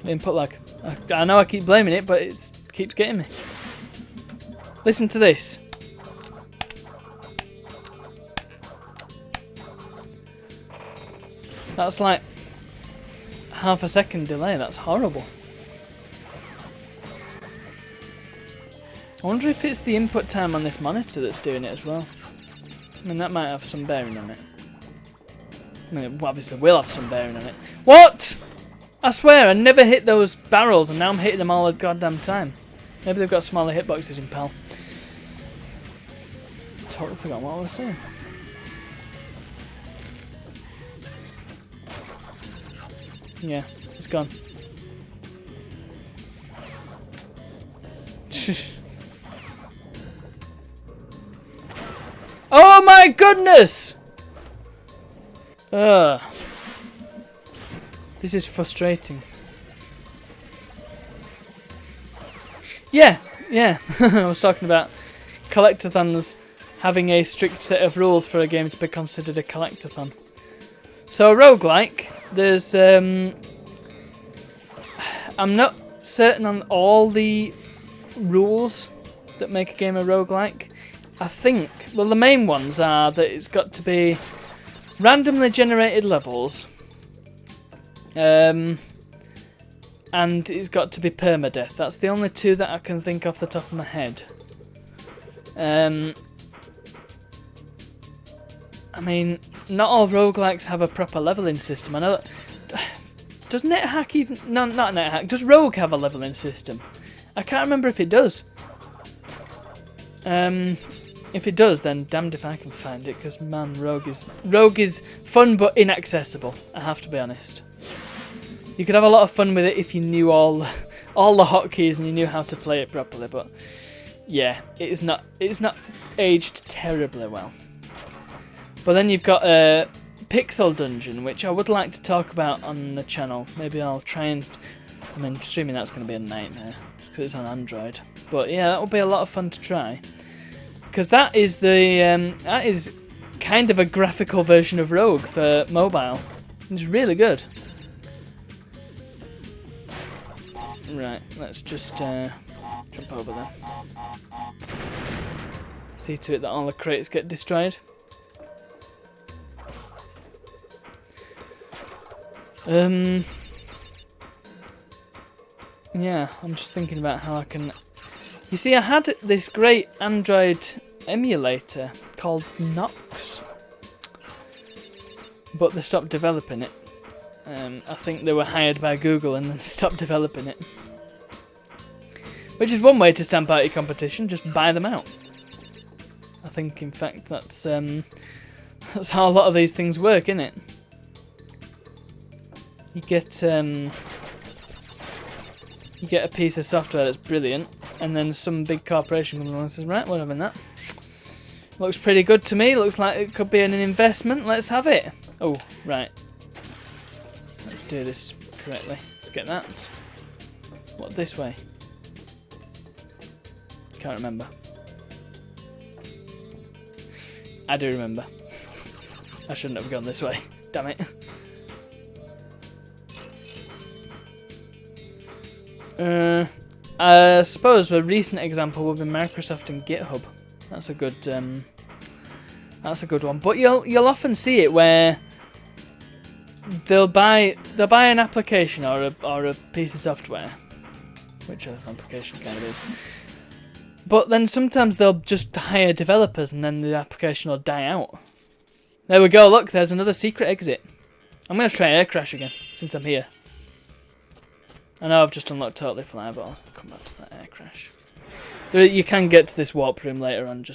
input lag. I know I keep blaming it, but it keeps getting me. Listen to this. That's like half a second delay. That's horrible. I wonder if it's the input time on this monitor that's doing it as well. I mean, that might have some bearing on it. I mean, it obviously will have some bearing on it. What? I swear, I never hit those barrels, and now I'm hitting them all the goddamn time. Maybe they've got smaller hitboxes in PAL. Totally forgot what I was saying. Yeah, it's gone. Oh my goodness! Ugh. This is frustrating. Yeah. I was talking about collectathons having a strict set of rules for a game to be considered a collectathon. So a roguelike, there's I'm not certain on all the rules that make a game a roguelike. I think, well, the main ones are that it's got to be randomly generated levels, and it's got to be permadeath. That's the only two that I can think off the top of my head. I mean, not all roguelikes have a proper leveling system. I know that... Does NetHack even... No, not NetHack. Does Rogue have a leveling system? I can't remember if it does. If it does, then damned if I can find it, because, man, Rogue is fun but inaccessible, I have to be honest. You could have a lot of fun with it if you knew all the hotkeys and you knew how to play it properly, but yeah, it's not aged terribly well. But then you've got Pixel Dungeon, which I would like to talk about on the channel. Maybe I'll try and... I mean, streaming that's going to be a nightmare, because it's on Android. But yeah, that will be a lot of fun to try. Because that is that is kind of a graphical version of Rogue for mobile. It's really good. Right, let's just jump over there. See to it that all the crates get destroyed. Yeah, I'm just thinking about how I can... You see, I had this great Android emulator called Nox, but they stopped developing it. I think they were hired by Google and then stopped developing it. Which is one way to stamp out your competition, just buy them out. I think, in fact, that's how a lot of these things work, isn't it? You get a piece of software that's brilliant, and then some big corporation comes along and says, right, we're having that. Looks pretty good to me, looks like it could be an investment, let's have it. Oh, right. Let's do this correctly. Let's get that. What, this way? Can't remember. I do remember. I shouldn't have gone this way. Damn it. I suppose a recent example would be Microsoft and GitHub. That's a good one. But you'll often see it where they'll buy an application or a piece of software, which an application kind of is. But then sometimes they'll just hire developers and then the application will die out. There we go, look, there's another secret exit. I'm going to try air crash again, since I'm here. I know I've just unlocked Totally Fly, but I'll come back to that air crash. You can get to this warp room later on,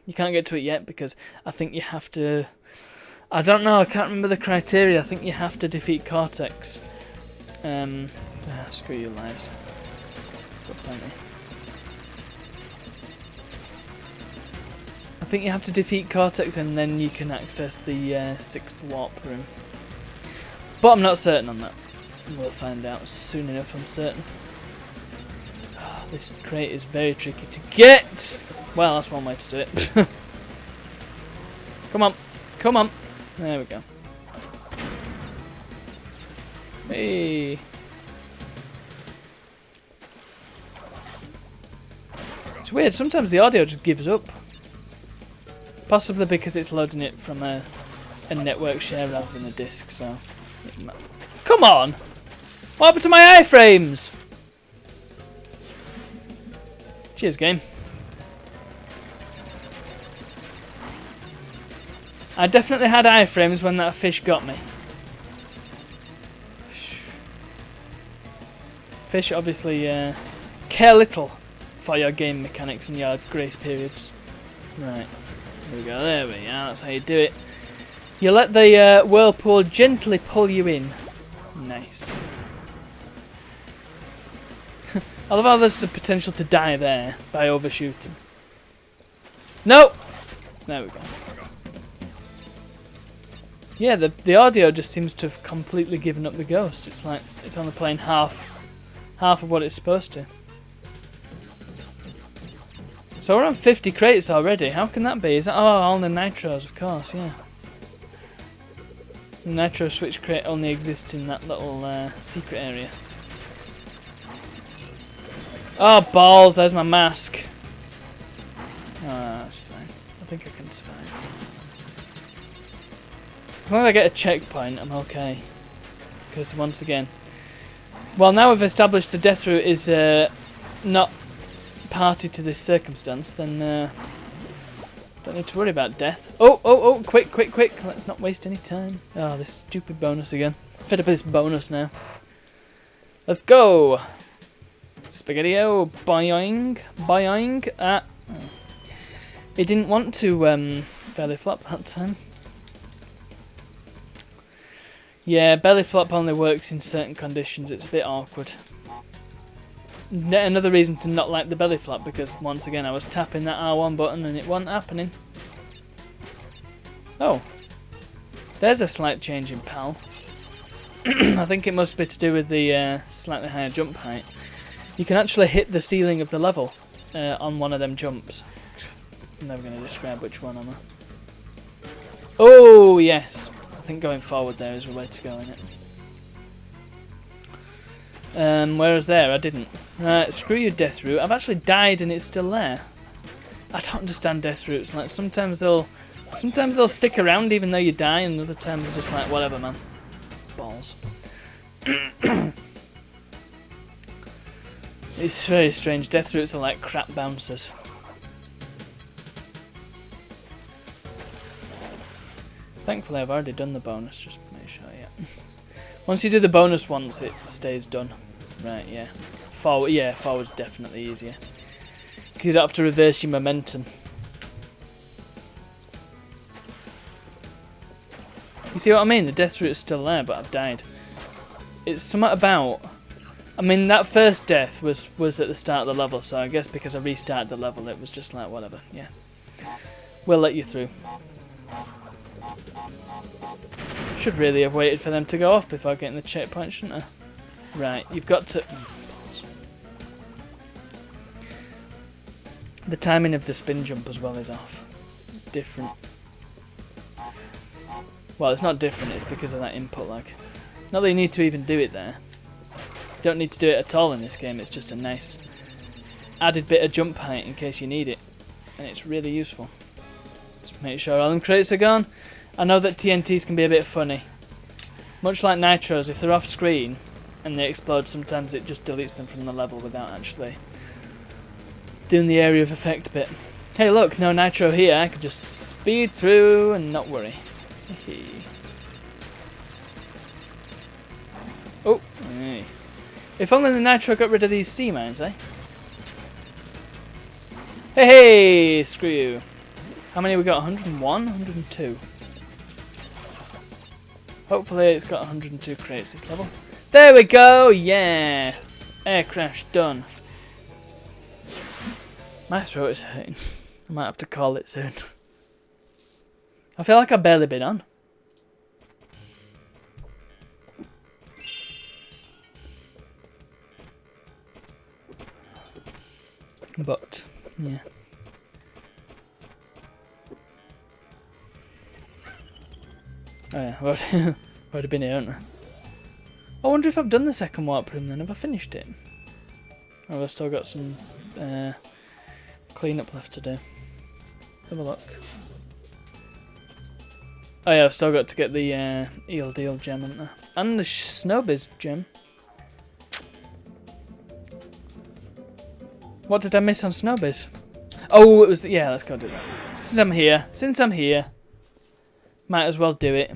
you can't get to it yet because I think you have to... I don't know, I can't remember the criteria. I think you have to defeat Cortex. Screw your lives. Got plenty. I think you have to defeat Cortex and then you can access the 6th warp room. But I'm not certain on that. We'll find out soon enough, I'm certain. Oh, this crate is very tricky to get! Well, that's one way to do it. Come on, come on. There we go. Hey. It's weird, sometimes the audio just gives up. Possibly because it's loading it from a network share rather than a disc, so... Come on! What happened to my iframes? Cheers, game. I definitely had iframes when that fish got me. Fish obviously care little for your game mechanics and your grace periods. Right. There we go, there we are, that's how you do it. You let the whirlpool gently pull you in. Nice. I love how there's the potential to die there by overshooting. No! There we go. Yeah, the audio just seems to have completely given up the ghost. It's like it's only playing half of what it's supposed to. So we're on 50 crates already. How can that be? Is that all the nitros? Of course, yeah. The nitro switch crate only exists in that little secret area. Oh balls! There's my mask. That's fine. I think I can survive. As long as I get a checkpoint, I'm okay. Because once again, well, now we've established the death route is not party to this circumstance, then don't need to worry about death. Oh, quick, let's not waste any time. Oh, this stupid bonus again. Fed up with this bonus now. Let's go! Spaghetti-o, boing. It didn't want to belly flop that time. Yeah, belly flop only works in certain conditions, it's a bit awkward. Another reason to not like the belly flap, because once again I was tapping that R1 button and it wasn't happening. Oh, there's a slight change in PAL. I think it must be to do with the slightly higher jump height. You can actually hit the ceiling of the level on one of them jumps. I'm never going to describe which one am I. Oh yes, I think going forward there is the way to go in it. Whereas there, I didn't. Right, screw your death route. I've actually died and it's still there. I don't understand death routes. Like sometimes they'll stick around even though you die, and other times they're just like whatever, man. Balls. It's very strange. Death routes are like crap bouncers. Thankfully, I've already done the bonus. Just to make sure, yeah. Once you do the bonus once, it stays done. Right, yeah. Forward's definitely easier. Because you don't have to reverse your momentum. You see what I mean? The death route is still there, but I've died. It's something about... I mean, that first death was at the start of the level, so I guess because I restarted the level, it was just like, whatever, yeah. We'll let you through. Should really have waited for them to go off before getting the checkpoint, shouldn't I? Right, you've got to... The timing of the spin jump as well is off. It's different. Well, it's not different, it's because of that input lag. Not that you need to even do it there. You don't need to do it at all in this game, it's just a nice added bit of jump height in case you need it. And it's really useful. Just make sure all them crates are gone. I know that TNTs can be a bit funny. Much like nitros, if they're off screen and they explode, sometimes it just deletes them from the level without actually doing the area of effect bit. Hey look, no nitro here, I can just speed through and not worry. Oh, hey. If only the nitro got rid of these sea mines, eh? Hey, screw you. How many we got? 101? 102. Hopefully it's got 102 crates this level. There we go, yeah! Air crash done. My throat is hurting. I might have to call it soon. I feel like I've barely been on. But, yeah. Oh yeah, I've already been here, haven't I? I wonder if I've done the second warp room then. Have I finished it? Or have I still got some cleanup left to do? Have a look. Oh yeah, I've still got to get the Eel Deal gem, haven't I? And the Snowbiz gem. What did I miss on Snowbiz? Oh, it was... Yeah, let's go do that. Since I'm here, might as well do it.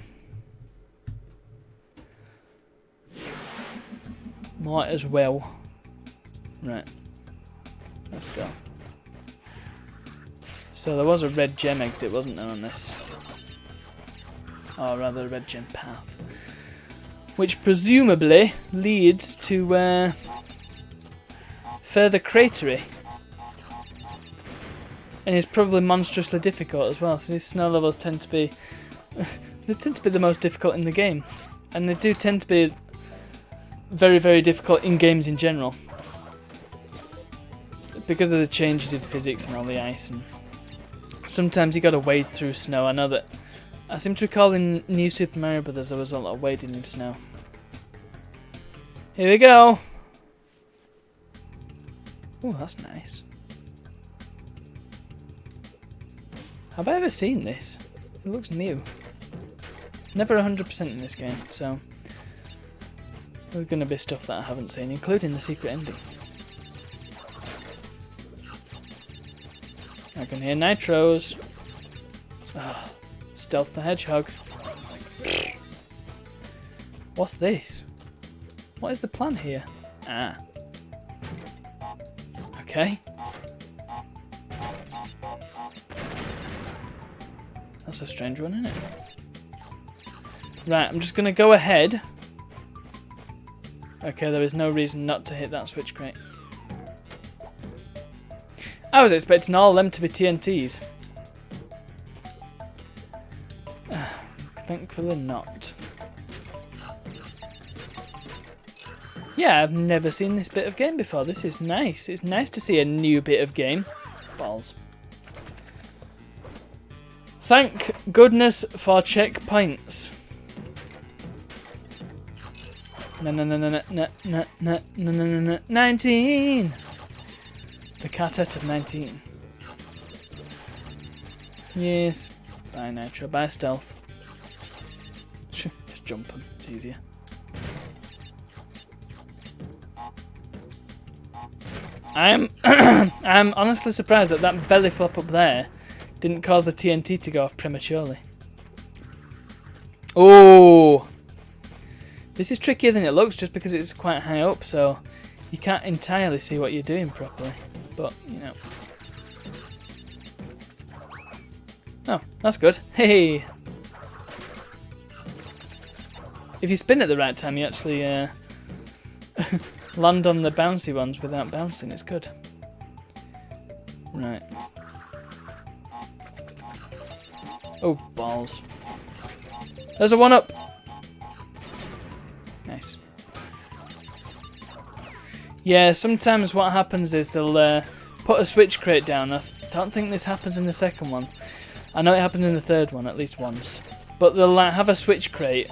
Might as well. Right. Let's go. So there was a red gem exit, wasn't there, on this? Or rather, a red gem path. Which presumably leads to further cratery. And is probably monstrously difficult as well. So these snow levels tend to be... they tend to be the most difficult in the game. And they do tend to be very, very difficult in games in general. Because of the changes in physics and all the ice. And sometimes you gotta wade through snow. I know that... I seem to recall in New Super Mario Bros. There was a lot of wading in snow. Here we go! Oh, that's nice. Have I ever seen this? It looks new. Never 100% in this game, so... there's going to be stuff that I haven't seen, including the secret ending. I can hear nitros. Oh, Stealth the Hedgehog. What's this? What is the plan here? Ah. Okay. That's a strange one, isn't it? Right, I'm just going to go ahead. Okay, there is no reason not to hit that switch crate. I was expecting all of them to be TNTs. Thankfully not. Yeah, I've never seen this bit of game before. This is nice. It's nice to see a new bit of game. Balls. Thank goodness for checkpoints. No, 19! The quartet of 19. Yes. Bye Nitro, bye Stealth. Just jump them, it's easier. I'm honestly surprised that that belly flop up there didn't cause the TNT to go off prematurely. Oh! This is trickier than it looks just because it's quite high up, so you can't entirely see what you're doing properly. But, you know. Oh, that's good. Hey! If you spin at the right time, you actually land on the bouncy ones without bouncing. It's good. Right. Oh, balls. There's a one-up! Nice. Yeah, sometimes what happens is they'll put a switch crate down. I don't think this happens in the second one. I know it happens in the third one at least once. But they'll have a switch crate,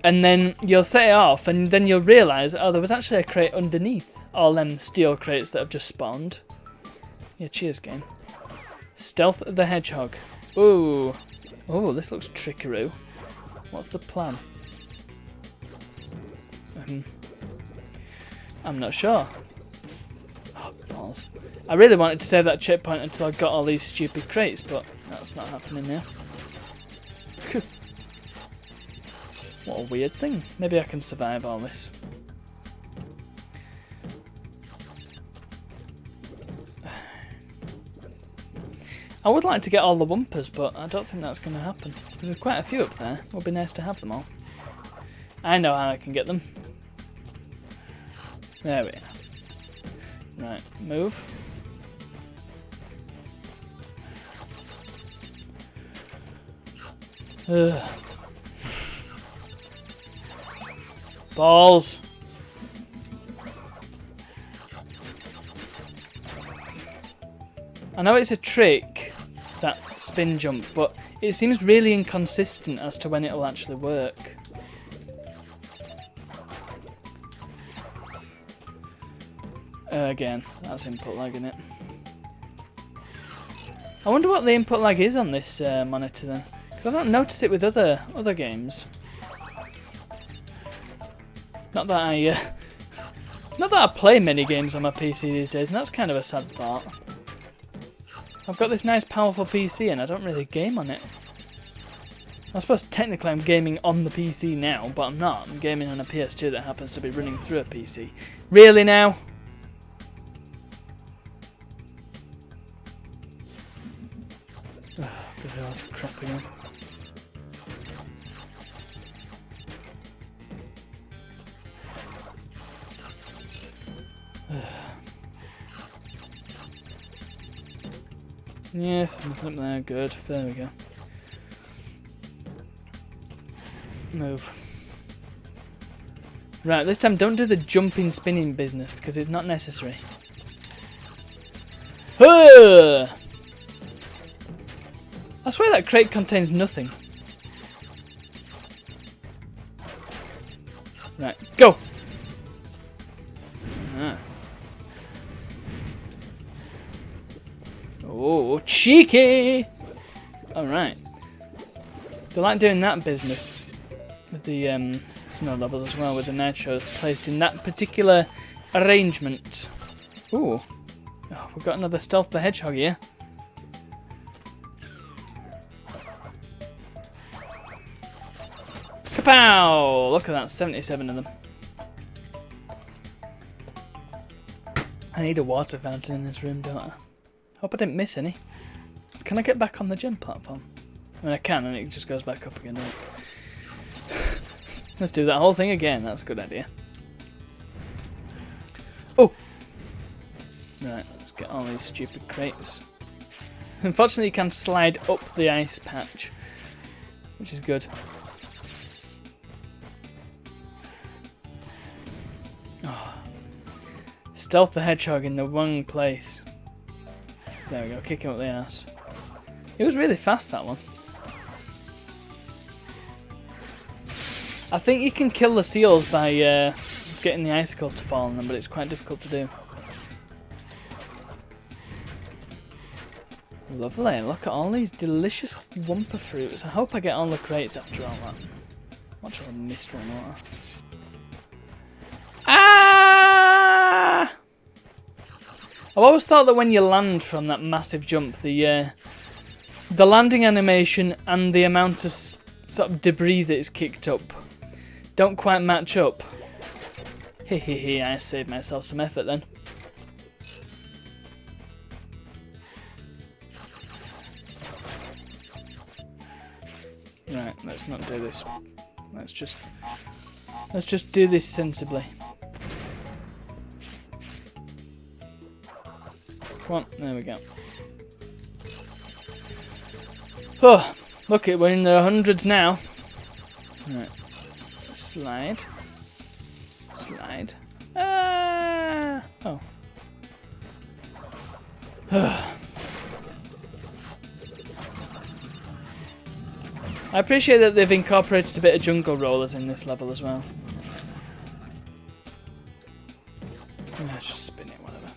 and then you'll set it off, and then you'll realise, oh, there was actually a crate underneath all them steel crates that have just spawned. Yeah, cheers, game. Stealth the Hedgehog. Ooh. Oh, this looks trickaroo. What's the plan? I'm not sure. Oh, balls. I really wanted to save that checkpoint until I got all these stupid crates, but that's not happening now. What a weird thing. Maybe I can survive all this. I would like to get all the Wumpers, but I don't think that's going to happen. Because there's quite a few up there. It would be nice to have them all. I know how I can get them. There we are. Right, move. Ugh. Balls. I know it's a trick, that spin jump, but it seems really inconsistent as to when it'll actually work. Again, that's input lag, isn't it? I wonder what the input lag is on this monitor then, because I don't notice it with other games. Not that I play many games on my PC these days, and that's kind of a sad thought. I've got this nice powerful PC and I don't really game on it. I suppose technically I'm gaming on the PC now, but I'm not. I'm gaming on a PS2 that happens to be running through a PC. Really now? Oh, good hell, that's crap again. Yes, there's nothing up there. Good. There we go. Move. Right, this time don't do the jumping, spinning business because it's not necessary. Huh! I swear that crate contains nothing. Right, go! Ah. Oh, cheeky! Alright. They like doing that business with the snow levels as well, with the nitro placed in that particular arrangement. Ooh. Oh, we've got another Stealth the Hedgehog here. Kapow! Look at that, 77 of them. I need a water fountain in this room, don't I? Hope I didn't miss any. Can I get back on the gym platform? I mean, I can, and it just goes back up again, right? Let's do that whole thing again. That's a good idea. Oh! Right, let's get all these stupid crates. Unfortunately, you can slide up the ice patch, which is good. Oh. Stealth the Hedgehog in the wrong place. There we go, kick him up the ass. It was really fast, that one. I think you can kill the seals by getting the icicles to fall on them, but it's quite difficult to do. Lovely, look at all these delicious Wumpa fruits. I hope I get all the crates after all that. Watch all the mist run water. Ah! I've always thought that when you land from that massive jump, the landing animation and the amount of sort of debris that is kicked up don't quite match up. Hehehe, I saved myself some effort then. Right, let's not do this. Let's just do this sensibly. Come on, there we go. Oh, look it, we're in the hundreds now. Right. Slide. Slide. Ah! Oh. I appreciate that they've incorporated a bit of jungle rollers in this level as well. Just spin it, whatever.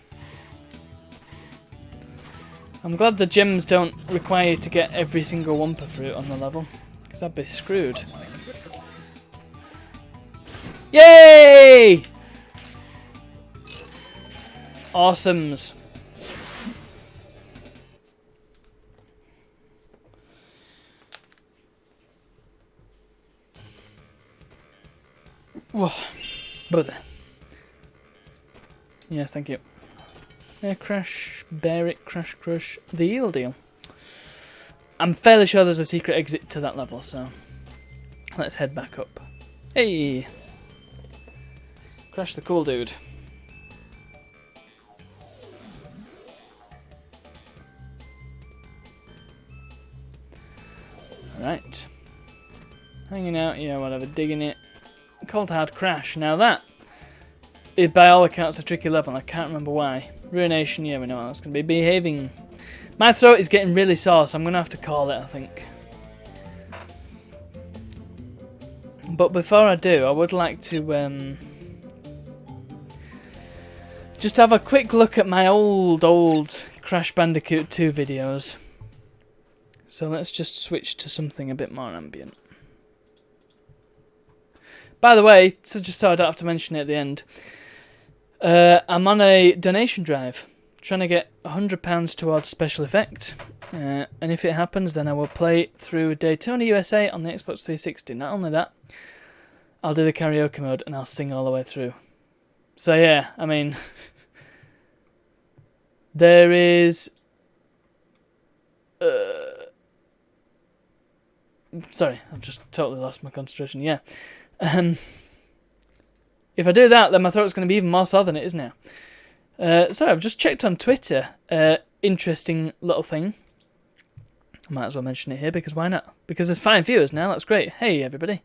I'm glad the gems don't require you to get every single Wumpa fruit on the level, because I'd be screwed. Yay! Awesomes. Whoa. Brother. Yes, thank you. Crash, bear it, crash, crush, the eel deal. I'm fairly sure there's a secret exit to that level, so let's head back up. Hey! Crash the cool dude. Right. Hanging out, yeah, whatever, digging it. Cold Hard Crash. Now that is by all accounts a tricky level, I can't remember why. Ruination, yeah, we know how that's going to be. Behaving. My throat is getting really sore, so I'm going to have to call it, I think. But before I do, I would like to just have a quick look at my old Crash Bandicoot 2 videos. So let's just switch to something a bit more ambient. By the way, so just so I don't have to mention it at the end, I'm on a donation drive, trying to get £100 towards special effect, and if it happens, then I will play through Daytona USA on the Xbox 360. Not only that, I'll do the karaoke mode and I'll sing all the way through. So yeah, I mean, there is... sorry, I've just totally lost my concentration, yeah. If I do that, then my throat's going to be even more sore than it is now. Sorry, I've just checked on Twitter. Interesting little thing. I might as well mention it here, because why not? Because there's 5 viewers now, that's great. Hey, everybody.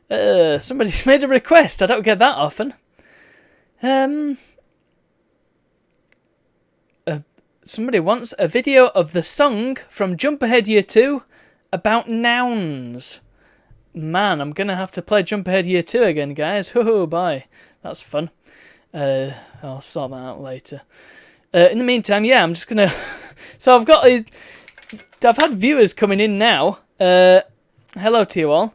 Somebody's made a request. I don't get that often. Somebody wants a video of the song from Jump Ahead Year 2 about nouns. Man, I'm going to have to play Jump Ahead Year 2 again, guys. Oh, bye. That's fun. I'll sort that out later. In the meantime, yeah, I'm just going to... So I've had viewers coming in now. Hello to you all.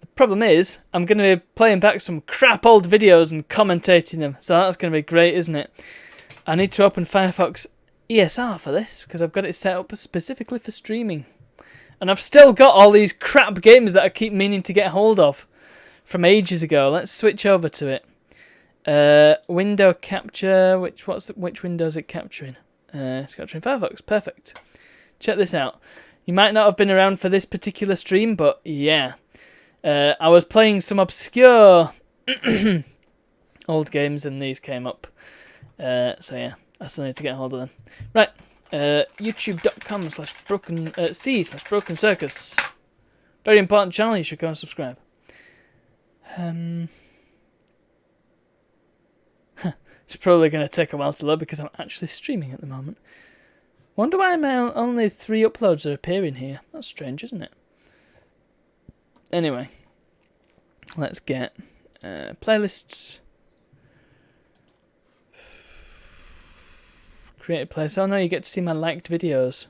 The problem is, I'm going to be playing back some crap old videos and commentating them. So that's going to be great, isn't it? I need to open Firefox ESR for this, because I've got it set up specifically for streaming. And I've still got all these crap games that I keep meaning to get hold of from ages ago. Let's switch over to it. Window capture. Which window is it capturing? It's capturing Firefox. Perfect. Check this out. You might not have been around for this particular stream, but yeah. I was playing some obscure old games and these came up. So yeah, I still need to get hold of them. Right. YouTube.com/broken circus. Very important channel, you should go and subscribe. It's probably going to take a while to load because I'm actually streaming at the moment. Wonder why only 3 uploads are appearing here. That's strange, isn't it? Anyway, let's get playlists. Create a place. Oh no, you get to see my liked videos.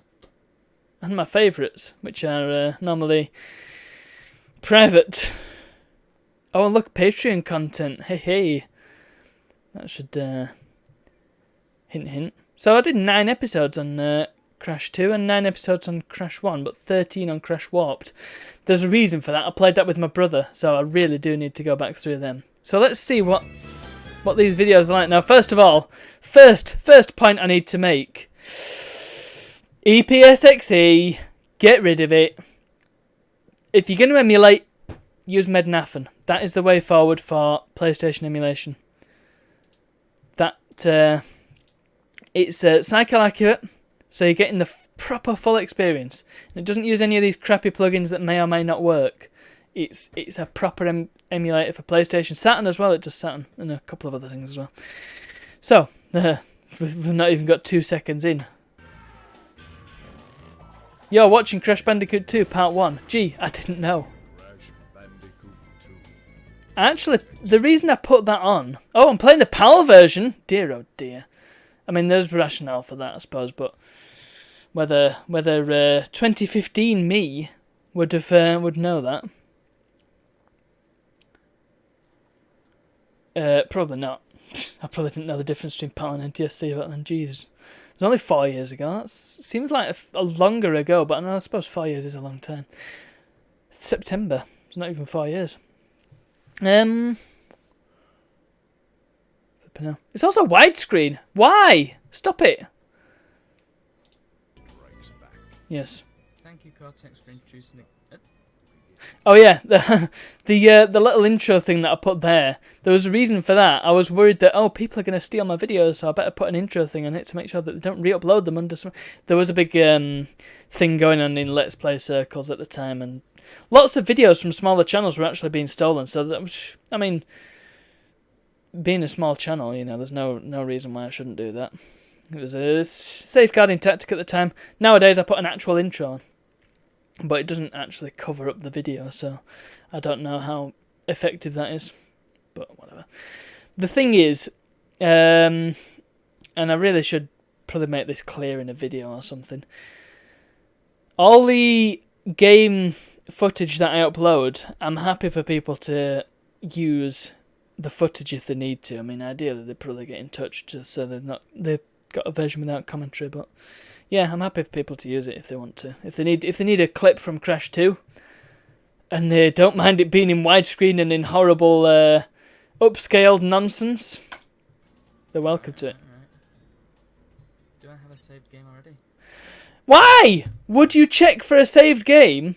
And my favourites, which are normally private. Oh, and look, Patreon content. Hey, hey. That should, hint, hint. So I did 9 episodes on Crash 2 and 9 episodes on Crash 1, but 13 on Crash Warped. There's a reason for that. I played that with my brother, so I really do need to go back through them. So let's see what these videos are like. Now, first of all, first point I need to make. EPSXE, get rid of it. If you're going to emulate, use Mednafen. That is the way forward for PlayStation emulation. That it's cycle accurate, so you're getting the proper full experience. And it doesn't use any of these crappy plugins that may or may not work. It's a proper emulator for PlayStation. Saturn as well, it does Saturn, and a couple of other things as well. So, we've not even got 2 seconds in. You're watching Crash Bandicoot 2 Part 1. Gee, I didn't know. Crash Bandicoot 2. Actually, the reason I put that on... Oh, I'm playing the PAL version? Dear oh dear. I mean, there's rationale for that, I suppose, but... Whether 2015 me would know that. Probably not. I probably didn't know the difference between PAL and NTSC back then. Jesus. It was only 4 years ago. That seems like a longer ago, but I suppose 4 years is a long time. September. It's not even 4 years. It's also widescreen. Why? Stop it. Yes. Thank you, Cortex, for introducing the... Oh yeah, the little intro thing that I put there. There was a reason for that. I was worried that people are going to steal my videos, so I better put an intro thing on it to make sure that they don't re-upload them under some. There was a big thing going on in Let's Play circles at the time, and lots of videos from smaller channels were actually being stolen. So that was, I mean, being a small channel, there's no reason why I shouldn't do that. It was a safeguarding tactic at the time. Nowadays, I put an actual intro on. But it doesn't actually cover up the video, so I don't know how effective that is. But whatever. The thing is, and I really should probably make this clear in a video or something. All the game footage that I upload, I'm happy for people to use the footage if they need to. I mean, ideally they probably get in touch just so they've got a version without commentary, but. Yeah, I'm happy for people to use it if they want to. If they need a clip from Crash 2, and they don't mind it being in widescreen and in horrible upscaled nonsense, they're welcome to it. Right. Do I have a saved game already? Why would you check for a saved game?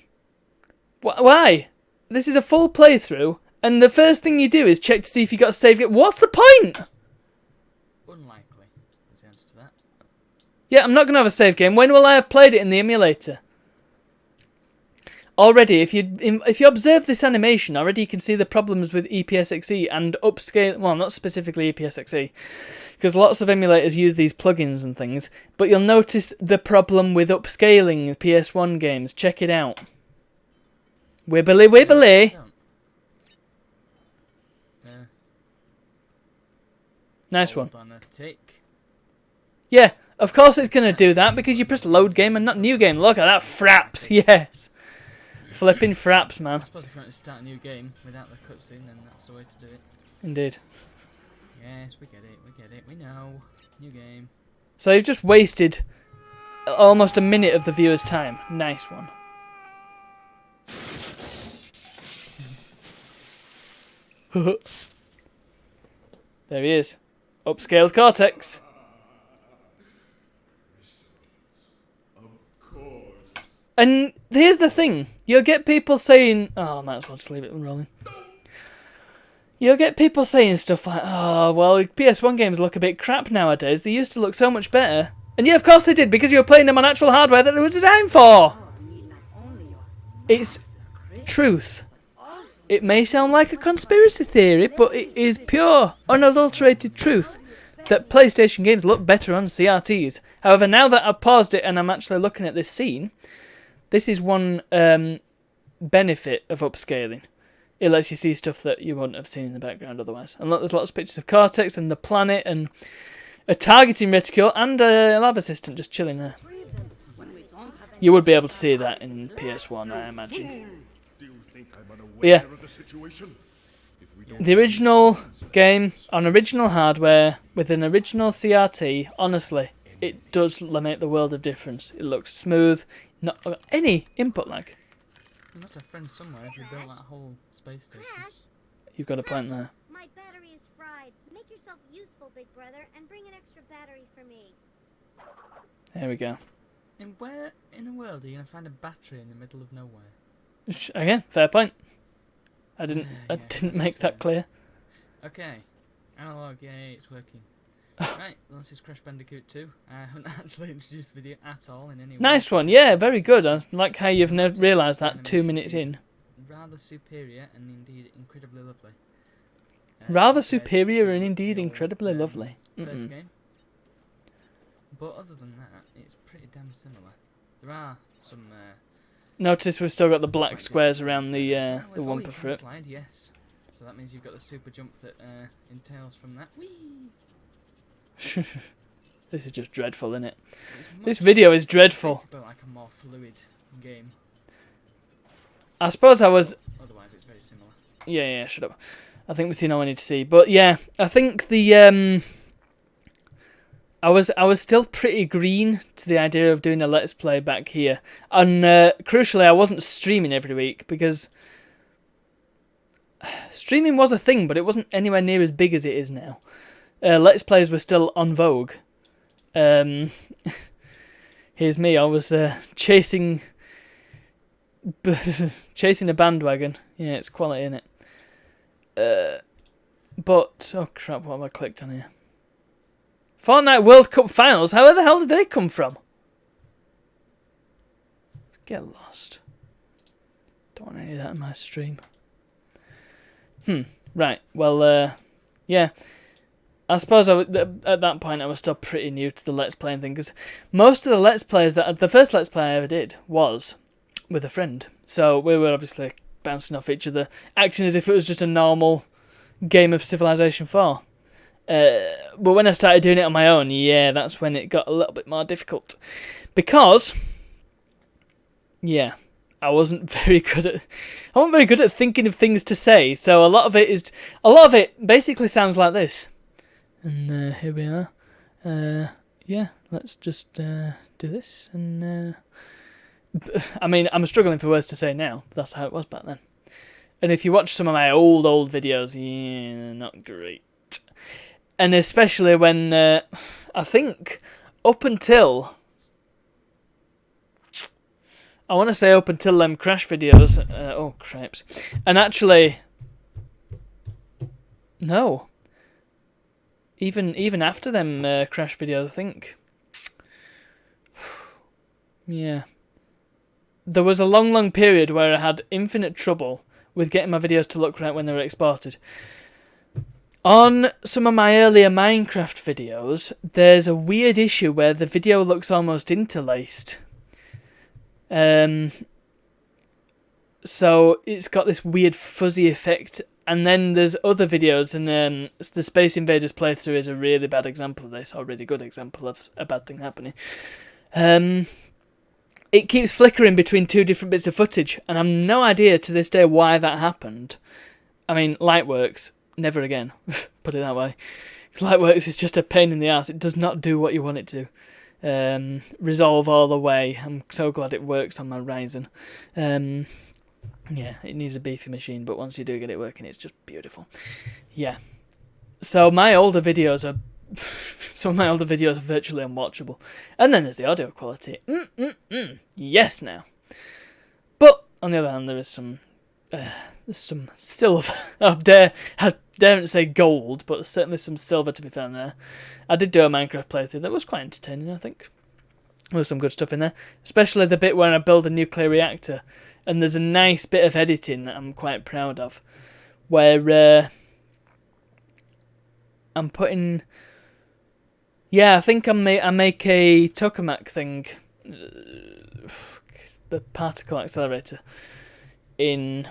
Why? This is a full playthrough, and the first thing you do is check to see if you got a saved game. What's the point? Unlikely is the answer to that. Yeah, I'm not going to have a save game. When will I have played it in the emulator? Already, if you observe this animation, already you can see the problems with EPSXE and upscale. Well, not specifically EPSXE, because lots of emulators use these plugins and things. But you'll notice the problem with upscaling PS1 games. Check it out. Wibbly wibbly. Nice one. Hold on a tick. Yeah. Of course it's going to do that, because you press load game and not new game. Look at that, fraps, yes. Flipping fraps, man. I suppose if you want to start a new game without the cutscene, then that's the way to do it. Indeed. Yes, we get it, we know. New game. So you've just wasted almost a minute of the viewer's time. Nice one. There he is. Upscaled Cortex. And here's the thing. You'll get people saying... Oh, I might as well just leave it rolling. You'll get people saying stuff like, oh, well, PS1 games look a bit crap nowadays. They used to look so much better. And yeah, of course they did, because you were playing them on actual hardware that they were designed for. It's truth. It may sound like a conspiracy theory, but it is pure, unadulterated truth that PlayStation games look better on CRTs. However, now that I've paused it and I'm actually looking at this scene, this is one benefit of upscaling. It lets you see stuff that you wouldn't have seen in the background otherwise. And look, there's lots of pictures of Cortex and the planet and a targeting reticule and a lab assistant just chilling there. You would be able to see that in PS1, I imagine. But yeah, the original game on original hardware with an original CRT, honestly, it does make the world of difference. It looks smooth, not any input lag. You must have friends somewhere if you built that whole space station. Crash, You've got a point there. my battery is fried. Make yourself useful, big brother, and bring an extra battery for me. There we go. And where in the world are you going to find a battery in the middle of nowhere? Again, fair point. I didn't make that clear. Okay. Analog, yay, it's working. Right, well, this is Crash Bandicoot 2. I haven't actually introduced the video at all in any way. Nice one, yeah, very good. I like how you've realised that 2 minutes in. Rather superior and indeed incredibly lovely. Rather compared superior to and indeed the old, incredibly lovely. First game. But other than that, it's pretty damn similar. There are some... Notice we've still got the black squares around the you Wumpa can fruit. slide, yes. So that means you've got the super jump that entails from that. Whee! This is just dreadful, isn't it? It's This much- video is dreadful. basically like a more fluid game. I suppose I was... Otherwise, it's very similar. Yeah, shut up. I think we've seen all we need to see. But yeah, I think the I was still pretty green to the idea of doing a Let's Play back here. And crucially, I wasn't streaming every week because streaming was a thing, but it wasn't anywhere near as big as it is now. Let's Plays were still en vogue. Here's me, I was chasing a bandwagon. Yeah, it's quality, innit? But, oh crap, what have I clicked on here? Fortnite World Cup Finals, how the hell did they come from? Get lost. Don't want any of that in my stream. Right, well, yeah. I suppose at that point I was still pretty new to the Let's Playing thing, because most of the Let's Plays, the first Let's Play I ever did was with a friend. So we were obviously bouncing off each other, acting as if it was just a normal game of Civilization 4. But when I started doing it on my own, yeah, that's when it got a little bit more difficult. Because, yeah, I wasn't very good at thinking of things to say. So a lot of it basically sounds like this. And here we are. Yeah, let's just do this. And I mean, I'm struggling for words to say now. But that's how it was back then. And if you watch some of my old videos, yeah, not great. And especially when I think up until them crash videos. Oh cripes! And actually, no. Even after them crash videos, I think. Yeah. There was a long period where I had infinite trouble with getting my videos to look right when they were exported. On some of my earlier Minecraft videos, there's a weird issue where the video looks almost interlaced. So it's got this weird fuzzy effect. And then there's other videos, and the Space Invaders playthrough is a really bad example of this, or a really good example of a bad thing happening. It keeps flickering between two different bits of footage, and I've no idea to this day why that happened. I mean, Lightworks, never again, put it that way. Lightworks is just a pain in the ass. It does not do what you want it to. Resolve all the way. I'm so glad it works on my Ryzen. Yeah, it needs a beefy machine, but once you do get it working, it's just beautiful. Yeah. So my older videos are... Some of my older videos are virtually unwatchable. And then there's the audio quality. Yes, now. But, on the other hand, there's some silver. I daren't say gold, but there's certainly some silver to be found there. I did do a Minecraft playthrough that was quite entertaining, I think. There was some good stuff in there. Especially the bit where I build a nuclear reactor. And there's a nice bit of editing that I'm quite proud of, where I'm putting... Yeah, I think I make a tokamak thing, the particle accelerator, in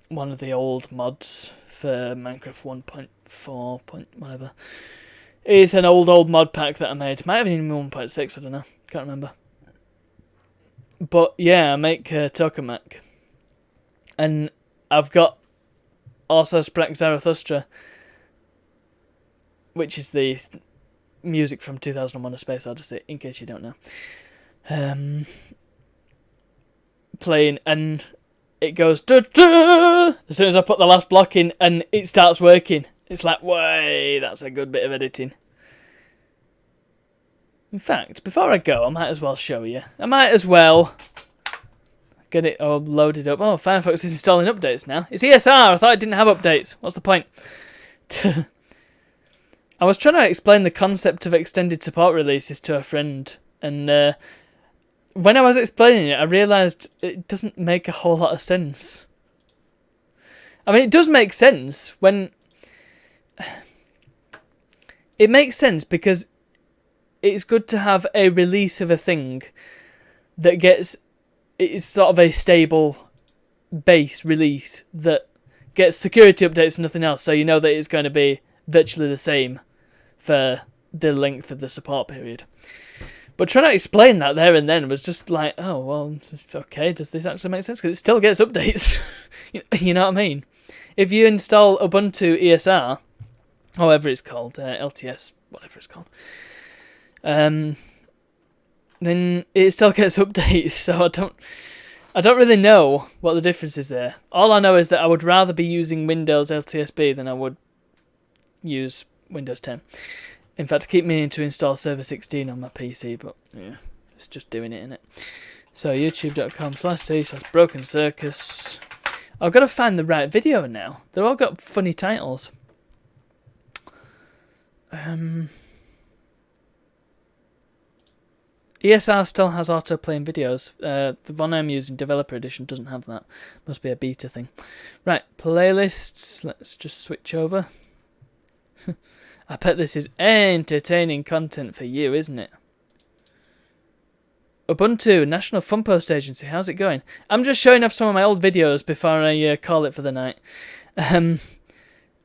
one of the old mods for Minecraft 1.4. Whatever. It's an old mod pack that I made. Might have even been 1.6, I don't know. Can't remember. But yeah, I make a tokamak. And I've got also Sprach Zarathustra, which is the music from 2001: A Space Odyssey, in case you don't know. Playing, and it goes da-da! As soon as I put the last block in, and it starts working. It's like, way, that's a good bit of editing. In fact, before I go, I might as well show you. I might as well get it all loaded up. Oh, Firefox is installing updates now. It's ESR. I thought it didn't have updates. What's the point? I was trying to explain the concept of extended support releases to a friend, and when I was explaining it, I realised it doesn't make a whole lot of sense. I mean, it does make sense when... It makes sense because it's good to have a release of a thing that is sort of a stable base release that gets security updates and nothing else, so you know that it's going to be virtually the same for the length of the support period. But trying to explain that there and then was just like, oh, well, okay, does this actually make sense? Because it still gets updates. You know what I mean? if you install Ubuntu ESR, however it's called, LTS, whatever it's called, then it still gets updates. So I don't really know what the difference is there. All I know is that I would rather be using Windows LTSB than I would use Windows 10. In fact, I keep meaning to install Server 16 on my PC, but yeah, it's just doing it, innit? So youtube.com/c/Broken Circus. I've got to find the right video now. They've all got funny titles. ESR still has autoplay in videos. The one I'm using, Developer Edition, doesn't have that. Must be a beta thing. Right, playlists. Let's just switch over. I bet this is entertaining content for you, isn't it? Ubuntu, National Fun Post Agency. How's it going? I'm just showing off some of my old videos before I call it for the night. And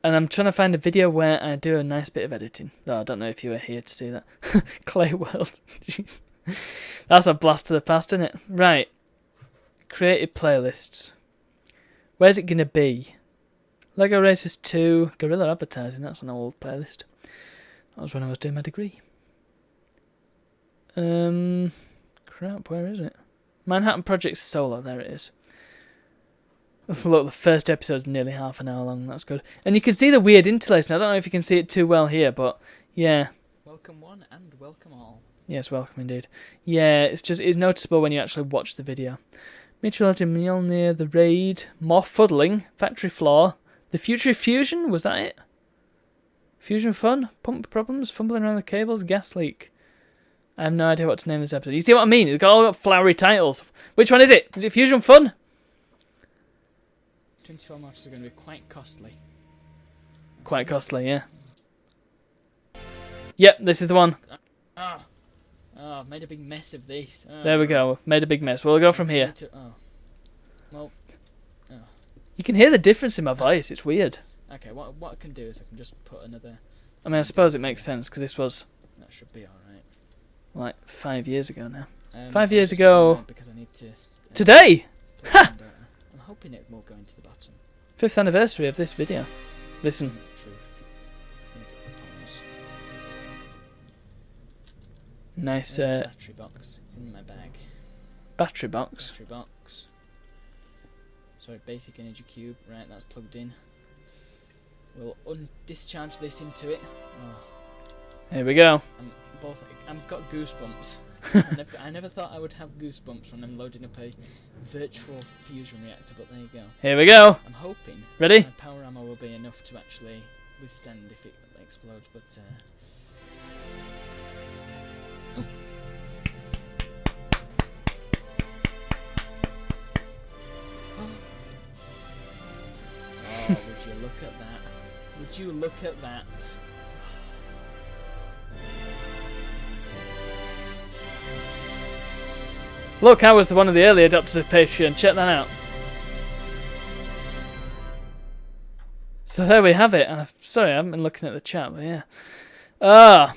I'm trying to find a video where I do a nice bit of editing. Though I don't know if you were here to see that. Clay World. Jeez. That's a blast to the past, isn't it? Right. Created playlists. Where's it going to be? Lego Racers 2. Guerrilla Advertising. That's an old playlist. That was when I was doing my degree. Crap, where is it? Manhattan Project Solo. There it is. Look, the first episode's nearly half an hour long. That's good. And you can see the weird interlacing. I don't know if you can see it too well here, but yeah. Welcome one and welcome all. Yes, welcome indeed. Yeah, it's noticeable when you actually watch the video. Meteorology, Mjolnir, The Raid, More Fuddling, Factory Floor, The Future of Fusion, was that it? Fusion Fun, Pump Problems, Fumbling Around the Cables, Gas Leak. I have no idea what to name this episode. You see what I mean? It's all got flowery titles. Which one is it? Is it Fusion Fun? 24 months are going to be quite costly. Quite costly, yeah. Yep, this is the one. Oh, made a big mess of this. Oh. There we go. Made a big mess. We'll go from here. Well. Oh. You can hear the difference in my voice. It's weird. Okay, what I can do is I can just put another... I mean, I suppose it makes sense because this was That should be alright. like 5 years ago now. 5 I'll years just ago. put it because I need to... Today! put it under- I'm hoping it will go into the bottom. 5th anniversary of this video. Listen. Of truth is upon us. Nice Where's the battery box? It's in my bag. battery box. Battery box. Sorry, basic energy cube. Right, that's plugged in. We'll discharge this into it. Oh, Here we go. I've got goosebumps. I never thought I would have goosebumps when I'm loading up a virtual fusion reactor, but there you go. Here we go. I'm hoping Ready? my power ammo will be enough to actually withstand if it explodes, but oh, would you look at that? Would you look at that? Look, I was one of the early adopters of Patreon. Check that out. So there we have it. Sorry, I haven't been looking at the chat, but yeah. Ah.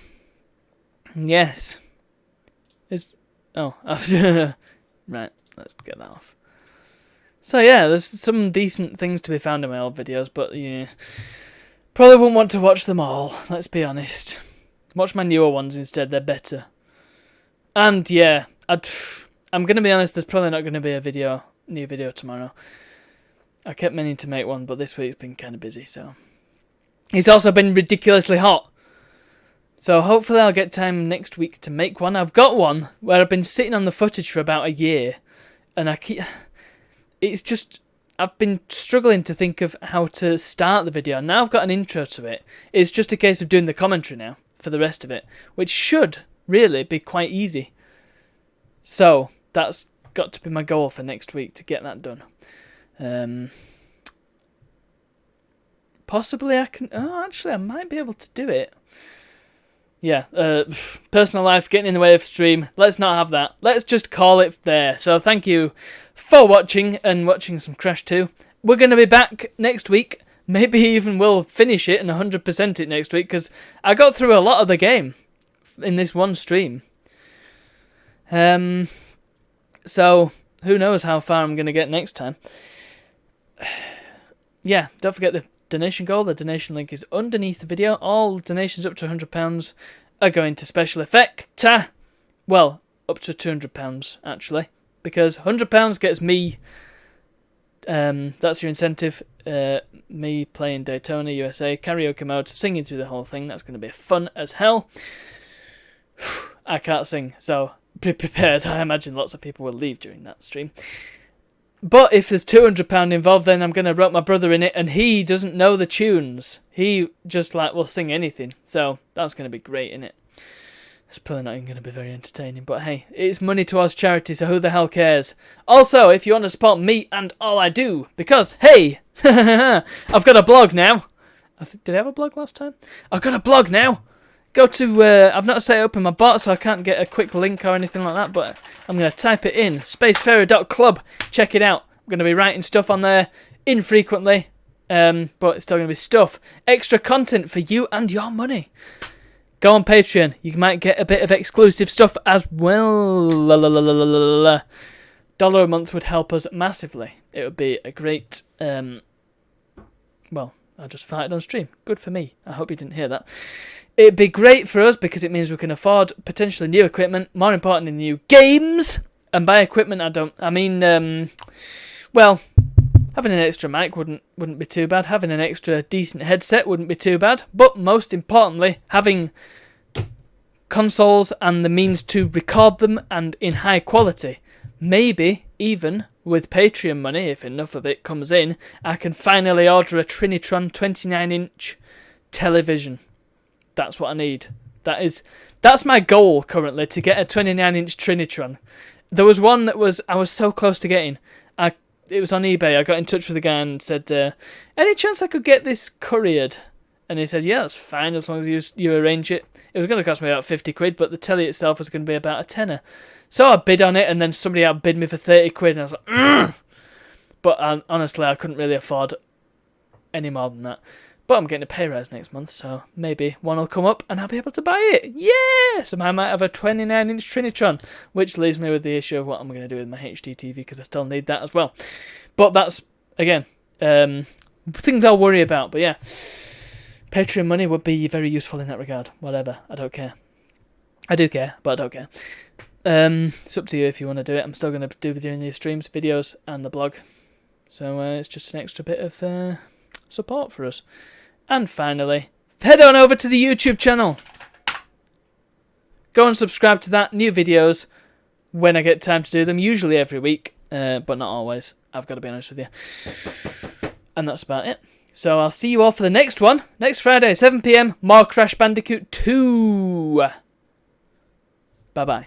Yes. Right, let's get that off. So yeah, there's some decent things to be found in my old videos, but yeah. Probably wouldn't want to watch them all, let's be honest. Watch my newer ones instead, they're better. And yeah, I'm going to be honest, there's probably not going to be a new video tomorrow. I kept meaning to make one, but this week's been kind of busy, so. It's also been ridiculously hot. So hopefully I'll get time next week to make one. I've got one where I've been sitting on the footage for about a year, and I've been struggling to think of how to start the video. Now I've got an intro to it. It's just a case of doing the commentary now for the rest of it, which should really be quite easy. So that's got to be my goal for next week, to get that done. Possibly I can... Oh, actually, I might be able to do it. Yeah, personal life getting in the way of stream. Let's not have that. Let's just call it there. So thank you for watching and watching some Crash 2. We're going to be back next week. Maybe even we'll finish it and 100% it next week, because I got through a lot of the game in this one stream. So who knows how far I'm going to get next time. yeah, don't forget the donation goal. The donation link is underneath the video. All donations up to £100 are going to special effect. Well, up to £200 actually, because £100 gets me. That's your incentive. Me playing Daytona USA karaoke mode, singing through the whole thing. That's going to be fun as hell. I can't sing, so be prepared. I imagine lots of people will leave during that stream. But if there's £200 involved, then I'm going to rope my brother in it, and he doesn't know the tunes. He just will sing anything. So that's going to be great, innit? It's probably not even going to be very entertaining, but hey, it's money towards charity, so who the hell cares? Also, if you want to support me and all I do, because, hey, I've got a blog now. Did I have a blog last time? I've got a blog now. Go to, I've not set it up in my bot, so I can't get a quick link or anything like that, but I'm going to type it in, spacefarer.club. Check it out. I'm going to be writing stuff on there infrequently, but it's still going to be stuff. Extra content for you and your money. Go on Patreon. You might get a bit of exclusive stuff as well. $1 a month would help us massively. It would be a great, well, I just farted on stream. Good for me. I hope you didn't hear that. It'd be great for us because it means we can afford potentially new equipment, more importantly, new games. And by equipment, I mean, well, having an extra mic wouldn't be too bad. Having an extra decent headset wouldn't be too bad. But most importantly, having consoles and the means to record them and in high quality. Maybe even with Patreon money, if enough of it comes in, I can finally order a Trinitron 29-inch television. That's what I need. That's my goal currently, to get a 29-inch Trinitron. There was one that I was so close to getting. It was on eBay. I got in touch with the guy and said, any chance I could get this couriered? And he said, yeah, that's fine as long as you arrange it. It was going to cost me about 50 quid, but the telly itself was going to be about a tenner. So I bid on it, and then somebody outbid me for 30 quid, and I was like, ugh! But honestly, I couldn't really afford any more than that. But I'm getting a pay rise next month, so maybe one will come up and I'll be able to buy it. Yes! And I might have a 29-inch Trinitron, which leaves me with the issue of what I'm going to do with my HD TV, because I still need that as well. But that's, again, things I'll worry about. But yeah, Patreon money would be very useful in that regard. Whatever, I don't care. I do care, but I don't care. It's up to you if you want to do it. I'm still going to do doing these streams, videos, and the blog. So it's just an extra bit of support for us. And finally, head on over to the YouTube channel. Go and subscribe to that. New videos when I get time to do them. Usually every week, but not always. I've got to be honest with you. And that's about it. So I'll see you all for the next one. Next Friday, 7 PM. More Crash Bandicoot 2. Bye-bye.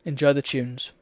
Enjoy the tunes.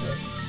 Bye.